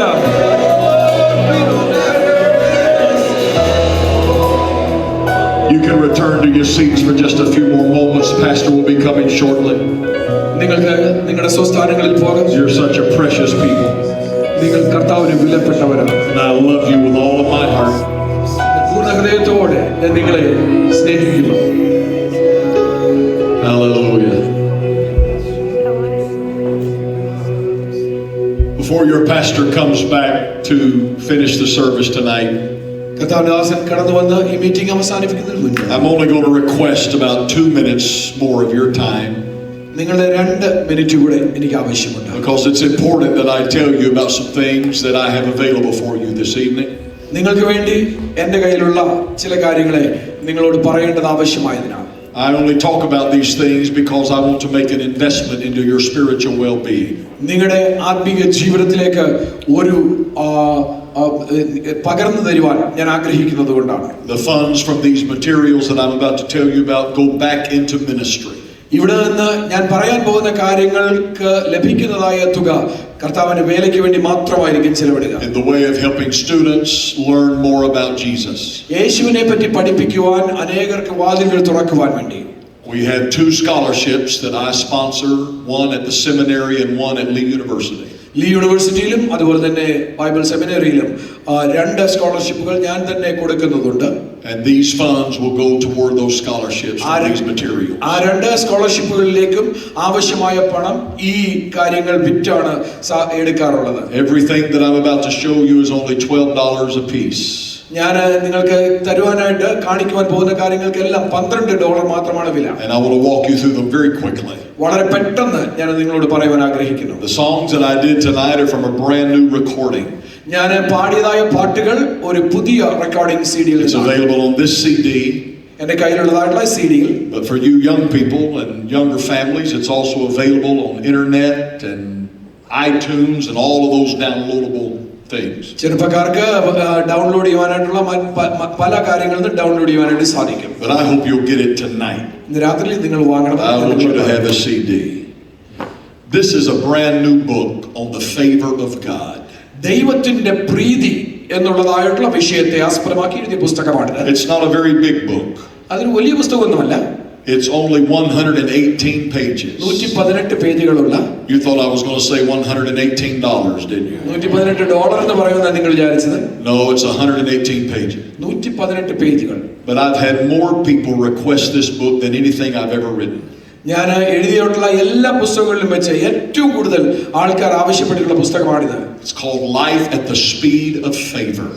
Speaker 3: You can return to your seats for just a few more moments. Pastor will be coming shortly.
Speaker 2: നിങ്ങൾക്ക് നിങ്ങളുടെ സ്വസ്ഥാനങ്ങളിൽ പോകാം.
Speaker 3: You're such a precious people.
Speaker 2: നിങ്ങൾ കർത്താവിന് വിലപ്പെട്ടവരാണ്.
Speaker 3: And I love you with all of my heart.
Speaker 2: പൂർണ്ണ ഹൃദയത്തോടെ ഞാൻ നിങ്ങളെ സ്നേഹിക്കുന്നു.
Speaker 3: Hallelujah. Before your pastor comes back to finish the service tonight,
Speaker 2: കർത്താവിന്റെ ദാസൻ കടന്നു വന്ന് ഈ മീറ്റിംഗ് അവസാനിപ്പിക്കുന്നതിന് മുൻപ്
Speaker 3: I'm only going to request about 2 minutes more of your time,
Speaker 2: നിങ്ങളുടെ 2 മിനിറ്റ് കൂടെ എനിക്ക് ആവശ്യമുണ്ട്.
Speaker 3: because it's important that I tell you about some things that I have available for you this evening.
Speaker 2: നിങ്ങൾക്ക് വേണ്ടി എൻ്റെ കയ്യിലുള്ള ചില കാര്യങ്ങളെ നിങ്ങളോട് പറയേണ്ടത് ആവശ്യമായതിനാണ്.
Speaker 3: I only talk about these things because I want to make an investment into your spiritual well-being.
Speaker 2: നിങ്ങളുടെ ആത്മീയ ജീവിതത്തിലേക്ക് ഒരു പകർന്നു തരുവാൻ ഞാൻ ആഗ്രഹിക്കുന്നത് കൊണ്ടാണ്.
Speaker 3: The funds from these materials that I'm about to tell you about go back into ministry.
Speaker 2: ഇവിടെ നിന്ന് ഞാൻ പറയാൻ പോകുന്ന കാര്യങ്ങൾക്ക് ലഭിക്കുന്നതായ തുക കർത്താവിന്റെ വേലയ്ക്ക് വേണ്ടി മാത്രമായിരിക്കും ചെലവിടുക.
Speaker 3: In the way of helping students learn more about Jesus.
Speaker 2: യേശുവിനെ പറ്റി പഠിപ്പിക്കുവാൻ അനേകർക്ക് വാതിലുകൾ തുറക്കുവാൻ വേണ്ടി.
Speaker 3: We have 2 scholarships that I sponsor, one at the seminary and one at Lee University.
Speaker 2: Lee യൂണിവേഴ്സിറ്റിയിലും അതുപോലെ തന്നെ ബൈബിൾ സെമിനറിയിലും 2 സ്കോളർഷിപ്പുകൾ ഞാൻ തന്നെ കൊടുക്കുന്നുണ്ട്.
Speaker 3: And these funds will go toward those scholarships for these materials.
Speaker 2: ആ 2 സ്കോളർഷിപ്പുകളിലേക്കും ആവശ്യമായ പണം ഈ കാര്യങ്ങൾ വിറ്റാണ് എടുക്കാറുള്ളത്.
Speaker 3: Everything that I'm about to show you is only $12 a piece.
Speaker 2: ഞാൻ നിങ്ങൾക്ക് തരുവാനായിട്ട് കാണിക്കുവാൻ പോകുന്ന കാര്യങ്ങൾക്കെല്ലാം $12 മാത്രമാണ് വില.
Speaker 3: And I want to walk you through them very quickly.
Speaker 2: വളരെ പെട്ടെന്ന് ഞാൻ നിങ്ങളോട് പറയുവാൻ ആഗ്രഹിക്കുന്നു.
Speaker 3: The songs that I did tonight are from a brand new recording.
Speaker 2: ഞാൻ പാടിയതായ പാട്ടുകൾ ഒരു പുതിയ റെക്കോർഡിംഗ് സിഡിയിൽ
Speaker 3: It's available on this CD.
Speaker 2: എൻ്റെ കയ്യിലുള്ളതായിട്ടുള്ള സിഡിയിൽ.
Speaker 3: But for you young people and younger families, it's also available on internet and iTunes and all of those downloadable things.
Speaker 2: ചെറുപ്പക്കാർക്ക് download ചെയ്യുവാനായിട്ടുള്ള പല കാര്യങ്ങളിൽ നിന്ന് ഡൗൺലോഡ് ചെയ്യാനായിട്ട് സാധിക്കും.
Speaker 3: But I hope you'll get it tonight.
Speaker 2: ഇന്ന് രാത്രി നിങ്ങൾ വാങ്ങണം.
Speaker 3: I want you to have a CD. This is a brand new book on the favor of God.
Speaker 2: ദൈവത്തിന്റെ പ്രീതി എന്നുള്ളതായിട്ടുള്ള വിഷയത്തെ ആസ്പദമാക്കി എഴുതിയ പുസ്തകമാണ്.
Speaker 3: It's not a very big book.
Speaker 2: അതൊരു വലിയ പുസ്തകമൊന്നുമല്ല.
Speaker 3: It's only 118 pages.
Speaker 2: 118 പേജുകളുള്ള.
Speaker 3: You thought I was going to say $118, didn't you?
Speaker 2: $118 എന്ന് പറയുമെന്നാണ് നിങ്ങൾ വിചാരിച്ചത്?
Speaker 3: No, it's 118 pages.
Speaker 2: 118 പേജുകൾ.
Speaker 3: But I've had more people request this book than anything I've ever written.
Speaker 2: ഞാൻ എഴുതിയിട്ടുള്ള എല്ലാ പുസ്തകങ്ങളിലും വെച്ച് ഏറ്റവും കൂടുതൽ ആൾക്കാർ ആവശ്യപ്പെട്ടിട്ടുള്ള പുസ്തകമാണിത്.
Speaker 3: It's called Life at the Speed of Favor.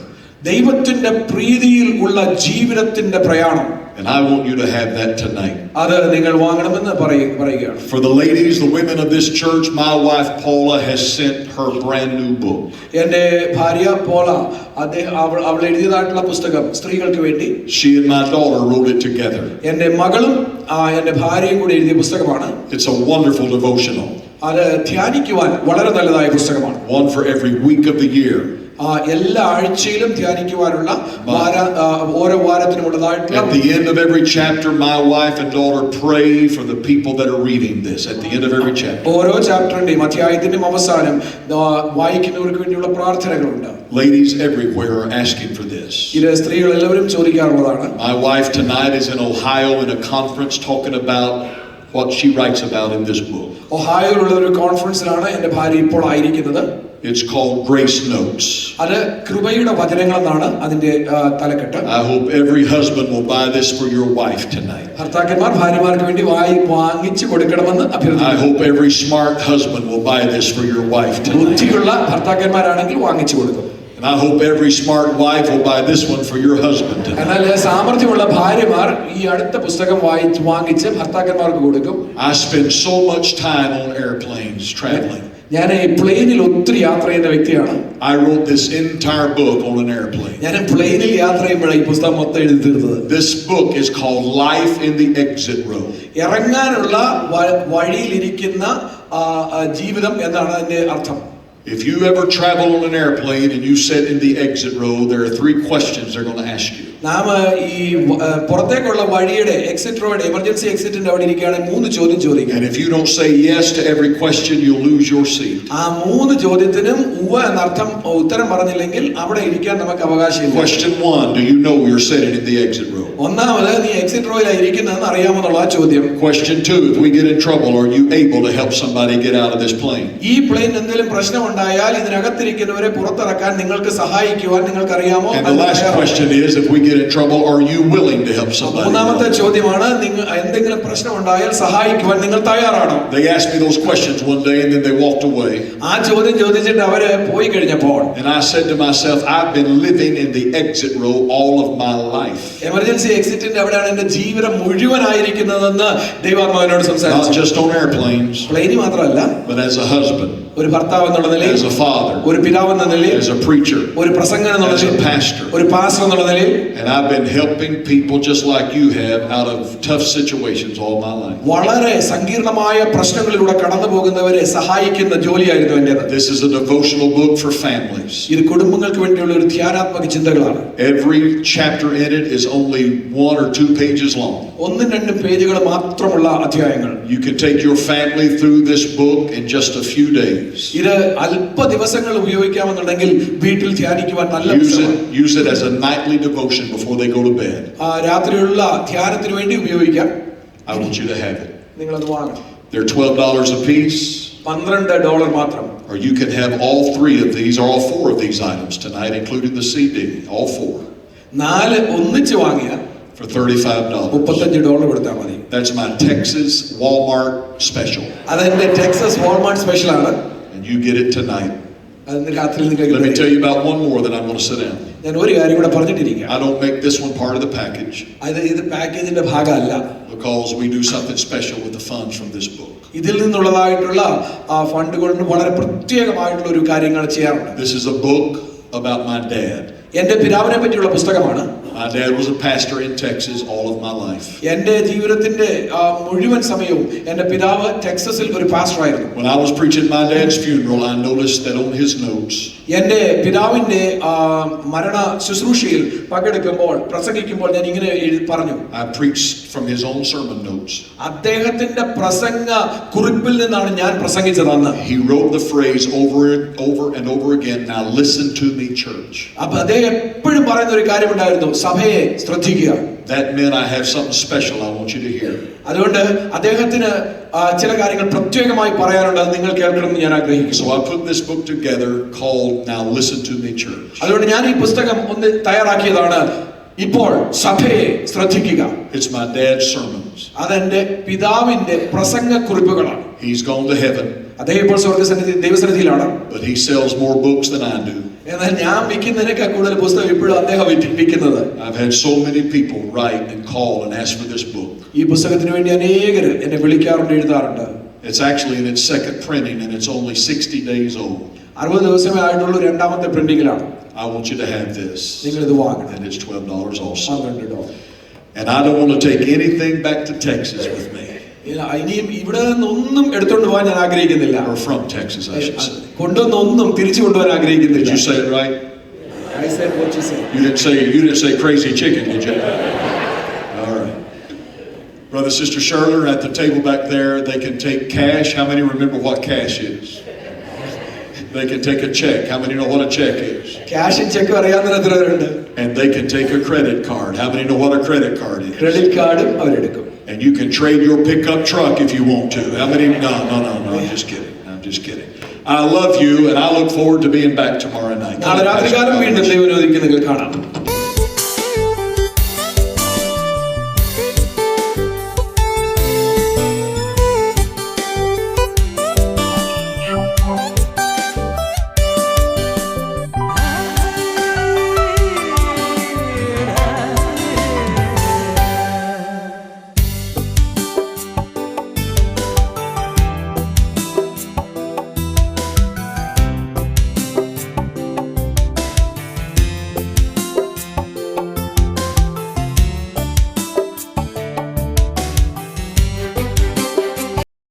Speaker 2: ദൈവത്തിന്റെ പ്രീതിയിൽ ഉള്ള ജീവിതത്തിന്റെ പ്രയാണം.
Speaker 3: And I want you to have that tonight.
Speaker 2: അത് നിങ്ങൾ വാങ്ങണമെന്ന് പറയുകയാണ്.
Speaker 3: For the ladies, the women of this church, my wife Paula has sent her brand new book.
Speaker 2: എൻ്റെ ഭാര്യ പോള അവൾ എഴുതിയതായിട്ടുള്ള പുസ്തകം സ്ത്രീകൾക്ക് വേണ്ടി.
Speaker 3: She and my daughter wrote it together.
Speaker 2: എൻ്റെ മകളും എൻ്റെ ഭാര്യയും കൂടി എഴുതിയ പുസ്തകമാണ്.
Speaker 3: It's a wonderful devotional.
Speaker 2: അത് ധ്യാനിക്കുവാൻ വളരെ നല്ലതായ പുസ്തകമാണ്.
Speaker 3: One for every week of the year.
Speaker 2: എല്ലാ ആഴ്ചയിലും ധ്യാനിക്കുവാനുള്ള ഓരോ വാരത്തിനുമുള്ളതായിട്ടുള്ള.
Speaker 3: At the end of every chapter, my wife and daughter pray for the people that are reading this. At the end of every chapter.
Speaker 2: ഓരോ ചാപ്റ്ററിന്റെയും അധ്യായത്തിന്റെയും അവസാനം വായിക്കുന്നവർക്ക് വേണ്ടിയുള്ള പ്രാർത്ഥനകളുണ്ട്.
Speaker 3: Ladies everywhere are asking for this.
Speaker 2: ഇത് സ്ത്രീകൾ എല്ലാവരും ചോദിക്കാറുള്ളതാണ്.
Speaker 3: My wife tonight is in Ohio in a conference talking about what she writes about in this book.
Speaker 2: ഒഹായോയിലുള്ള ഒരു കോൺഫറൻസിലാണ് എൻ്റെ ഭാര്യ ഇപ്പോൾ ആയിരിക്കുന്നത്.
Speaker 3: It's called Grace Notes.
Speaker 2: അത് കൃപയുടെ വചനങ്ങൾ എന്നാണ് അതിന്റെ തലക്കെട്ട്.
Speaker 3: I hope every husband will buy this for your wife tonight.
Speaker 2: ഭർത്താക്കന്മാർ ഭാര്യമാർക്ക് വേണ്ടി വാങ്ങിച്ചു കൊടുക്കണമെന്ന് അഭ്യർത്ഥിക്കുന്നു.
Speaker 3: I hope every smart husband will buy this for your wife tonight.
Speaker 2: ബുദ്ധിയുള്ള ഭർത്താക്കന്മാരാണെങ്കിൽ വാങ്ങിച്ചു കൊടുക്കും.
Speaker 3: And I hope every smart wife will buy this one for your husband tonight.
Speaker 2: എന്നാൽ സാമർത്ഥ്യമുള്ള ഭാര്യമാർ ഈ അടുത്ത പുസ്തകം വാങ്ങിച്ച് ഭർത്താക്കന്മാർക്ക് കൊടുക്കും.
Speaker 3: I spend so much time on airplanes traveling.
Speaker 2: ഞാൻ പ്ലെയിനിൽ ഒത്തിരി യാത്ര ചെയ്യുന്ന വ്യക്തിയാണ്.
Speaker 3: I wrote this entire book on an airplane.
Speaker 2: ഞാൻ പ്ലെയിനിൽ യാത്ര ചെയ്യുമ്പോഴാണ് ഈ പുസ്തകം മൊത്തം എഴുതി തീർത്തത്.
Speaker 3: This book is called Life in the Exit Row.
Speaker 2: ഇറങ്ങാനുള്ള വഴിയിലിരിക്കുന്ന ജീവിതം എന്നാണ് അതിന്റെ അർത്ഥം.
Speaker 1: If you ever travel on an airplane and you sit in the exit row, there are 3 questions they're going to ask you.
Speaker 2: നാം ഈ പുറത്തേക്കുള്ള വഴിയുടെ exit road emergency എക്സിറ്റിന്റെ അവിടെ ഇരിക്കുകയാണെങ്കിൽ 3 ചോദ്യം ചോദിക്കും.
Speaker 1: And if you don't say yes to every question, you'll lose your seat.
Speaker 2: ആ 3 ചോദ്യത്തിനും ഉവ്വ് എന്നർത്ഥം ഉത്തരം പറഞ്ഞില്ലെങ്കിൽ അവിടെ ഇരിക്കാൻ നമുക്ക് അവകാശമില്ല.
Speaker 1: Question 1, do you know you're sitting in the exit row?
Speaker 2: ഒന്നാമത് നീ എക്സിറ്റ് റോയിലാണ് ഇരിക്കുന്നതെന്ന് അറിയാമെന്നുള്ള ആ ചോദ്യം.
Speaker 1: Question 2, if we get in trouble, are you able to help somebody get out of this plane?
Speaker 2: ഈ പ്ലെയിൻ എന്തെങ്കിലും പ്രശ്നമുണ്ടായാൽ ഇതിനകത്തിരിക്കുന്നവരെ പുറത്തിറക്കാൻ നിങ്ങൾക്ക് സഹായിക്കുവാൻ നിങ്ങൾക്ക് അറിയാമോ?
Speaker 1: And the last question is, if we get in trouble, are you willing to help somebody?
Speaker 2: മൂന്നാമത്തെ ചോദ്യമാണ്, നിങ്ങൾ എന്തെങ്കിലും പ്രശ്നമുണ്ടായാൽ സഹായിക്കുവാൻ നിങ്ങൾ തയ്യാറാണോ?
Speaker 1: They asked me those questions one day and then they walked away.
Speaker 2: ആ ചോദ്യം ചോദിച്ചിട്ട് അവര് പോയി കഴിഞ്ഞപ്പോൾ
Speaker 1: And I said to myself, I've been living in the exit row all of my life.
Speaker 2: Emergency എക്സിറ്റിന്റെ അവിടെയാണ് എന്റെ ജീവിതം മുഴുവനായിരിക്കുന്നതെന്ന് ദൈവാത്മാവിനോട് സംസാരിച്ചു.
Speaker 1: Not just on airplanes,
Speaker 2: പ്ലെയിനിൽ മാത്രമല്ല,
Speaker 1: but as a husband,
Speaker 2: ഒരു ഭർത്താവ് എന്നുള്ള നിലയിൽ,
Speaker 1: as a father,
Speaker 2: ഒരു പിതാവ് എന്ന നിലയിൽ,
Speaker 1: as a preacher,
Speaker 2: ഒരു പ്രസംഗകൻ എന്നുള്ള
Speaker 1: as a
Speaker 2: നിലയിൽ,
Speaker 1: pastor.
Speaker 2: ഒരു പാസ്റ്റർ എന്നുള്ള നിലയിൽ.
Speaker 1: And I've been helping people just like you have out of tough situations all my life.
Speaker 2: വളരെ സങ്കീർണമായ പ്രശ്നങ്ങളിലൂടെ കടന്നു പോകുന്നവരെ സഹായിക്കുന്ന ജോലിയായിരുന്നു എന്റേത്.
Speaker 1: This is a devotional book for families.
Speaker 2: ഇത് കുടുംബങ്ങൾക്ക് വേണ്ടിയുള്ള ഒരു ധ്യാനാത്മക ചിന്തകളാണ്.
Speaker 1: Every chapter in it is only 1 or 2 pages long.
Speaker 2: 1-2 പേജുകൾ മാത്രമുള്ള അധ്യായങ്ങൾ.
Speaker 1: You can take your family through this book in just a few days.
Speaker 2: ഇത് അല്പ ദിവസങ്ങൾ ഉപയോഗിക്കാമെന്നുണ്ടെങ്കിൽ വീട്ടിൽ ധ്യാനിക്കുവാൻ നല്ല
Speaker 1: Use it as a nightly devotion before they go to bed.
Speaker 2: രാത്രിയുള്ള ധ്യാനത്തിന് വേണ്ടി ഉപയോഗിക്കാം.
Speaker 1: I want you to have it.
Speaker 2: നിങ്ങൾ അത് വാങ്ങണം.
Speaker 1: They're $12 a piece.
Speaker 2: $12 മാത്രം.
Speaker 1: Or you can have all 3 of these or all 4 of these items tonight, including the CD. All 4.
Speaker 2: 4 ഒന്നിച്ച് വാങ്ങിയാൽ
Speaker 1: for $35.
Speaker 2: $35 കൊടുത്താൽ മതി.
Speaker 1: That's my Texas Walmart special.
Speaker 2: അതെന്റെ Texas Walmart special ആണ്.
Speaker 1: And you get it tonight.
Speaker 2: രാത്രിയിൽ
Speaker 1: Let me tell you about one more, then I'm going to sit down.
Speaker 2: ഞാൻ ഒരു കാര്യം കൂടെ പറഞ്ഞിട്ടിരിക്കാം.
Speaker 1: I don't make this one part of the package.
Speaker 2: ഇത് പാക്കേജിന്റെ ഭാഗമല്ല.
Speaker 1: Because we do something special with the funds from this book.
Speaker 2: ഇതിൽ നിന്നുള്ളതായിട്ടുള്ള ഫണ്ടുകൾ വളരെ പ്രത്യേകമായിട്ടുള്ള ഒരു കാര്യങ്ങൾ ചെയ്യാറുണ്ട്.
Speaker 1: This is a book about my dad.
Speaker 2: എന്റെ പിതാവിനെ പറ്റിയുള്ള പുസ്തകമാണ്.
Speaker 1: My dad was a pastor in Texas all of my life.
Speaker 2: എന്റെ ജീവിതത്തിന്റെ മുഴുവൻ സമയവും എന്റെ പിതാവ് ടെക്സസിൽ ഒരു പാസ്റ്റർ ആയിരുന്നു.
Speaker 1: When I was preaching my dad's funeral, I noticed that on his notes,
Speaker 2: എന്റെ പിതാവിന്റെ മരണ ശുശ്രൂഷയിൽ പങ്കെടുക്കുമ്പോൾ പ്രസംഗിക്കുമ്പോൾ ഞാൻ ഇങ്ങനെ പറഞ്ഞു.
Speaker 1: I preached from his own sermon notes.
Speaker 2: അദ്ദേഹത്തിന്റെ പ്രസംഗ കുറിപ്പിൽ നിന്നാണ് ഞാൻ പ്രസംഗിച്ചതെന്ന്.
Speaker 1: He wrote the phrase over and over again, now listen to me, church.
Speaker 2: അപ്പോൾ അദ്ദേഹം എപ്പോഴും പറയുന്ന ഒരു കാര്യമുണ്ടായിരുന്നു, സഭയെ ശ്രദ്ധിക്കുക.
Speaker 1: That meant I have something special I want you to hear.
Speaker 2: അതുകൊണ്ട് അദ്ദേഹത്തിന് ചില കാര്യങ്ങൾ പ്രത്യേകമായി പറയാനുണ്ട്, അത് നിങ്ങൾ കേൾക്കണമെന്ന് ഞാൻ ആഗ്രഹിക്കുന്നു.
Speaker 1: So I put this book together called Now Listen to Me, Church.
Speaker 2: അതുകൊണ്ട് ഞാൻ ഈ പുസ്തകം ഒന്ന് തയ്യാറാക്കിയതാണ്, ഇപ്പോൾ സഭയെ ശ്രദ്ധിക്കുക.
Speaker 1: It's my dad's sermons.
Speaker 2: അതെന്റെ പിതാവിന്റെ പ്രസംഗക്കുറിപ്പുകളാണ്.
Speaker 1: He's gone to heaven.
Speaker 2: അദ്ദേഹം ഇപ്പോൾ ദൈവസന്നിധിയിലാണ്.
Speaker 1: But he sells more books than I do.
Speaker 2: എന്നാൽ ഞാൻ വിൽക്കുന്നതിനേക്കാൾ കൂടുതൽ പുസ്തകം ഇപ്പോഴും അദ്ദേഹം വിൽക്കുന്നത്.
Speaker 1: I've had so many people write and call and ask for this book.
Speaker 2: ഈ പുസ്തകത്തിന് വേണ്ടി അനേകർ എന്നെ വിളിക്കാറുണ്ട്, എഴുതാറുണ്ട്.
Speaker 1: It's actually in its 2nd printing and it's only 60 days old.
Speaker 2: 60 ദിവസമേ ആയിട്ടുള്ള രണ്ടാമത്തെ പ്രിന്റിംഗിലാണ്.
Speaker 1: I want you to have this.
Speaker 2: നിങ്ങൾ ഇത് വാങ്ങണം.
Speaker 1: And it's $12 also.
Speaker 2: $12.
Speaker 1: And I don't want to take anything back to Texas with me.
Speaker 2: ഇനിയും ഇവിടെ നിന്നൊന്നും എടുത്തോണ്ട് പോകാൻ ഞാൻ ആഗ്രഹിക്കുന്നില്ല.
Speaker 1: Or from Texas, I should say.
Speaker 2: കൊണ്ടുവന്നൊന്നും തിരിച്ചു കൊണ്ടുപോകാൻ ആഗ്രഹിക്കുന്നില്ല.
Speaker 1: Did you say it right?
Speaker 2: I said what you said.
Speaker 1: You didn't say crazy chicken, did you? All right. Brother, Sister Shirley are at the table back there. They can take cash. How many remember what cash is? They can take a check. How many know what a check is?
Speaker 2: Cash check അറിയാവുന്ന എത്രയുണ്ട്?
Speaker 1: And they can take a credit card. How many know what a credit card is?
Speaker 2: Credit card അവരെടുക്കും.
Speaker 1: And you can trade your pickup truck if you want to. How many? No. I'm just kidding. I love you and I look forward to being back tomorrow night.
Speaker 2: നാളെ രാത്രികാലം വീണ്ടും ദൈവം അനുവദിക്കുന്നെങ്കിൽ കാണാം.